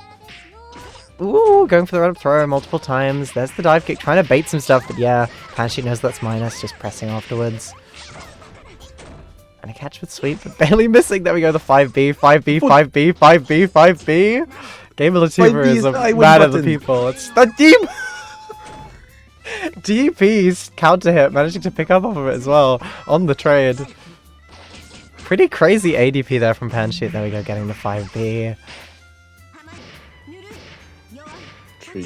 Ooh, going for the run-up throw multiple times. There's the dive kick, trying to bait some stuff, but yeah, Panshoot knows that's minus, just pressing afterwards. And a catch with sweep, but barely missing. There we go, the 5B, 5B, 5B, 5B, 5B. Gamer Latuva is a man of the people. It's the deep. DP's counter hit, managing to pick up off of it as well on the trade. Pretty crazy ADP there from Panshoot. There we go, getting the 5B. 3,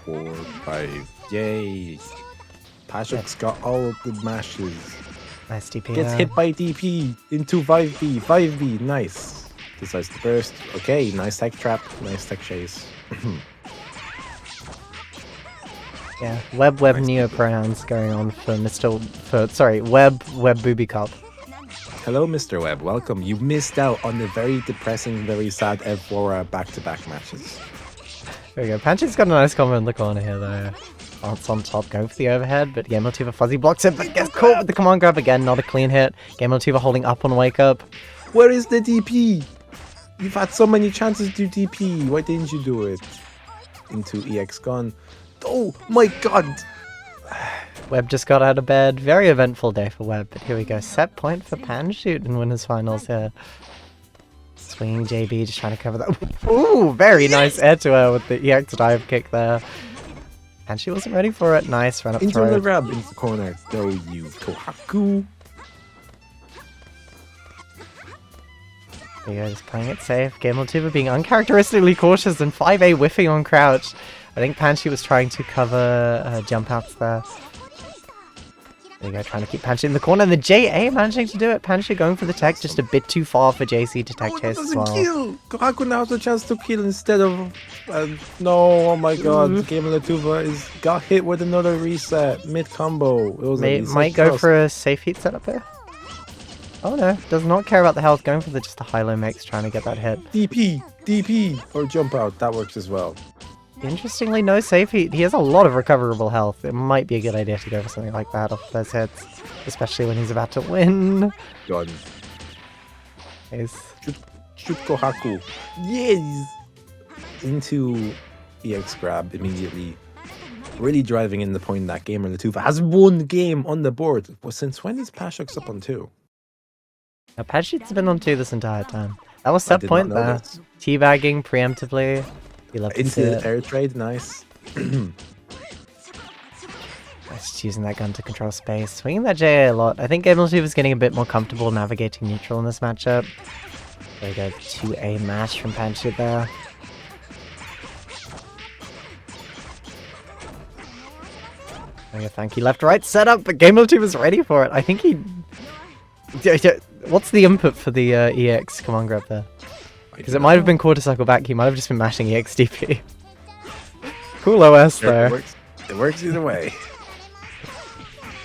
4, 5. Yay! Pashuk's got all of the mashes. Nice DP. Gets hit by DP into 5B. 5B, nice. Decides to burst. Okay, nice tech trap. Nice tech chase. Yeah, web neopronouns going on for web booby cop. Hello, Mr. Webb. Welcome. You missed out on the very depressing, very sad F4 back-to-back matches. There we go. Panshoot's got a nice combo in the corner here, though. Bounce on top, going for the overhead, but Gamer Latuva fuzzy blocks it, but gets caught with the command grab again. Not a clean hit. Gamer Latuva holding up on wake up. Where is the DP? You've had so many chances to do DP. Why didn't you do it? Into EX gone. Oh my god! Webb just got out of bed. Very eventful day for Webb, but here we go. Set point for Panshoot in winners finals here. Swinging JB, just trying to cover that. Ooh, very nice air to air with the EX dive kick there. Panshoot wasn't ready for it. Nice run up into throw. The grab into the corner. No, you Kohaku. There you go, just playing it safe. Gamer Latuva being uncharacteristically cautious and 5A whiffing on crouch. I think Panshoot was trying to cover jump outs there. There you go, trying to keep Panshoot in the corner. And the JA managing to do it. Panshoot going for the tech, just a bit too far for JC to tech chase as well. Kill. Kohaku now has a chance to kill instead of... no, oh my god. Gamer Latuva got hit with another reset. Mid-combo. It was might go for a safe heat setup here. Oh no, does not care about the health. Going for just the high-low mix, trying to get that hit. DP, or jump out. That works as well. Interestingly, no safe heat. He has a lot of recoverable health. It might be a good idea to go for something like that off those hits, especially when he's about to win. Done. Nice. Shoot Kohaku. Yes! Into EX grab immediately. Really driving in the point that Gamer Latuva has one game on the board. Well, since when is Pashuk's up on 2? Now, Panshoot's been on 2 this entire time. That was set point there. Teabagging preemptively. You love to into see the it. air trade, nice. Just using that gun to control space. Swinging that JA a lot. I think Gamer Latuva is getting a bit more comfortable navigating neutral in this matchup. There you go, 2A mash from Panshoot there. There you go, thank you. Left-right setup, but Gamer Latuva is ready for it. I think he... What's the input for the EX command grab there? Because it might have been quarter cycle back, he might have just been mashing EXDP. Cool OS there. It works either way.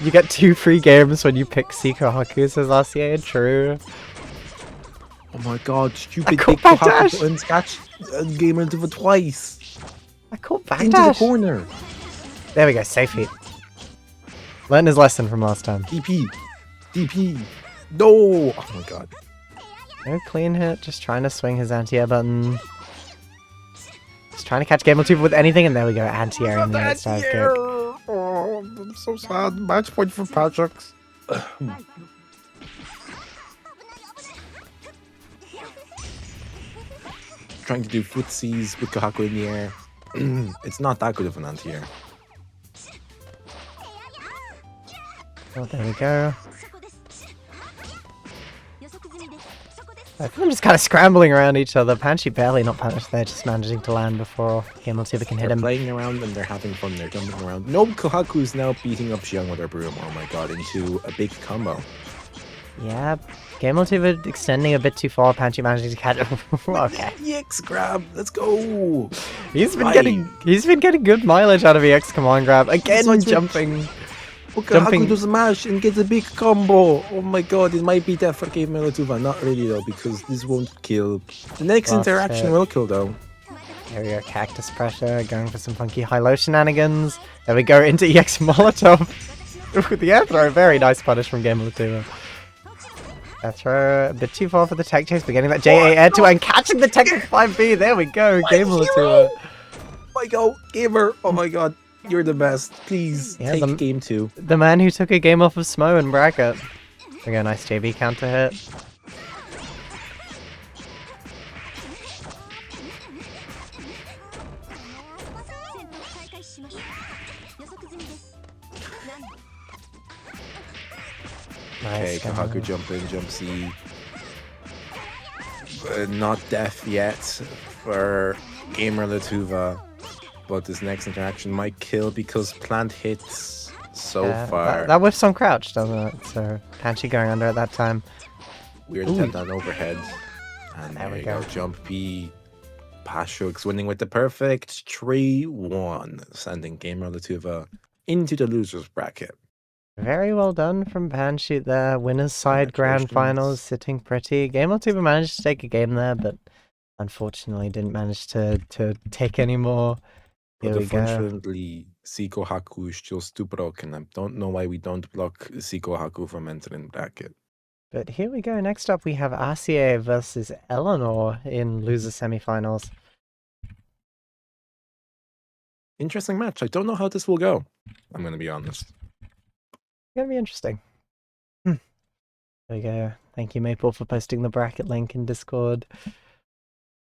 You get 2 free games when you pick Kohaku, says RCA, true. Oh my god, stupid caught big backdash. Kohaku and scratch Gamer Latuva twice. I caught backdash. Into the corner. There we go, safe hit. Learned his lesson from last time. DP. No! Oh my god. No clean hit, just trying to swing his anti-air button. Just trying to catch Game Two with anything, and there we go. Anti-air in the next dive kick. Oh, I'm so sad. Match point for Patrick. Trying to do footsies with Kohaku in the air. It's not that good of an anti-air. Oh, there we go. I think I'm just kind of scrambling around each other. Panchi barely not punished there, just managing to land before Game2 can hit him. They're playing around and they're having fun. They're jumping around. No, Kohaku is now beating up Xiang with her broom. Oh my god, into a big combo. Yeah, Game2 extending a bit too far. Panchi managing to catch him. Okay. EX grab, let's go. He's been getting good mileage out of EX command grab. Again, jumping. Kohaku does a mash and gets a big combo. Oh my god, it might be death for Game Melituva. Not really though, because this won't kill. The next interaction will kill though. Here we go, cactus pressure, going for some funky high-low shenanigans. There we go, into EX Molotov. Ooh, the air throw, very nice punish from Game Melituva. Air throw, a bit too far for the tech chase, but getting that JA air to and catching the tech with 5B. There we go, Game Melituva. Oh my god, Gamer. Oh my god. You're the best. Please take Game 2. The man who took a game off of Smo in bracket. We go, nice JB counter hit. Okay, Kohaku jump in, jump C. Not death yet for Gamer Latuva. But this next interaction might kill because plant hits so far. That whiffs on crouch, doesn't it? So Panchi going under at that time. Weird attempt down overhead. And there we go. Jump P. Pashuk's winning with the perfect 3-1, sending Gamer Latuva into the losers bracket. Very well done from Panchi there. Winner's side grand finals, sitting pretty. Gamer Latuva managed to take a game there, but unfortunately didn't manage to take any more. But unfortunately, Kohaku is just too broken. I don't know why we don't block Kohaku from entering bracket. But here we go. Next up, we have AACC versus Eleanor in loser semifinals. Interesting match. I don't know how this will go. I'm going to be honest. It's going to be interesting. There we go. Thank you, Maple, for posting the bracket link in Discord.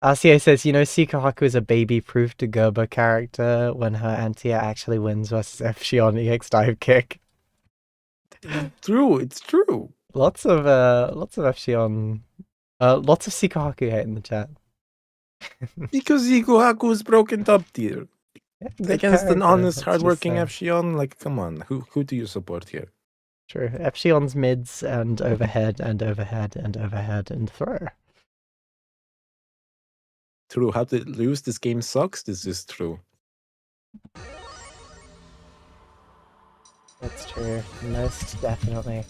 RCA says, you know, Kohaku is a baby-proof to Gerber character when her anti-air actually wins versus Fshion EX dive kick. True, it's true. Lots of Fshion, lots of Kohaku hate in the chat. Because Kohaku is broken top tier. Yeah, against an honest, hardworking Fshion, like, come on, who do you support here? True. Fshion's mids and overhead and overhead and overhead and throw. True. How to lose this game sucks. This is true. That's true. Most definitely.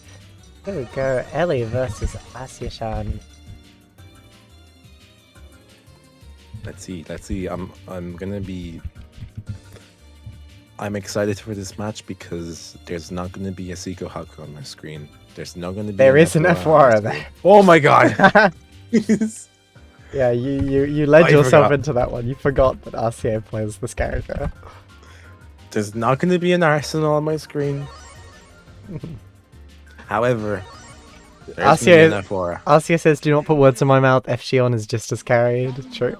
Here we go. Ellie versus Asya-chan. Let's see. I'm excited for this match because there's not gonna be a Kohaku on my screen. There's not gonna be. There is an F1 there. Oh my god. Yeah, you led yourself into that one. You forgot that RCA plays this character. There's not going to be an Arsenal on my screen. However, RCA says, do not put words in my mouth. Fshion is just as carried. True.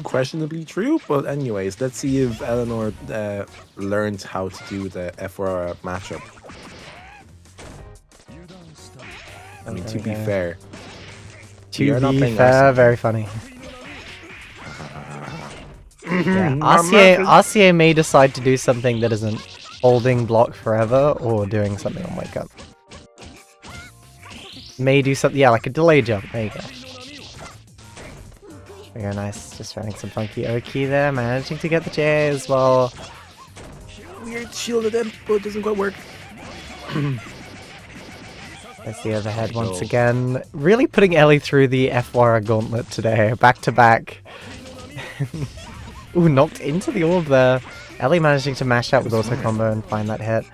Questionably true, but anyways, let's see if Eleanor learned how to do the F4 matchup. I mean, to be fair. To be fair, very funny. Yeah, RCA may decide to do something that isn't holding block forever or doing something on wake up. May do something, yeah, like a delay jump. There you go. Very nice. Just running some funky Oki there, managing to get the J as well. Weird shielded him, but it doesn't quite work. There's the overhead once again. Really putting Ellie through the F-Wara gauntlet today. Back to back. Ooh, knocked into the orb there. Ellie managing to mash out with auto combo and find that hit.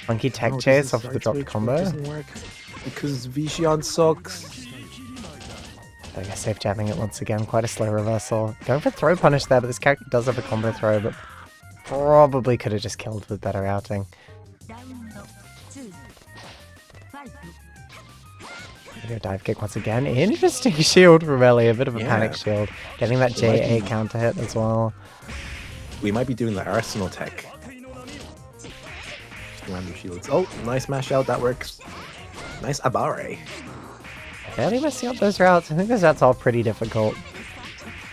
Funky tech chase off of the dropped combo. Doesn't work because Vishion sucks. There we go, safe jamming it once again. Quite a slow reversal. Going for throw punish there, but this character does have a combo throw, but probably could have just killed with better routing. Video dive kick once again. Interesting shield from Ellie, a bit of a panic shield. Getting that JA counter hit as well. We might be doing the Arsenal tech. Random shields. Oh, nice mash out, that works. Nice Abare. Barely messing up those routes. I think those routes are pretty difficult.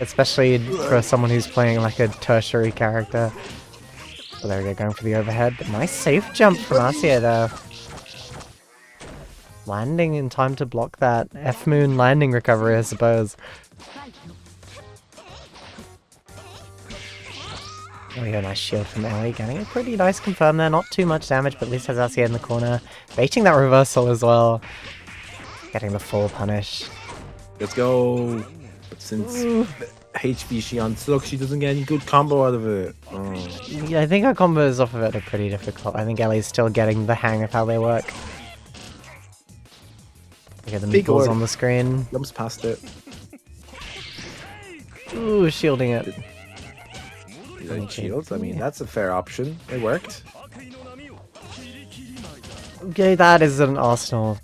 Especially for someone who's playing like a tertiary character. So there we go, going for the overhead. But nice safe jump from Asia there. Landing in time to block that F-Moon landing recovery, I suppose. There we go, nice shield from Ellie. Getting a pretty nice confirm there. Not too much damage, but at least has Asia in the corner. Baiting that reversal as well. Getting the full punish. Let's go. But since HV Xion sucks, she doesn't get any good combo out of it. Oh. Yeah, I think her combos off of it are pretty difficult. I think Ellie's still getting the hang of how they work. We get the meatballs on the screen. Jumps past it. Ooh, shielding it. Shields? I mean, that's a fair option. It worked. Okay, that is an Arsenal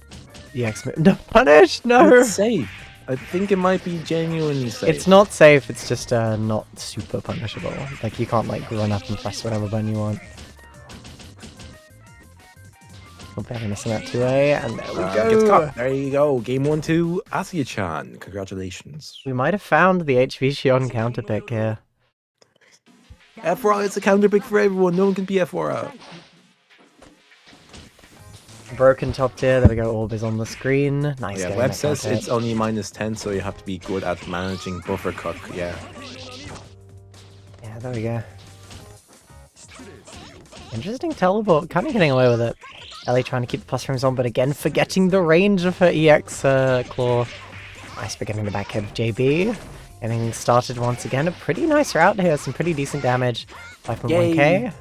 EX move. No, punish! No! It's safe. I think it might be genuinely safe. It's not safe, it's just not super punishable. Like, you can't, like, run up and press whatever button you want. Oh, barely missing that 2A, and there we go! Gets caught. There you go. Game 1-2, Asia-chan. Congratulations. We might have found the HV Xion counter pick here. F4, it's a counter pick for everyone. No one can be F4. Broken top tier, there we go, Orb is on the screen. Nice. Yeah, Web says it's only -10, so you have to be good at managing buffer cuck, yeah. Yeah, there we go. Interesting teleport, kind of getting away with it. Ellie trying to keep the plus frames on, but again, forgetting the range of her EX claw. Nice beginning the back head of JB. Getting started once again, a pretty nice route here, some pretty decent damage. 5.1k.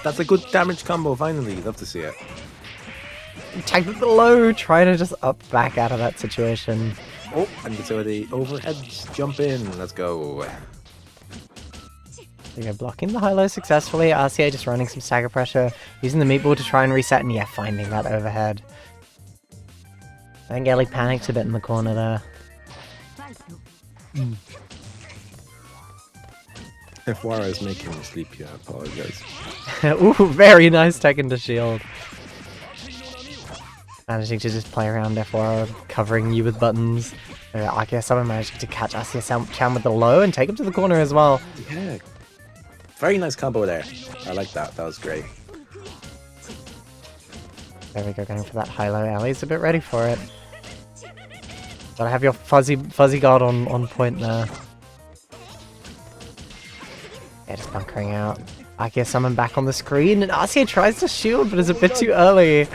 That's a good damage combo, finally. Love to see it. Tagged with the low, trying to just up back out of that situation. Oh, and get over the overhead jump in. Let's go. There you go, blocking the high-low successfully. RCA just running some stagger pressure, using the meatball to try and reset, and yeah, finding that overhead. I think Ellie panicked a bit in the corner there. F4 is making me sleepy, I apologize. Ooh, very nice tech into shield. Managing to just play around F4, covering you with buttons. Akia Summon managing to catch Asia-chan with the low and take him to the corner as well. Yeah. Very nice combo there. I like that. That was great. There we go, going for that high-low. Ellie's a bit ready for it. Gotta have your fuzzy guard on point there. Yeah, just bunkering out. Akia Summon back on the screen, and Asia tries to shield, but it's a bit too early.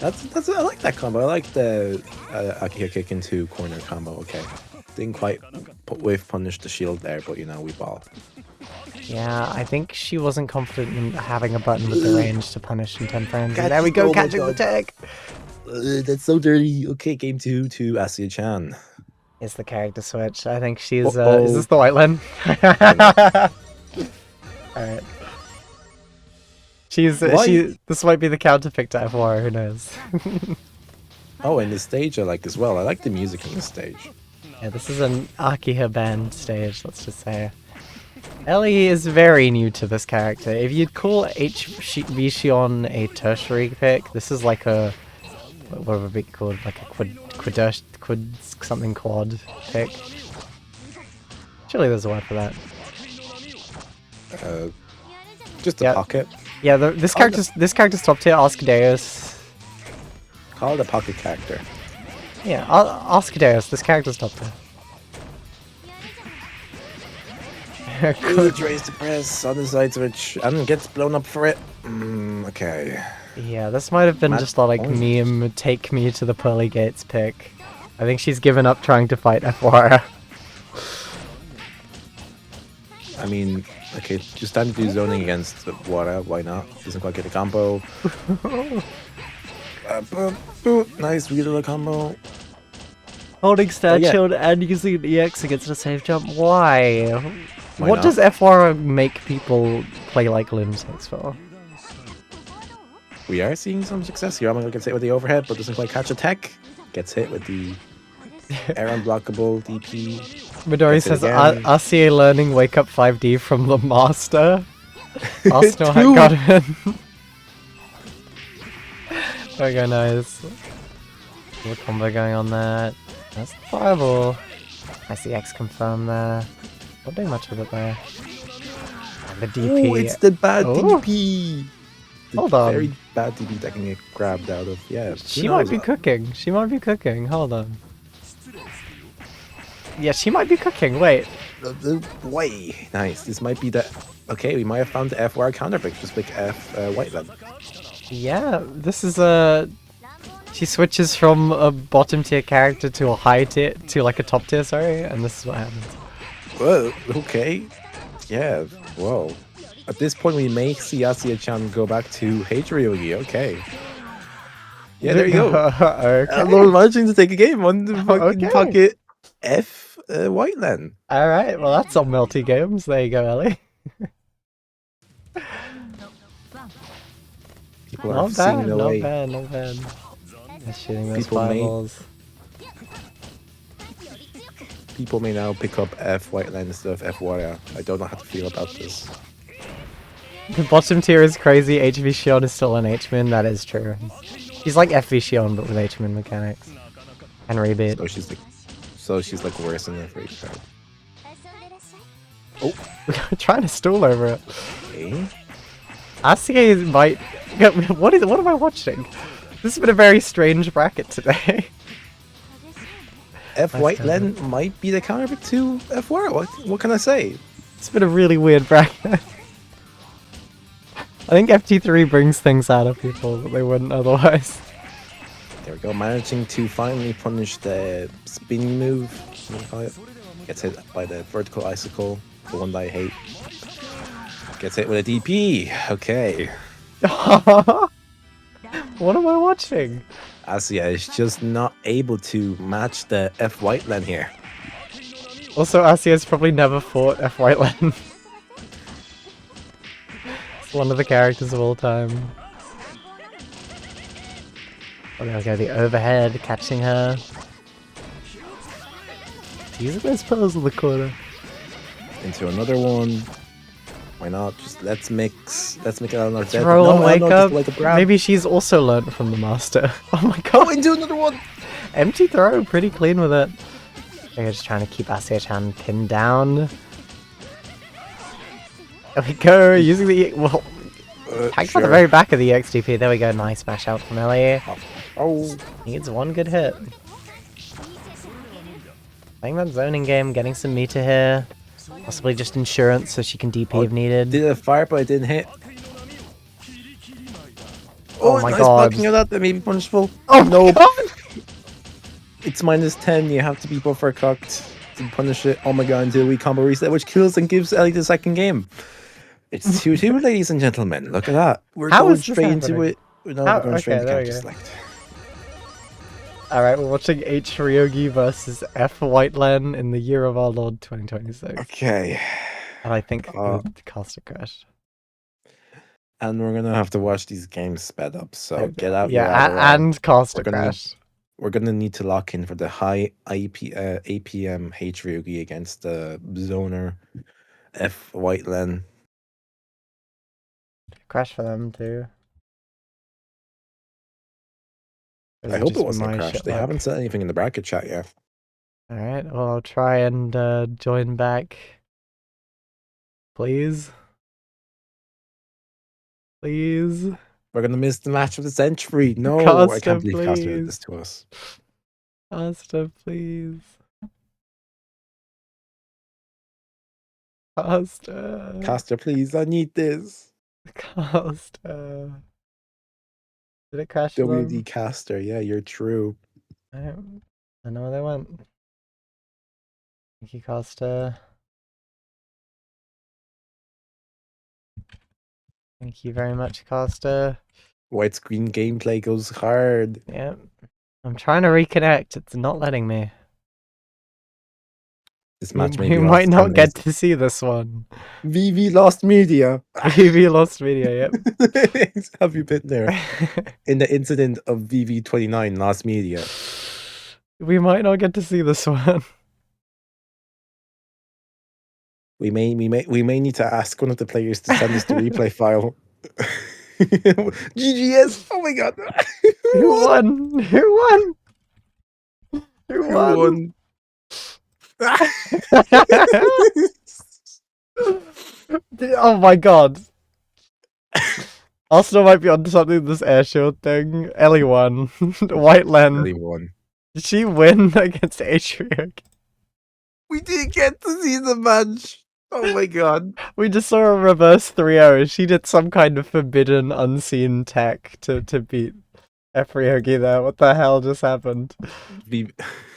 That's I like that combo. I like the Akia kick into corner combo. Okay, didn't quite wave punish the shield there, but you know, we ball. Yeah, I think she wasn't confident in having a button with the range to punish in 10 frames. And there we go, catching the tech. That's so dirty. Okay, game 2 to Asia-chan. It's the character switch. I think she's is this the white Lin? Alright. This might be the counter pick to F4, who knows? Oh, and the stage I like as well. I like the music in the stage. Yeah, this is an Akiha band stage, let's just say. Ellie is very new to this character. If you'd call HV Xion a tertiary pick, this is like a... what would it be called? Like a quad something quad pick. Surely there's a word for that. Just a pocket. Yeah, this character's top tier. Ascadeus. Call it a pocket character. Yeah, Ascadeus. This character's top tier. Good raise to press on the side switch and gets blown up for it. Okay. Yeah, this might have been just a like meme take me to the pearly gates pick. I think she's given up trying to fight F4. I mean, okay, just time to do zoning against the water. Why not? Doesn't quite get a combo. Nice, regular combo. Holding stand yeah. shield and using an EX against a safe jump. Why? Why What not? does FR make people play like lunatics for? We are seeing some success here. Amon gets hit with the overhead, but doesn't quite catch a tech. Gets hit with the air unblockable DP. Midori Gets it says, again. RCA learning wake up 5D from the master. Arsenal had Two. got him. There we go, nice. Little combo going on there. That's the fireball. I see X confirm there. Not doing much with it there. And the DP. Oh, it's the bad Oh. DP. The Hold on. very bad DP that can get grabbed out of. Yeah. who She might knows? be cooking. She might be cooking. Hold on. Yeah, she might be cooking. Wait. Way nice. This might be the. Okay, we might have found the FR counterpick. Just pick F white then. Yeah, this is a. She switches from a bottom tier character to a high tier, to like a top tier, sorry, and this is what happens. Well, okay. Yeah, whoa. At this point, we may see Asia-chan go back to H-Ryogi. Okay. Yeah, there you go. Okay. I'm managing to take a game on the fucking Okay. pocket F white then. Alright, well that's on Melty Games. There you go, Ellie. People are Not singing bad, not away. bad, not bad. They're shooting those People may- fireballs. People may now pick up F white line instead of F water. I don't know how to feel about this. The bottom tier is crazy, HV Shion is still an H-Min, that is true. He's like FV Shion, but with H-Min mechanics. And rebeat. So she's like worse than the free card. We're trying to stool over it. Okay. RCA might... What am I watching? This has been a very strange bracket today. F That's white kinda- len might be the counterpick to F water. What can I say? It's been a really weird bracket. I think FT3 brings things out of people that they wouldn't otherwise. There we go, managing to finally punish the spin move. What do you call it? Gets hit by the vertical icicle, the one that I hate. Gets hit with a DP. Okay. What am I watching? Asia is just not able to match the F white len here. Also, Asia's probably never fought F Whiteland. It's one of the characters of all time. Oh, there we go, the overhead, catching her. These are those pearls in the corner. Into another one. Why not? Just let's make it out of death. Roll and No, wake just up. like a grab. Maybe she's also learned from the master. Oh my Oh, god. into another one. Empty throw, pretty clean with it. They're just trying to keep Asia-chan pinned down. There we go, using the... Well, tagged by the very back of the XDP. There we go, nice smash out from Ellie. Oh. Needs one good hit. Playing that zoning game, getting some meter here. Possibly just insurance so she can DP if needed. Did a fire, but it didn't hit. Oh my nice god. blocking of that. That may be punishable. Oh no. god! It's -10. You have to be buffer cocked to punish it. Oh my god! Until we combo reset, which kills and gives Ellie the second game. It's 2-2, ladies and gentlemen. Look at that. We're How going is this straight into happening? it. No, How- we're going straight okay, into there we character go. select. Alright, we're watching H Ryogi versus F Whiteland in the year of our Lord 2026. Okay. And I think Uh, the caster crashed. And we're gonna have to watch these games sped up. So get out. your Yeah, Adderall. and caster We're gonna- crash. We're gonna need to lock in for the high APM H Ryugi against the Zoner F Whiteland. Crash for them too. Or is I hope just it wasn't a my crash. shit They luck? haven't said anything in the bracket chat yet. Alright, well I'll try and join back. Please. Please. We're gonna miss the match of the century. No, I Costa, can't believe Costa did please. this to us. Caster, please. Caster. Costa, please, I need this. Caster. Did it crash for them? WD Caster, yeah, you're true. I know where they went. Thank you, Costa. Thank you very much, Costa. White screen gameplay goes hard. Yep. I'm trying to reconnect. It's not letting me. This match may We be might lost to not get Candace. to see this one. VV lost media. VV lost video, Have you been there? yep. In the incident of VV29 lost media. We might not get to see this one. We may need to ask one of the players to send us the replay file. GGS! Oh my god! Who won? Who won? Who Who won? Oh my god. Arsenal might be onto something with this air shield thing. Ellie won. White Len. Ellie won. Did she win against Atriarch? We didn't get to see the match. Oh my god. We just saw a reverse 3-0. She did some kind of forbidden, unseen tech to beat Efriogi there. What the hell just happened?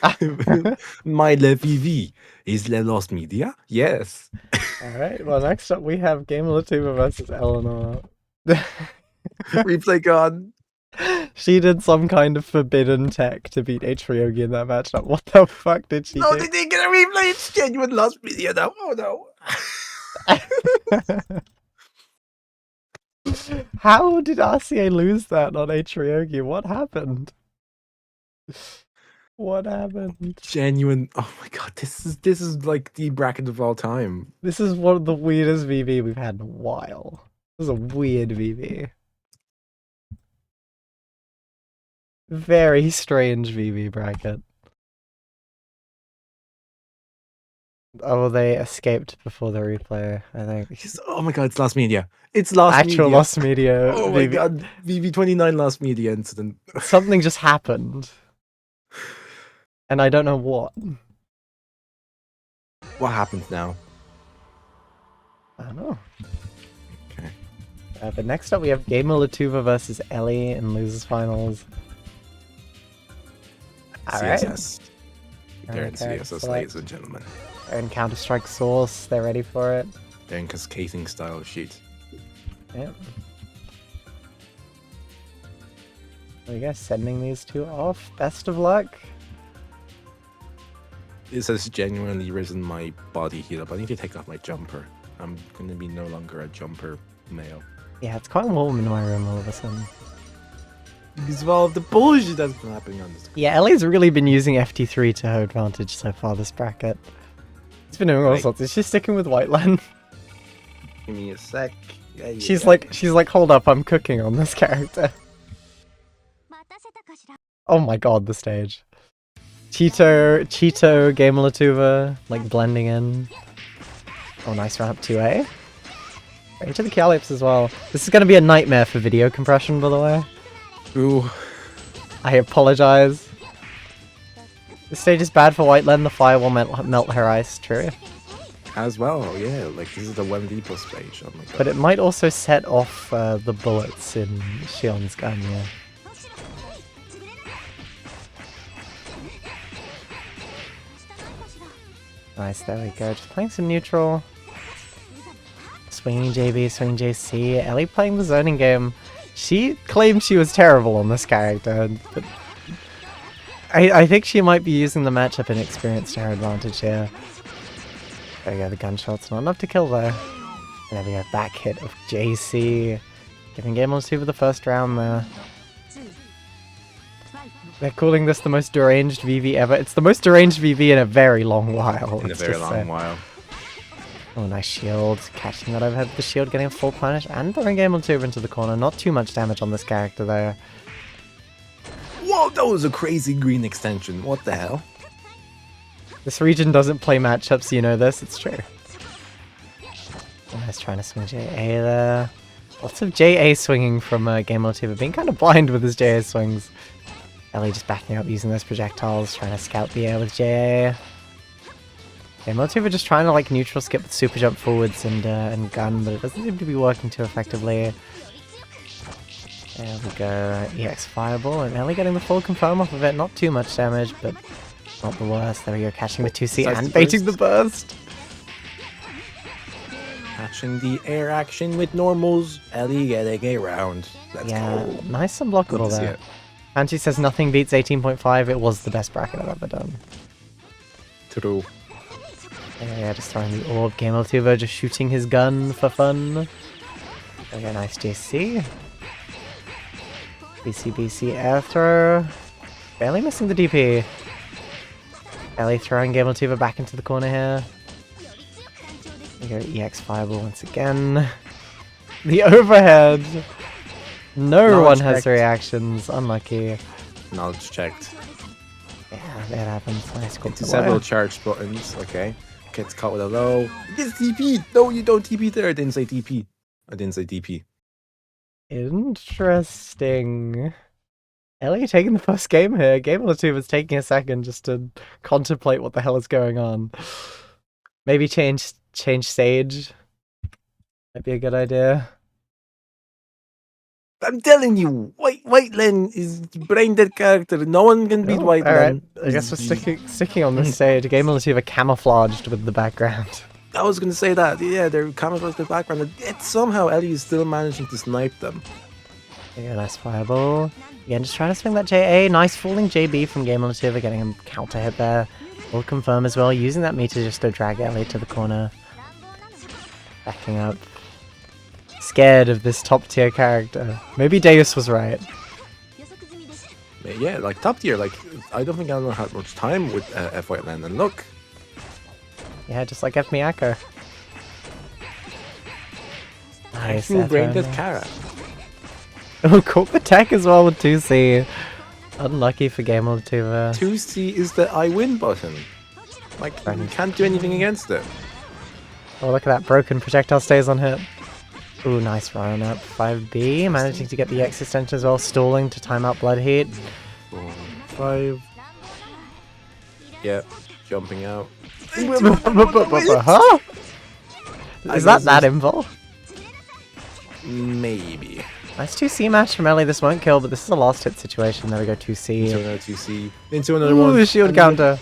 My le VV. Is le lost media? Yes. Alright, well next up we have Game Latuba versus Eleanor. Replay gone. She did some kind of forbidden tech to beat Atriogi in that matchup. What the fuck did she No, do? they didn't get a replay. It's genuine lost media now. Oh no. How did RCA lose that on Atriogi? What happened? What happened? Genuine. Oh my god, this is like the bracket of all time. This is one of the weirdest VV we've had in a while. This is a weird VV. Very strange VV bracket. Oh, they escaped before the replay, I think. Oh my god, it's lost media. It's lost Actual media. lost media. Oh my VV. god, VV29 lost media incident. Something just happened. And I don't know what. What happens now? I don't know. Okay. But next up we have Gamer Latuva versus Ellie in losers finals. Alright. CSS. They're in Okay, CSS, select. ladies and gentlemen. They're in Counter-Strike Source, they're ready for it. They're in cascading style sheet. Yep. There we go, sending these two off. Best of luck. This has genuinely risen my body heat up. I need to take off my jumper. I'm going to be no longer a jumper male. Yeah, it's quite warm in my room all of a sudden. Because of all of the bullshit that's been happening on this. Yeah, Ellie's really been using FT3 to her advantage so far this bracket. She's been doing all Right. sorts. Is she sticking with White Len? Give me a sec. Yeah, yeah, She's yeah. like, hold up, I'm cooking on this character. Oh my god, the stage. Cheeto, Gamer Latuva, like blending in. Oh, nice round up 2A. Right into the Calyps as well. This is going to be a nightmare for video compression, by the way. Ooh. I apologize. This stage is bad for White Len, the fire will melt her ice, true. As well, yeah. Like, this is the 1D plus stage. Oh my god. But it might also set off the bullets in Shion's gun, yeah. Nice, there we go. Just playing some neutral. Swinging JB, swinging JC. Ellie playing the zoning game. She claimed she was terrible on this character, but I think she might be using the matchup inexperience to her advantage here. There we go, the gunshot's not enough to kill though. There we go, back hit of JC. Giving Game on 2 for the first round there. They're calling this the most deranged VV ever. It's the most deranged VV in a very long while. In a let's very just long say. while. Oh, nice shield. Catching that overhead with the shield, getting a full punish, and throwing Game on 2 into the corner. Not too much damage on this character there. Whoa, that was a crazy green extension. What the hell? This region doesn't play matchups, you know this, it's true. Oh, nice trying to swing JA there. Lots of JA swinging from Game on 2, but being kind of blind with his JA swings. Ellie just backing up using those projectiles, trying to scout the air with JA. Game on 2 are just trying to like neutral skip with super jump forwards and gun, but it doesn't seem to be working too effectively. There we go, EX Fireball, and Ellie getting the full confirm off of it. Not too much damage, but not the worst. There we go, catching with 2C Besides and the baiting the burst. burst. Catching the air action with normals. Ellie getting a round. Let's Yeah, go. nice and Good blockable to see there. it. And she says nothing beats 18.5. It was the best bracket I've ever done. True. Yeah, just throwing the orb. Game Tuvo just shooting his gun for fun. Okay, nice JC. BC air throw. Barely missing the DP. Ellie throwing Game Tuvo back into the corner here. We go EX Fireball once again. The overhead! No one has reactions. Unlucky. Knowledge checked. Yeah, that happens. Nice. Into several charged buttons. Okay. Gets caught with a low. Gets TP! No, you don't TP there. I didn't say TP. I didn't say TP. Interesting. Ellie taking the first game here. Game or two was taking a second just to contemplate what the hell is going on. Maybe change stage. Might be a good idea. I'm telling you, White Len is brain dead character. No one can beat White Len. Right. I guess we're sticking on this stage. Game or two camouflaged with the background. I was going to say that. Yeah, they're camouflaged with the background. Yet somehow Ellie is still managing to snipe them. Yeah, nice fireball. Again, just trying to swing that JA. Nice falling JB from Game Two, getting him counter hit there. Will confirm as well, using that meter just to drag Ellie to the corner. Backing up. Scared of this top tier character. Maybe Deus was right. Yeah, like top tier. Like I don't think I'll have much time with F White Len. And look. Yeah, just like F Miyako. Nice. Actual brain dead Kara. Oh, caught the tech as well with 2C. Unlucky for Game or two. 2C is the I win button. Like, you can't do anything against it. Oh, look at that. Broken projectile stays on hit. Ooh, nice run up. 5B. Managing to get the X extension as well. Stalling to time out Blood Heat. 4, 5. Yep. Jumping out. Huh? Is that involved? Maybe. Nice 2C match from Ellie. This won't kill, but this is a last hit situation. There we go, 2C. Into another 2C. Into another one. Ooh, shield counter.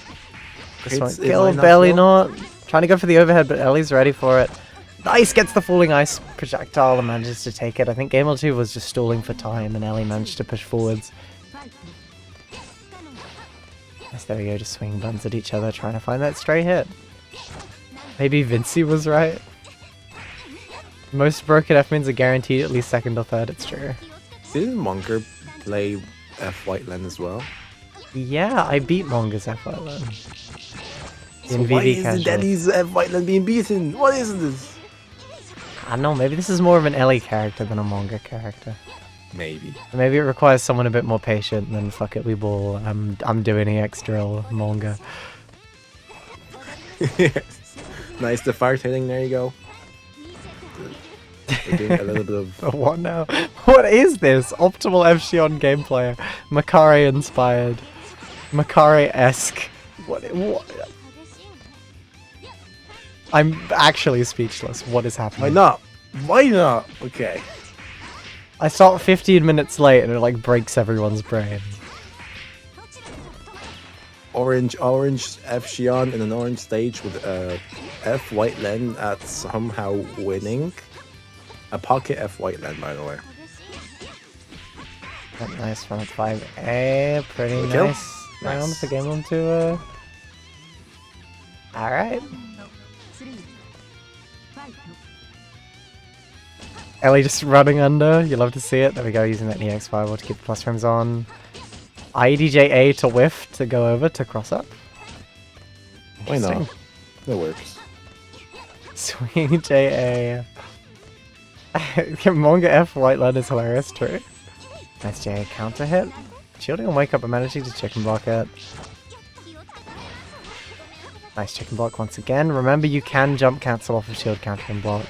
This won't kill, barely not. Trying to go for the overhead, but Ellie's ready for it. Nice, gets the falling ice projectile and manages to take it. I think Game 2 was just stalling for time, and Ellie managed to push forwards. Yes, there we go, just swinging buttons at each other, trying to find that stray hit. Maybe Vinci was right. Most broken F mins are guaranteed at least second or third, it's true. Didn't Monker play F White Len as well? Yeah, I beat Monga's F White Len. So why isn't Ellie's F White Len being beaten? What is this? I don't know, maybe this is more of an Ellie character than a Monga character. Maybe. Maybe it requires someone a bit more patient than fuck it, we ball. I'm doing EX drill, Monga. Nice, the fart hitting, there you go. We're doing a little bit of... What now? What is this? Optimal Fshion gameplay. Makari inspired. Makari-esque. What? I'm actually speechless. What is happening? Why not? Why not? Okay. I start 15 minutes late and it like breaks everyone's brain. Orange Fshion in an orange stage with F White Len at somehow winning. A pocket F White Len, by the way. Nice front 5A. Pretty nice round for Game 1 2. Alright. Ellie just running under. You love to see it. There we go, using that EX Fireball to keep the plus frames on. IDJA to whiff to go over to cross up. Why not? That works. Swinging JA. Monga F White Len is hilarious, true. Nice JA counter hit. Shielding and wake up and managing to chicken block it. Nice chicken block once again. Remember, you can jump cancel off of shield counter and block.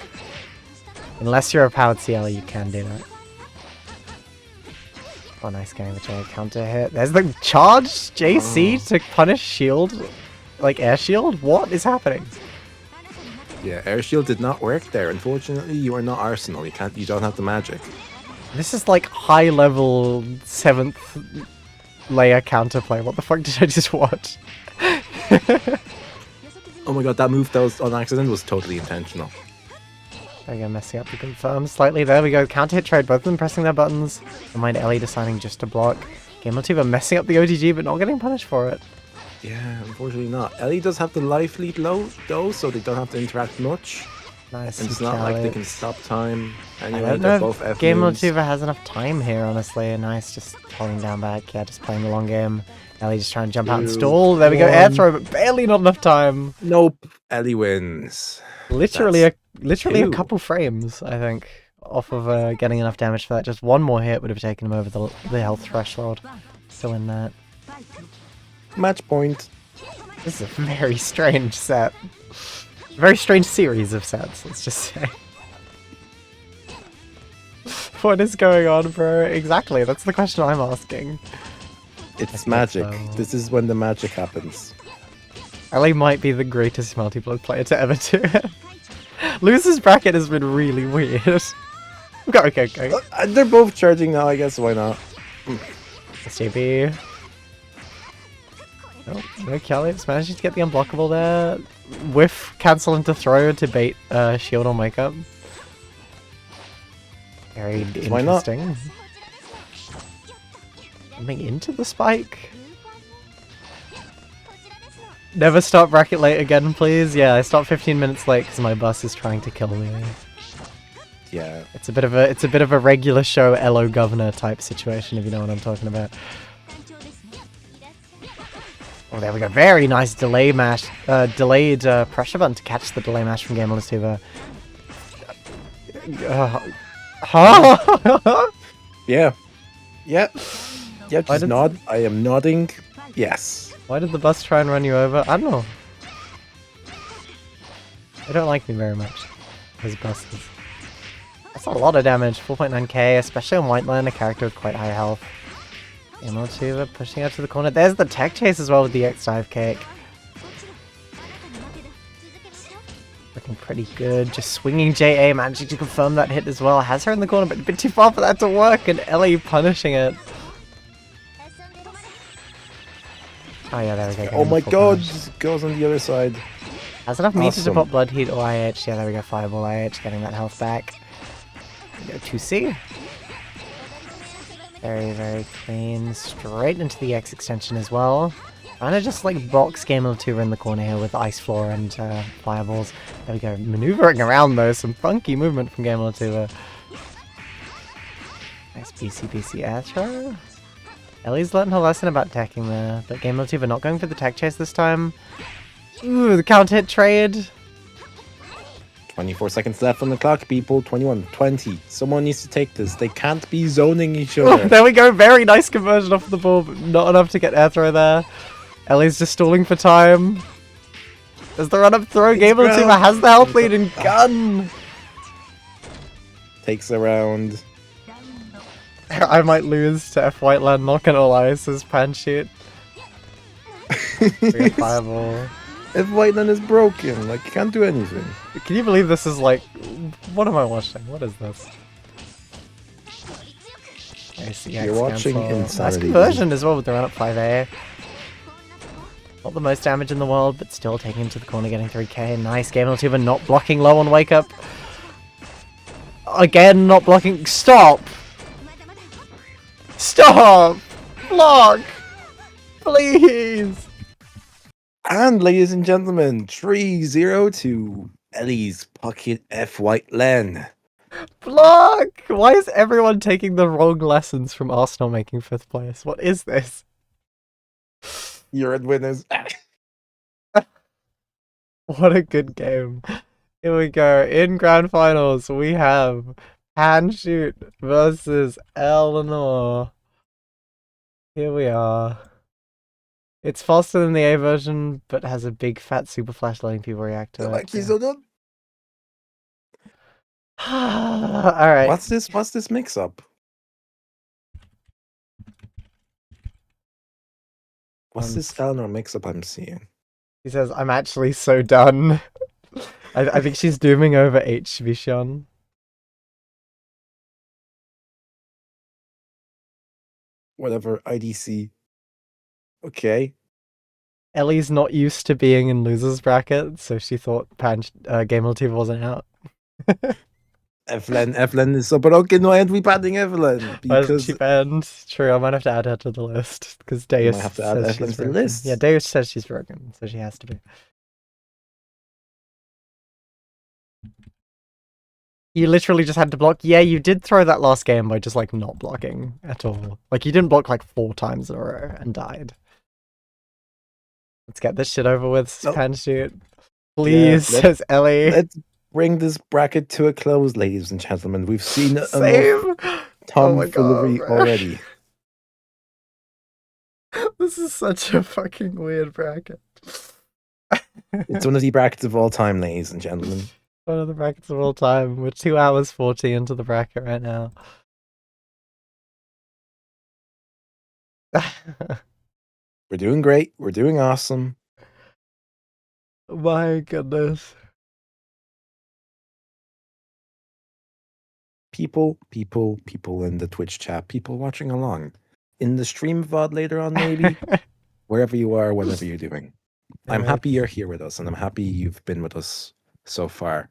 Unless you're a powered CL, you can do that. Oh, nice getting the JA counter hit. There's the charge JC to punish shield, like air shield. What is happening? Yeah, air shield did not work there. Unfortunately, you are not Arsenal. You don't have the magic. This is like high level 7th layer counterplay. What the fuck did I just watch? Oh my god, that move that was on accident was totally intentional. There we go, messing up to confirm slightly. There we go, counter hit trade, both of them pressing their buttons. Don't mind Ellie deciding just to block. Game 2 are messing up the OTG but not getting punished for it. Yeah, unfortunately not. Ellie does have the life lead low, though, so they don't have to interact much. Nice. And it's not like they can Alex. stop time. I Anyway, don't they're know both if F Game moves. Motiva has enough time here, honestly. Nice, just holding down back. Yeah, just playing the long game. Ellie just trying to jump out and 2, stall. There we go. Air 1. throw, but barely not enough time. Nope. Ellie wins. Literally That's a 2. couple frames, I think, off of getting enough damage for that. Just one more hit would have taken him over the health threshold. Still in that. Match point. This is a very strange set. Very strange series of sets, let's just say. What is going on, bro? Exactly, that's the question I'm asking. It's magic. so. This is when the magic happens. Ellie might be the greatest multi-block player to ever do it. Loser's bracket has been really weird. Okay. They're both charging now, I guess. Why not? SJB. Oh, no, Calip's managing to get the unblockable there. Whiff, cancel into throw to bait shield on wake up. Very Why not? interesting. Coming into the spike. Never start bracket late again, please. Yeah, I start 15 minutes late because my bus is trying to kill me. Yeah. It's a bit of a regular show Elo governor type situation, if you know what I'm talking about. Oh, there we go. Very nice delay mash, delayed pressure button to catch the delay mash from Game Tuva. Huh? Yeah. Yeah. Yeah, just nod. I am nodding. Yes. Why did the bus try and run you over? I don't know. They don't like me very much. Those buses. That's a lot of damage. 4.9k, especially on White Land, a character with quite high health. Tuva pushing out to the corner. There's the tech chase as well with the X-dive cake. Looking pretty good. Just swinging JA, managing to confirm that hit as well. Has her in the corner, but a bit too far for that to work, and Ellie punishing it. Oh yeah, there we go. Oh my god, just goes on the other side. Has enough meter to Awesome. pop Blood Heat or IH. Yeah, there we go. Fireball IH, getting that health back. There we go, 2C. Very, very clean. Straight into the X extension as well. Trying to just like box Game Tuva in the corner here with Ice Floor and Fireballs. There we go. Maneuvering around though. Some funky movement from Game Tuva. Nice BC air throw. Ellie's learned her lesson about teching there, but Game Tuva not going for the tech chase this time. Ooh, the counter hit trade. 24 seconds left on the clock, people. 21, 20. Someone needs to take this. They can't be zoning each other. There we go. Very nice conversion off the ball, but not enough to get air throw there. Ellie's just stalling for time. There's the run-up throw. Game Tuva has the health lead and gun. Takes a round. I might lose to F Whiteland, not gonna lie, says Panshoot. We got Fireball. If Whiteland is broken, like, you can't do anything. Can you believe this is like... What am I watching? What is this? You're watching Nice insanity. conversion as well with the run-up 5A. Not the most damage in the world, but still taking him to the corner, getting 3k. Nice Game Tuva not blocking low on wake up. Again, not blocking. Stop! Stop! Block! Please! And ladies and gentlemen, 3-0 to Ellie's Pocket F Whiteland. Block! Why is everyone taking the wrong lessons from Arsenal making 5th place? What is this? You're at winners. What a good game. Here we go. In grand finals, we have Panshoot versus Eleanor. Here we are. It's faster than the A version, but has a big fat super flash letting people react to it. Like he's so done. Alright. What's this mix up? What's this Eleanor mix up I'm seeing? He says, I'm actually so done. I think she's dooming over H Vision. Whatever, IDC. Okay. Ellie's not used to being in losers bracket, so she thought Game Tuva wasn't out. Evelyn is so broken. Why aren't we banning Evelyn? Why isn't Because she banned? True, I might have to add her to the list because you Deus might have to add says Evelyn she's to the broken. list. Yeah, Deus says she's broken, so she has to be. You literally just had to block. Yeah, you did throw that last game by just like not blocking at all. Like you didn't block like 4 times in a row and died. Let's get this shit over with, Nope. Panshoot. Please, Yeah, says Ellie. let's bring this bracket to a close, ladies and gentlemen. We've seen enough Same. tomfoolery bro. already. This is such a fucking weird bracket. It's one of the brackets of all time, ladies and gentlemen. One of the brackets of all time. We're 2 hours 40 into the bracket right now. We're doing great. We're doing awesome. My goodness. People in the Twitch chat, people watching along. In the stream VOD later on, maybe. Wherever you are, whatever you're doing. I'm happy you're here with us, and I'm happy you've been with us so far.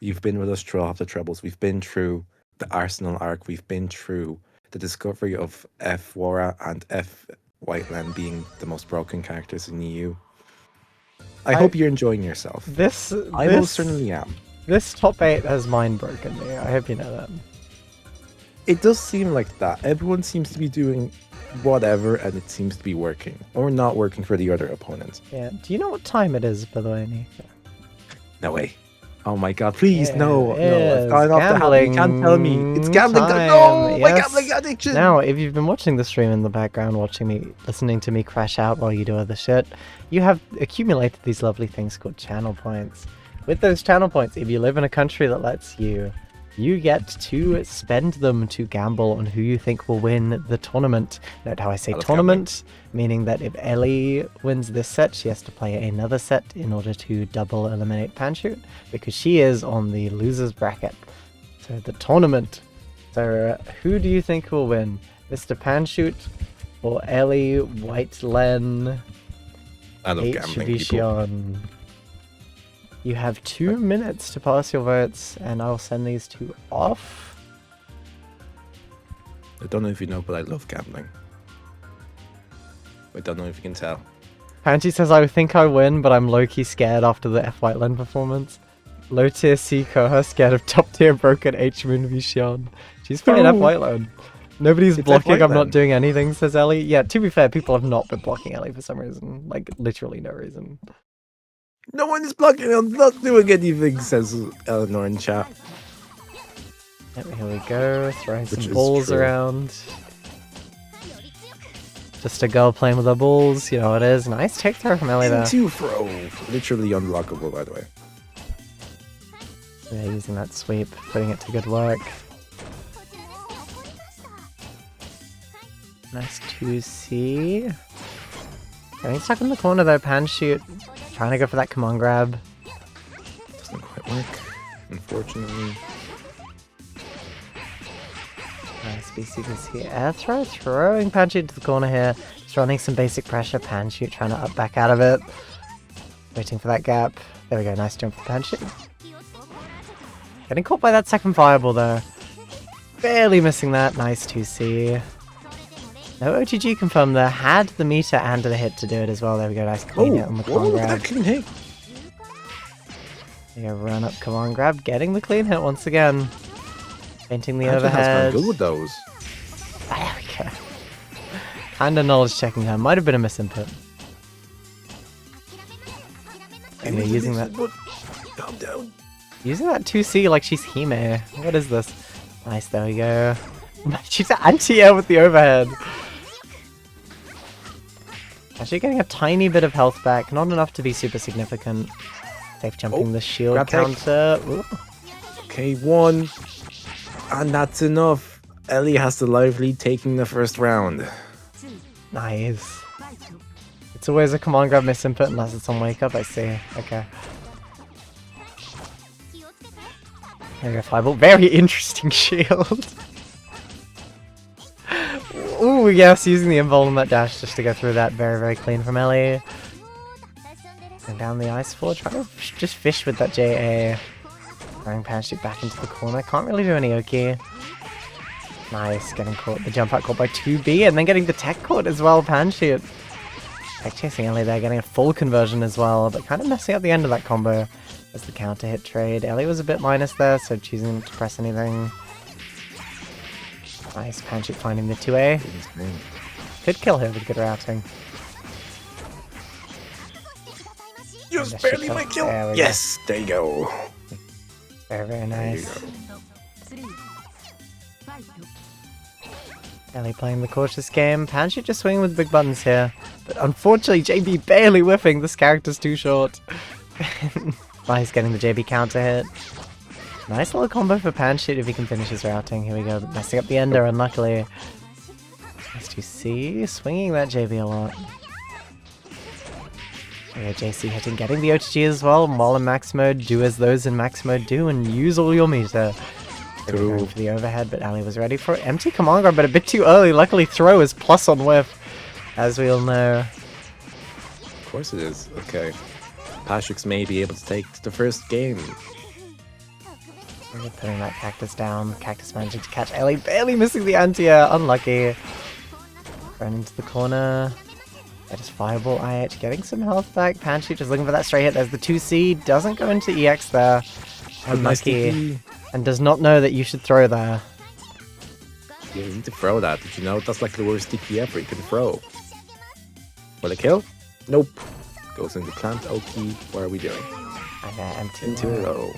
You've been with us through all of the troubles. We've been through the Arsenal arc. We've been through the discovery of F. Wara and F. Whiteland being the most broken characters in EU. I hope you're enjoying yourself. I most certainly am. This top 8 has mind broken me. I hope you know that. It does seem like that. Everyone seems to be doing whatever, and it seems to be working. Or not working for the other opponent. Yeah. Do you know what time it is, by the way, Nico? No way. Oh my god, please, Yeah, no. it I've gone off the habit. You can't tell me. It's gambling. time, No, my yes. gambling addiction. Now, if you've been watching the stream in the background, listening to me crash out while you do other shit, you have accumulated these lovely things called channel points. With those channel points, if you live in a country that lets you, you get to spend them to gamble on who you think will win the tournament. Note how I say tournament, meaning that if Ellie wins this set, she has to play another set in order to double eliminate Panshoot, because she is on the losers bracket. So the tournament. So who do you think will win? Mr. Panshoot or Ellie Whiteland? I love gambling people. You have 2 minutes to pass your votes, and I'll send these 2 off. I don't know if you know, but I love gambling. I don't know if you can tell. Panchi says, I think I win, but I'm low-key scared after the F. Whiteland performance. Low-tier C Koha scared of top-tier broken H Moon v Xion. She's playing F. Whiteland. Nobody's blocking, I'm not doing anything, says Ellie. Yeah, to be fair, people have not been blocking Ellie for some reason. Like, literally no reason. No one is blocking. I'm not doing anything, says Eleanor in chat. Yep, here we go. Throwing Which some is balls true. around. Just a girl playing with her balls. You know what it is. Nice take throw from Ellie there. Into throw. Literally unblockable, by the way. Yeah, using that sweep, putting it to good work. Nice 2C. Getting stuck in the corner though, Panshoot. Trying to go for that command grab. Doesn't quite work, unfortunately. Nice BC air throw, throwing Panshoot to the corner here. Just running some basic pressure. Panshoot trying to up back out of it. Waiting for that gap. There we go, nice jump for Panshoot. Getting caught by that second fireball though. Barely missing that. Nice 2C. No OTG confirmed there. Had the meter and the hit to do it as well. There we go. Nice clean hit on the command grab. That clean hit. There you go, run up command grab. Getting the clean hit once again. Painting the Angela has overhead. been good with those. There we go. Kinda knowledge checking her. Might have been a misinput. And you're using that. Calm down. Using that 2C like she's Hime. What is this? Nice, there we go. She's anti-air with the overhead. Actually getting a tiny bit of health back. Not enough to be super significant. Safe jumping the shield grab tech. counter. Ooh. Okay, 1. And that's enough. Ellie has the live lead taking the first round. Nice. It's always a command grab misinput unless it's on wake up, I see. Okay. There we go, fireball. Very interesting shield. Ooh, yes, using the invul on that dash just to go through that. Very, very clean from Ellie. And down the ice floor, trying to just fish with that JA. Throwing Parachute back into the corner. Can't really do any Oki. Nice, getting caught. The jump out caught by 2B and then getting the tech caught as well. Parachute. Tech chasing Ellie there, getting a full conversion as well, but kind of messing up the end of that combo as the counter hit trade. Ellie was a bit minus there, so choosing not to press anything. Nice, Parachute finding the 2A. Could kill her with good routing. Just barely my kill. Yes, there you go. Very, very nice. Ellie playing the cautious game. Parachute just swinging with big buttons here. But unfortunately, JB barely whiffing. This character's too short. Nice getting the JB counter hit. Nice little combo for Parachute if he can finish his routing. Here we go. Messing up the ender, unluckily. Nice to see. Swinging that JB a lot. Yeah, JC hitting, getting the OTG as well. While in max mode, do as those in max mode do and use all your meter. Going for the overhead, but Ali was ready for it. Empty command grab, but a bit too early. Luckily, throw is plus on whiff, as we all know. Of course it is. Okay. Pashix may be able to take the first game. Really putting that Cactus down. Cactus managing to catch Ellie, barely missing the anti-air. Unlucky. Running into the corner. That is Fireball IH getting some health back. Parachute just looking for that straight hit. There's the 2C. Doesn't go into EX there. Unlucky. And does not know that you should throw there. You need to throw that. Did you know that's like the worst DP ever you can throw? Will it kill? Nope. Goes into plant. Okay, what are we doing? Okay, empty. Into a row.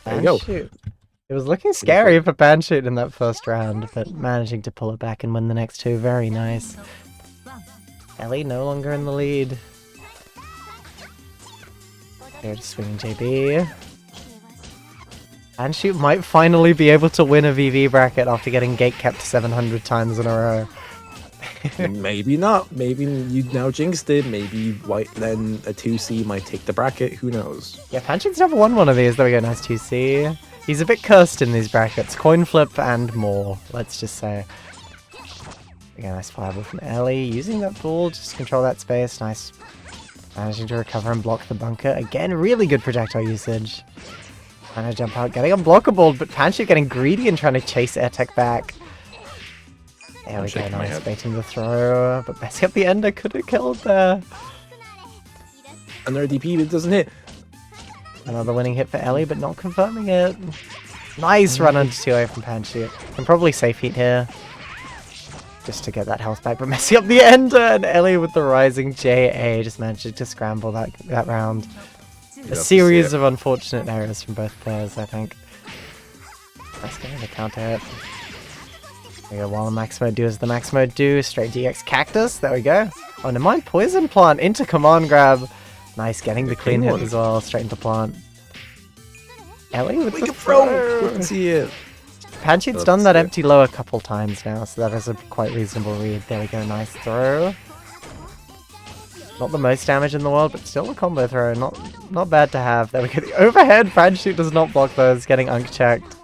There you go. It was looking scary for Parachute in that first round, but managing to pull it back and win the next two. Very nice. Ellie no longer in the lead. Here to swing JB. Parachute might finally be able to win a VV bracket after getting gate kept 700 times in a row. Maybe not. Maybe you now jinxed it. Maybe White then a 2C might take the bracket. Who knows? Yeah, Pachute's never won one of these. There we go. Nice 2C. He's a bit cursed in these brackets. Coin flip and more, let's just say. Again, nice fireball from Ellie. Using that ball just to control that space. Nice. Managing to recover and block the bunker. Again, really good projectile usage. Trying to jump out, getting unblockable, but Parachute getting greedy and trying to chase air tech back. There we go, nice, baiting the throw, but messing up the ender, could have killed there. Another DP, but it doesn't hit. Another winning hit for Ellie, but not confirming it. Nice run into 2A from Parachute. Can probably safe heat here. Just to get that health back, but messing up the ender, and Ellie with the rising JA just managed to scramble that round. A series of unfortunate errors from both players, I think. Nice getting the counter hit. There we go, while the max mode do as the max mode do. Straight DX Cactus, there we go. Oh, never mind, Poison Plant into command grab. Nice, getting the clean hit as well, straight into plant. Ellie with the throw! Couldn't see it. Pachute's done that empty low a couple times now, so that is a quite reasonable read. There we go, nice throw. Not the most damage in the world, but still a combo throw. Not bad to have. There we go. The overhead. Parachute does not block those. Getting unk checked.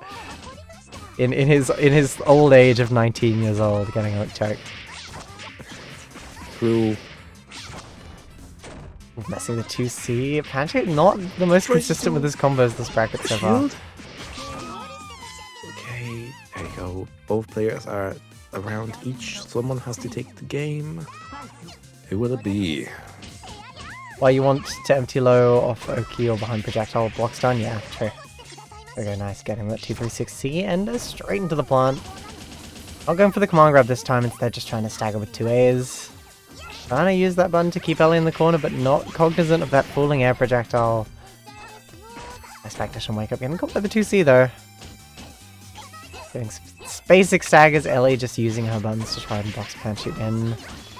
In his old age of 19 years old, getting unk checked. True. Messing the 2C. Parachute not the most consistent with his combos this bracket so far. Okay, there you go. Both players are around each. Someone has to take the game. Who will it be? Why you want to empty low off Oki or behind projectile blocks done? Yeah, true. Okay, nice. Getting that 236C and straight into the plant. Not going for the command grab this time, instead just trying to stagger with 2As. Trying to use that button to keep Ellie in the corner, but not cognizant of that falling air projectile. Nice backdash and wake up. Getting caught by the 2C though. Getting basic staggers. Ellie just using her buttons to try and box Parachute in.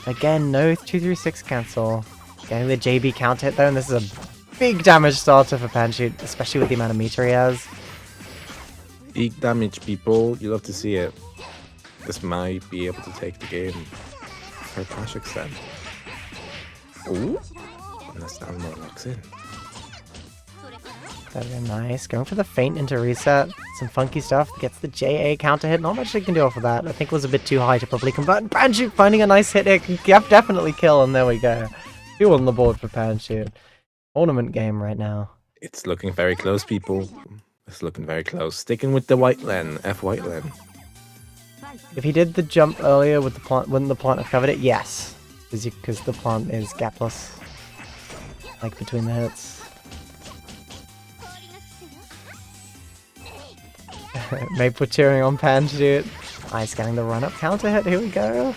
Again, no 236 cancel. Getting the JB count hit though, and this is a big damage starter for Parachute, especially with the amount of meter he has. Big damage, people. You love to see it. This might be able to take the game for Pashix then. Ooh. Unless now more locks in. Very nice. Going for the feint into reset. Some funky stuff. Gets the JA counter hit. Not much they can do off of that. I think it was a bit too high to probably convert. And Parachute finding a nice hit here. Can definitely kill, and there we go. 2 on the board for Parachute. Tournament game right now. It's looking very close, people. It's looking very close. Sticking with the white lane, F white lane. If he did the jump earlier with the plant, wouldn't the plant have covered it? Yes, because the plant is gapless, like between the hits. Maple cheering on pan shoot. Nice, getting the run up counter hit. Here we go.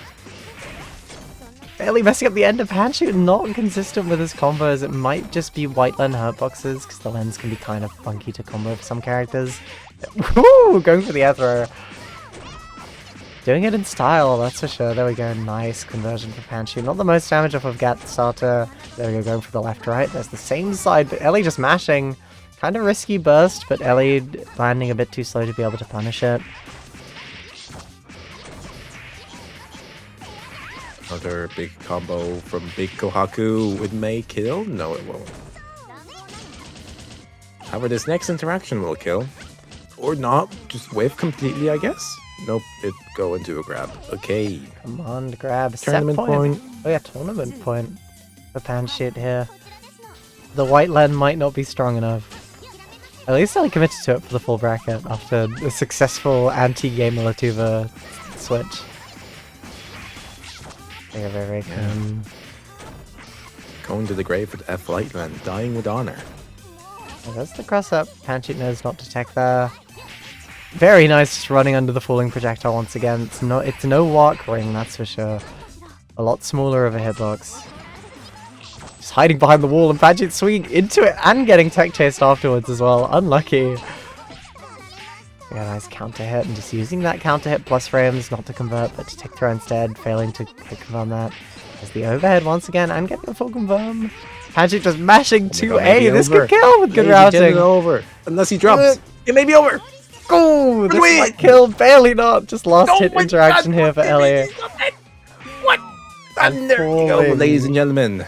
Barely messing up the end of pan shoot. Not consistent with his combos. It might just be white lens hurt boxes because the lens can be kind of funky to combo for some characters. Woo! Going for the air throw. Doing it in style, that's for sure. There we go. Nice conversion for pan shoot. Not the most damage off of Gat starter. There we go. Going for the left right. There's the same side, but Ellie just mashing. Kind of risky burst, but Ellie landing a bit too slow to be able to punish it. Another big combo from Big Kohaku. It may kill? No, it won't. However, this next interaction will kill. Or not. Just whiff completely, I guess. Nope, it go into a grab. Okay. Come on, grab. Tournament Set point. Oh yeah, tournament point for pan shoot here. The white lens might not be strong enough. At least I committed to it for the full bracket after a successful anti-game Latuva switch. Very good. Going to the grave with F Lightman, dying with honor. That's the cross up. Pan shoot knows not to tech there. Very nice, just running under the falling projectile once again. It's no walk ring, that's for sure. A lot smaller of a hitbox. Just hiding behind the wall and Pan shoot swinging into it and getting tech chased afterwards as well. Unlucky. Yeah, nice counter hit and just using that counter hit plus frames not to convert but to tick throw instead, failing to confirm that. There's the overhead once again and getting the full confirm. Pan shoot just mashing 2A. This could kill with good routing. Over. Unless he drops. It may be over. Oh, this might kill. Barely not. Just last hit interaction here for Ellie. What? And there you go, falling. ladies and gentlemen.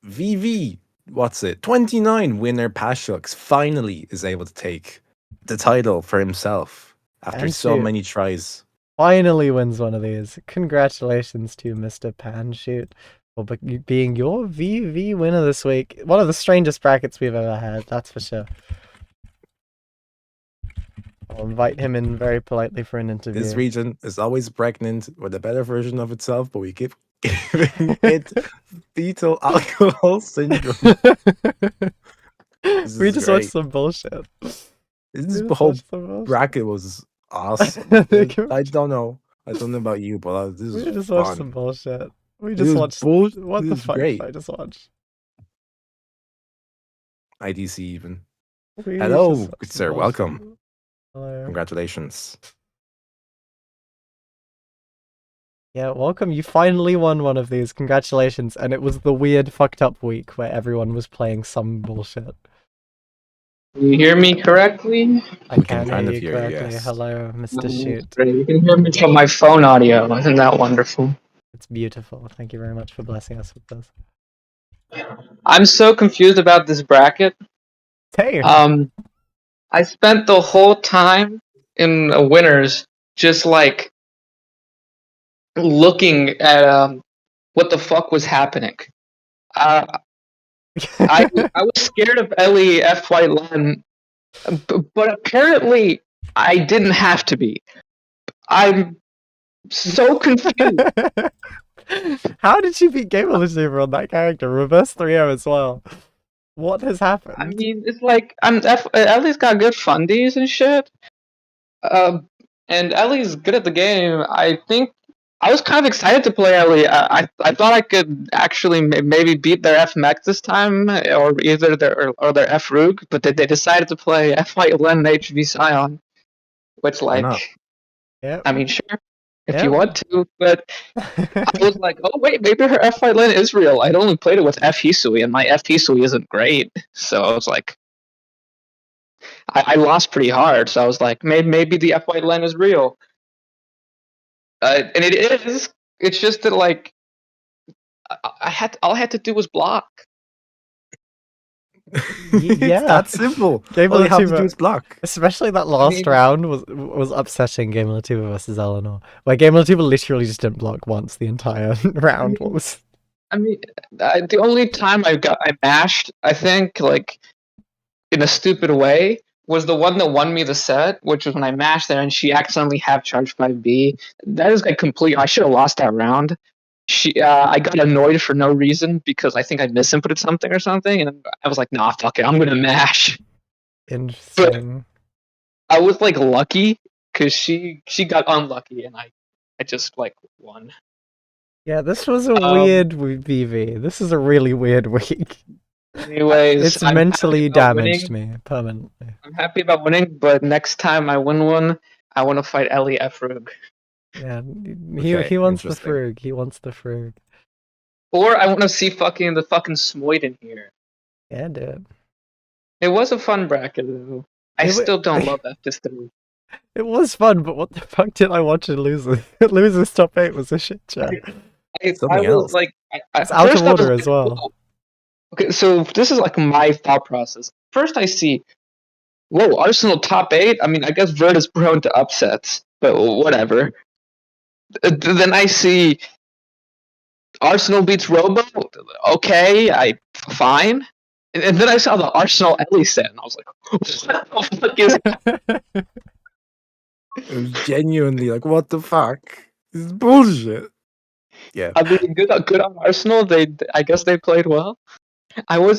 VV, what's it? 29 winner Pashux finally is able to take the title for himself after And so shoot. many tries. Finally wins one of these. Congratulations to Mr. Pan shoot for being your VV winner this week. One of the strangest brackets we've ever had, that's for sure. I'll invite him in very politely for an interview. This region is always pregnant with a better version of itself, but we keep giving it fetal alcohol syndrome. This We is just great. watched some bullshit. This We whole just watched some bullshit. bracket was awesome. I don't know. I don't know about you, but this We is just fun. watched some bullshit. We This just is watched. bull- What this the is fuck great. did I just watch? IDC even. We Hello, just watched good some sir. bullshit. Welcome. Hello. Congratulations. Yeah, welcome. You finally won one of these. Congratulations. And it was the weird, fucked up week where everyone was playing some bullshit. Can you hear me correctly? I We can can kind hear of you hear you, correctly. yes. Hello, Mr. Shoot. Great. You can hear me from my phone audio. Isn't that wonderful? It's beautiful. Thank you very much for blessing us with this. I'm so confused about this bracket. Hey! I spent the whole time in winners just like looking at what the fuck was happening. I was scared of Ellie F White Len, but apparently I didn't have to be. I'm so confused. How did she beat Game Receiver on that character? Reverse 3-0 as well. What has happened? I mean, it's like Ellie's got good fundies and shit. And Ellie's good at the game. I think I was kind of excited to play Ellie. I thought I could actually maybe beat their F Mech this time, or either their F Rook, but they decided to play F White Len and HV Scion, which Why not? Yep. I mean, sure, if Yeah. you want to, but I was like, oh wait, maybe her F White Len is real. I'd only played it with F Hisui, and my F Hisui isn't great, so I was like, I lost pretty hard. So I was like, maybe the F White Len is real, and it is. It's just that like all I had to do was block. It's yeah. that simple. Game All you have to Receiver. do is block. Especially that last round was upsetting Game Latuva versus Eleanor, where Game Latuva literally just didn't block once the entire round. What was? I mean, the only time I mashed, I think, like in a stupid way, was the one that won me the set, which was when I mashed there and she accidentally half charged 5B. That is like complete. I should have lost that round. I got annoyed for no reason because I think I misinputted something or something, and I was like, "Nah, fuck it, I'm gonna mash." Interesting. I was like lucky because she got unlucky, and I just like won. Yeah, this was a weird BV. This is a really weird week. Anyways, It's I'm mentally happy about damaged winning. me permanently. I'm happy about winning, but next time I win one, I want to fight Ellie Efrug. Yeah, Okay, he wants the interesting. frug. He wants the frug. Or I want to see the fucking Smoid in here. Yeah, dude. It was a fun bracket though. I still don't love F3. It was fun, but what the fuck did I watch in Losers? Losers top 8 was a shit show. I Something was else. like, It's out of first I was order like, as well. whoa. Okay, so this is like my thought process. First I see, whoa, Arsenal top 8? I mean, I guess Vert is prone to upsets, but whatever. Then I see Arsenal beats Robo. Okay, fine. And then I saw the Arsenal Ellie set, and I was like, what the fuck is It was genuinely like, what the fuck? This is bullshit. Yeah. I mean, good on Arsenal. I guess they played well. I was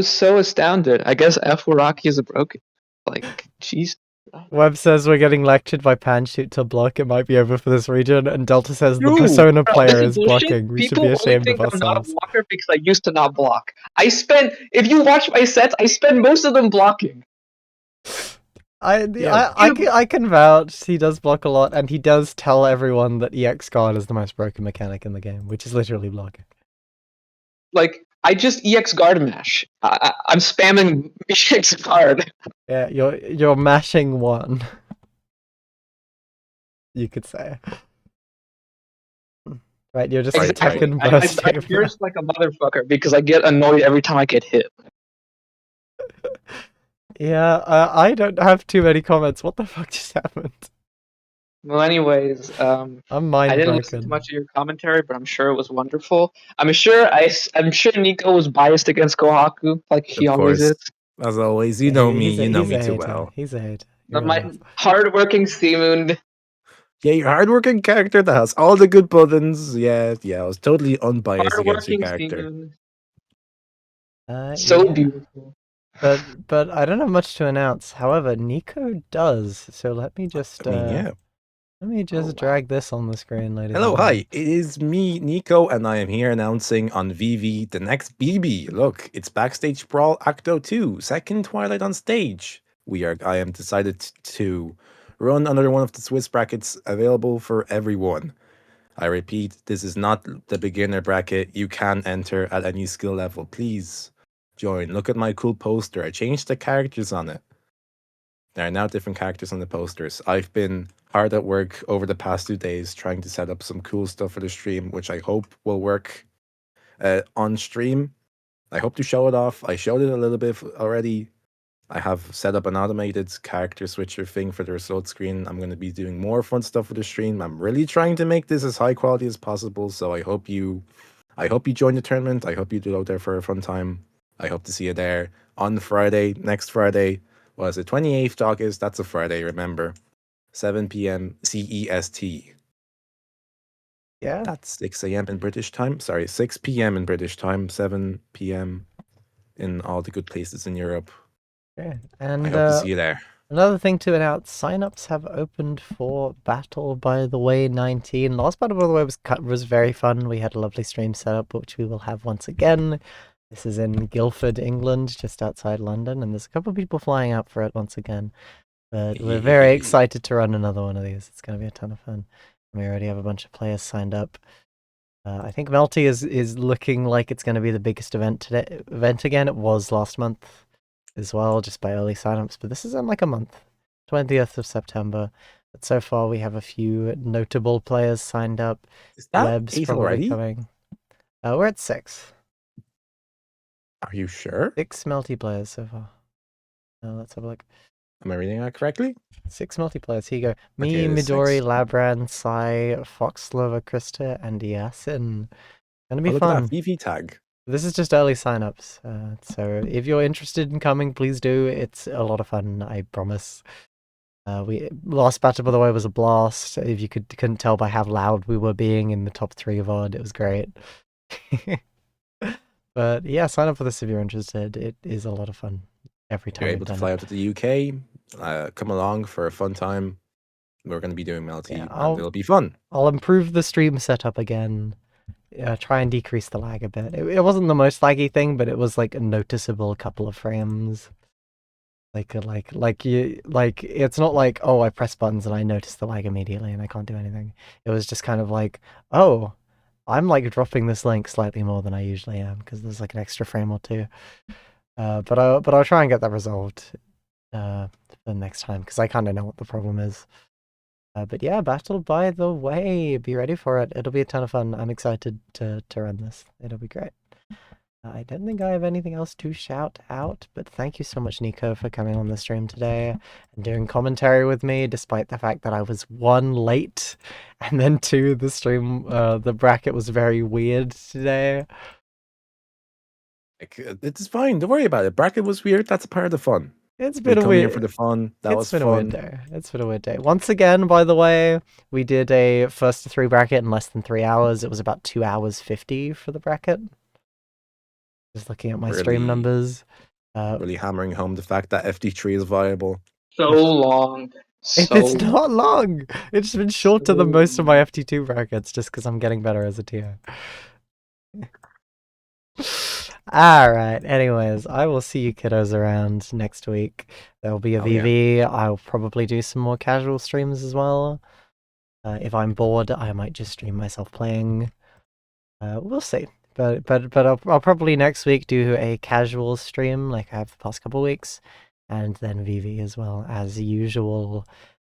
so astounded. I guess F4Rocky is a broken. Like, jeez. Webb says we're getting lectured by Panshoot to block. It might be over for this region. And Delta says the No, Persona Bro, player this is bullshit. blocking. We should People be only ashamed of think I'm not a ourselves. blocker because I used to not block. If you watch my sets, I spend most of them blocking. I can vouch he does block a lot, and he does tell everyone that EX guard is the most broken mechanic in the game, which is literally blocking. Like, I just EX guard mash. I'm spamming EX guard. Yeah, you're mashing one. You could say. Right, you're just Right, fucking I bursting. burst like a motherfucker because I get annoyed every time I get hit. Yeah, I don't have too many comments. What the fuck just happened? Well, anyways, I'm I mind didn't listen broken. to much of your commentary, but I'm sure it was wonderful. I'm sure Nico was biased against Kohaku, like he Of always course. is. As always, you know me. You know He's me a too hater. well. He's a hater. But my hardworking Seamoon. Yeah, your hardworking character that has all the good buttons. Yeah, I was totally unbiased against your Hardworking character. Seamoon. So Yeah. beautiful. But I don't have much to announce. However, Nico does. So let me just yeah. let me just drag this on the screen, ladies. Hello, and hi. gentlemen. It is me, Nico, and I am here announcing on VV the next BB. Look, it's Backstage Brawl Acto 2, second Twilight on stage. I am decided to run another one of the Swiss brackets available for everyone. I repeat, this is not the beginner bracket. You can enter at any skill level. Please join. Look at my cool poster. I changed the characters on it. There are now different characters on the posters. I've been hard at work over the past 2 days trying to set up some cool stuff for the stream, which I hope will work on stream. I hope to show it off. I showed it a little bit already. I have set up an automated character switcher thing for the result screen. I'm going to be doing more fun stuff for the stream. I'm really trying to make this as high quality as possible. So I hope you join the tournament. I hope you do out there for a fun time. I hope to see you there on Friday, next Friday. Was it 28th August? That's a Friday, remember. 7 p.m. CEST. Yeah. That's 6 a.m. in British time. Sorry, 6 p.m. in British time, 7 p.m. in all the good places in Europe. Okay. And I hope to see you there. another thing to announce, signups have opened for Battle by the Way 19. Last Battle by the Way was very fun. We had a lovely stream setup, which we will have once again. This is in Guildford, England, just outside London, and there's a couple of people flying out for it once again. But we're very excited to run another one of these. It's going to be a ton of fun. We already have a bunch of players signed up. I think Melty is looking like it's going to be the biggest event again. It was last month as well, just by early signups. But this is in like a month, 20th of September. But so far we have a few notable players signed up. Is that Web's 8 probably already? coming. We're at 6. Are you sure? 6 multiplayers so far. Let's have a look. Am I reading that correctly? 6 multiplayers. Here you go. Me, Okay, it is Midori, 6. Labran, Sai, Foxlova, Krista, and Yasin. Gonna be Look fun. at that VV tag. This is just early signups, so if you're interested in coming, please do. It's a lot of fun, I promise. Last battle, by the way, was a blast. If you couldn't tell by how loud we were being in the top 3 VOD, it was great. But yeah, sign up for this if you're interested. It is a lot of fun every time. You're we've able to done fly it. out to the UK. Come along for a fun time. We're going to be doing Melty, Yeah, and it'll be fun. I'll improve the stream setup again. Try and decrease the lag a bit. It wasn't the most laggy thing, but it was like a noticeable couple of frames. It's not like, oh, I press buttons and I notice the lag immediately and I can't do anything. It was just kind of like, oh, I'm like dropping this link slightly more than I usually am because there's like an extra frame or two. But I'll try and get that resolved for the next time because I kind of know what the problem is. But yeah, battle by the way, be ready for it. It'll be a ton of fun. I'm excited to run this. It'll be great. I don't think I have anything else to shout out, but thank you so much, Nico, for coming on the stream today and doing commentary with me, despite the fact that I was 1, late, and then 2, the stream, the bracket was very weird today. It's fine. Don't worry about it. Bracket was weird. That's a part of the fun. It's been We a come here weird for the fun. That was It's been fun. a weird day. It's been a weird day. Once again, by the way, we did a 1st to 3 bracket in less than 3 hours. It was about 2 hours 50 for the bracket. Just looking at my stream Really- numbers. Really hammering home the fact that FD3 is viable. So long. It's not long. It's been shorter than most of my FT2 brackets just because I'm getting better as a tier. Alright, anyways, I will see you kiddos around next week. There will be a VV. I'll probably do some more casual streams as well. If I'm bored, I might just stream myself playing. We'll see. But I'll probably next week do a casual stream like I have the past couple weeks, and then VV as well as usual.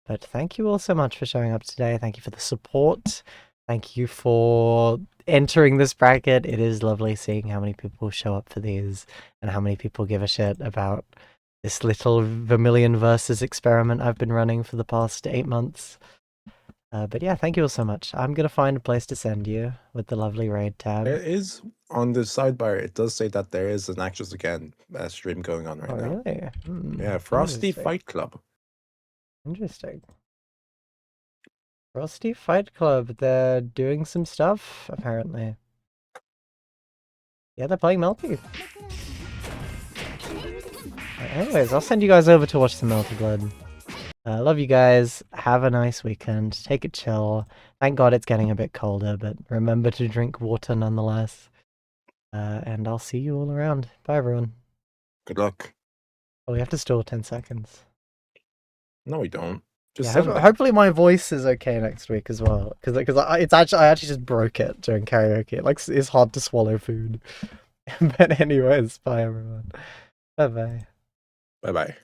But thank you all so much for showing up today. Thank you for the support. Thank you for entering this bracket. It is lovely seeing how many people show up for these and how many people give a shit about this little Vermillion versus experiment I've been running for the past 8 months. But yeah, thank you all so much. I'm going to find a place to send you with the lovely raid tab. There is, on the sidebar, it does say that there is an Actors Again stream going on right Oh, now. really? Yeah, Frosty Interesting. Fight Club. Interesting. Frosty Fight Club, they're doing some stuff, apparently. Yeah, they're playing Melty. Anyways, I'll send you guys over to watch some Melty Blood. Love you guys. Have a nice weekend. Take it chill. Thank God it's getting a bit colder, but remember to drink water nonetheless. And I'll see you all around. Bye, everyone. Good luck. Oh, we have to store 10 seconds. No, we don't. Just Yeah, send them. hopefully my voice is okay next week as well, because I actually just broke it during karaoke. It's hard to swallow food. But anyways, bye everyone. Bye bye. Bye bye.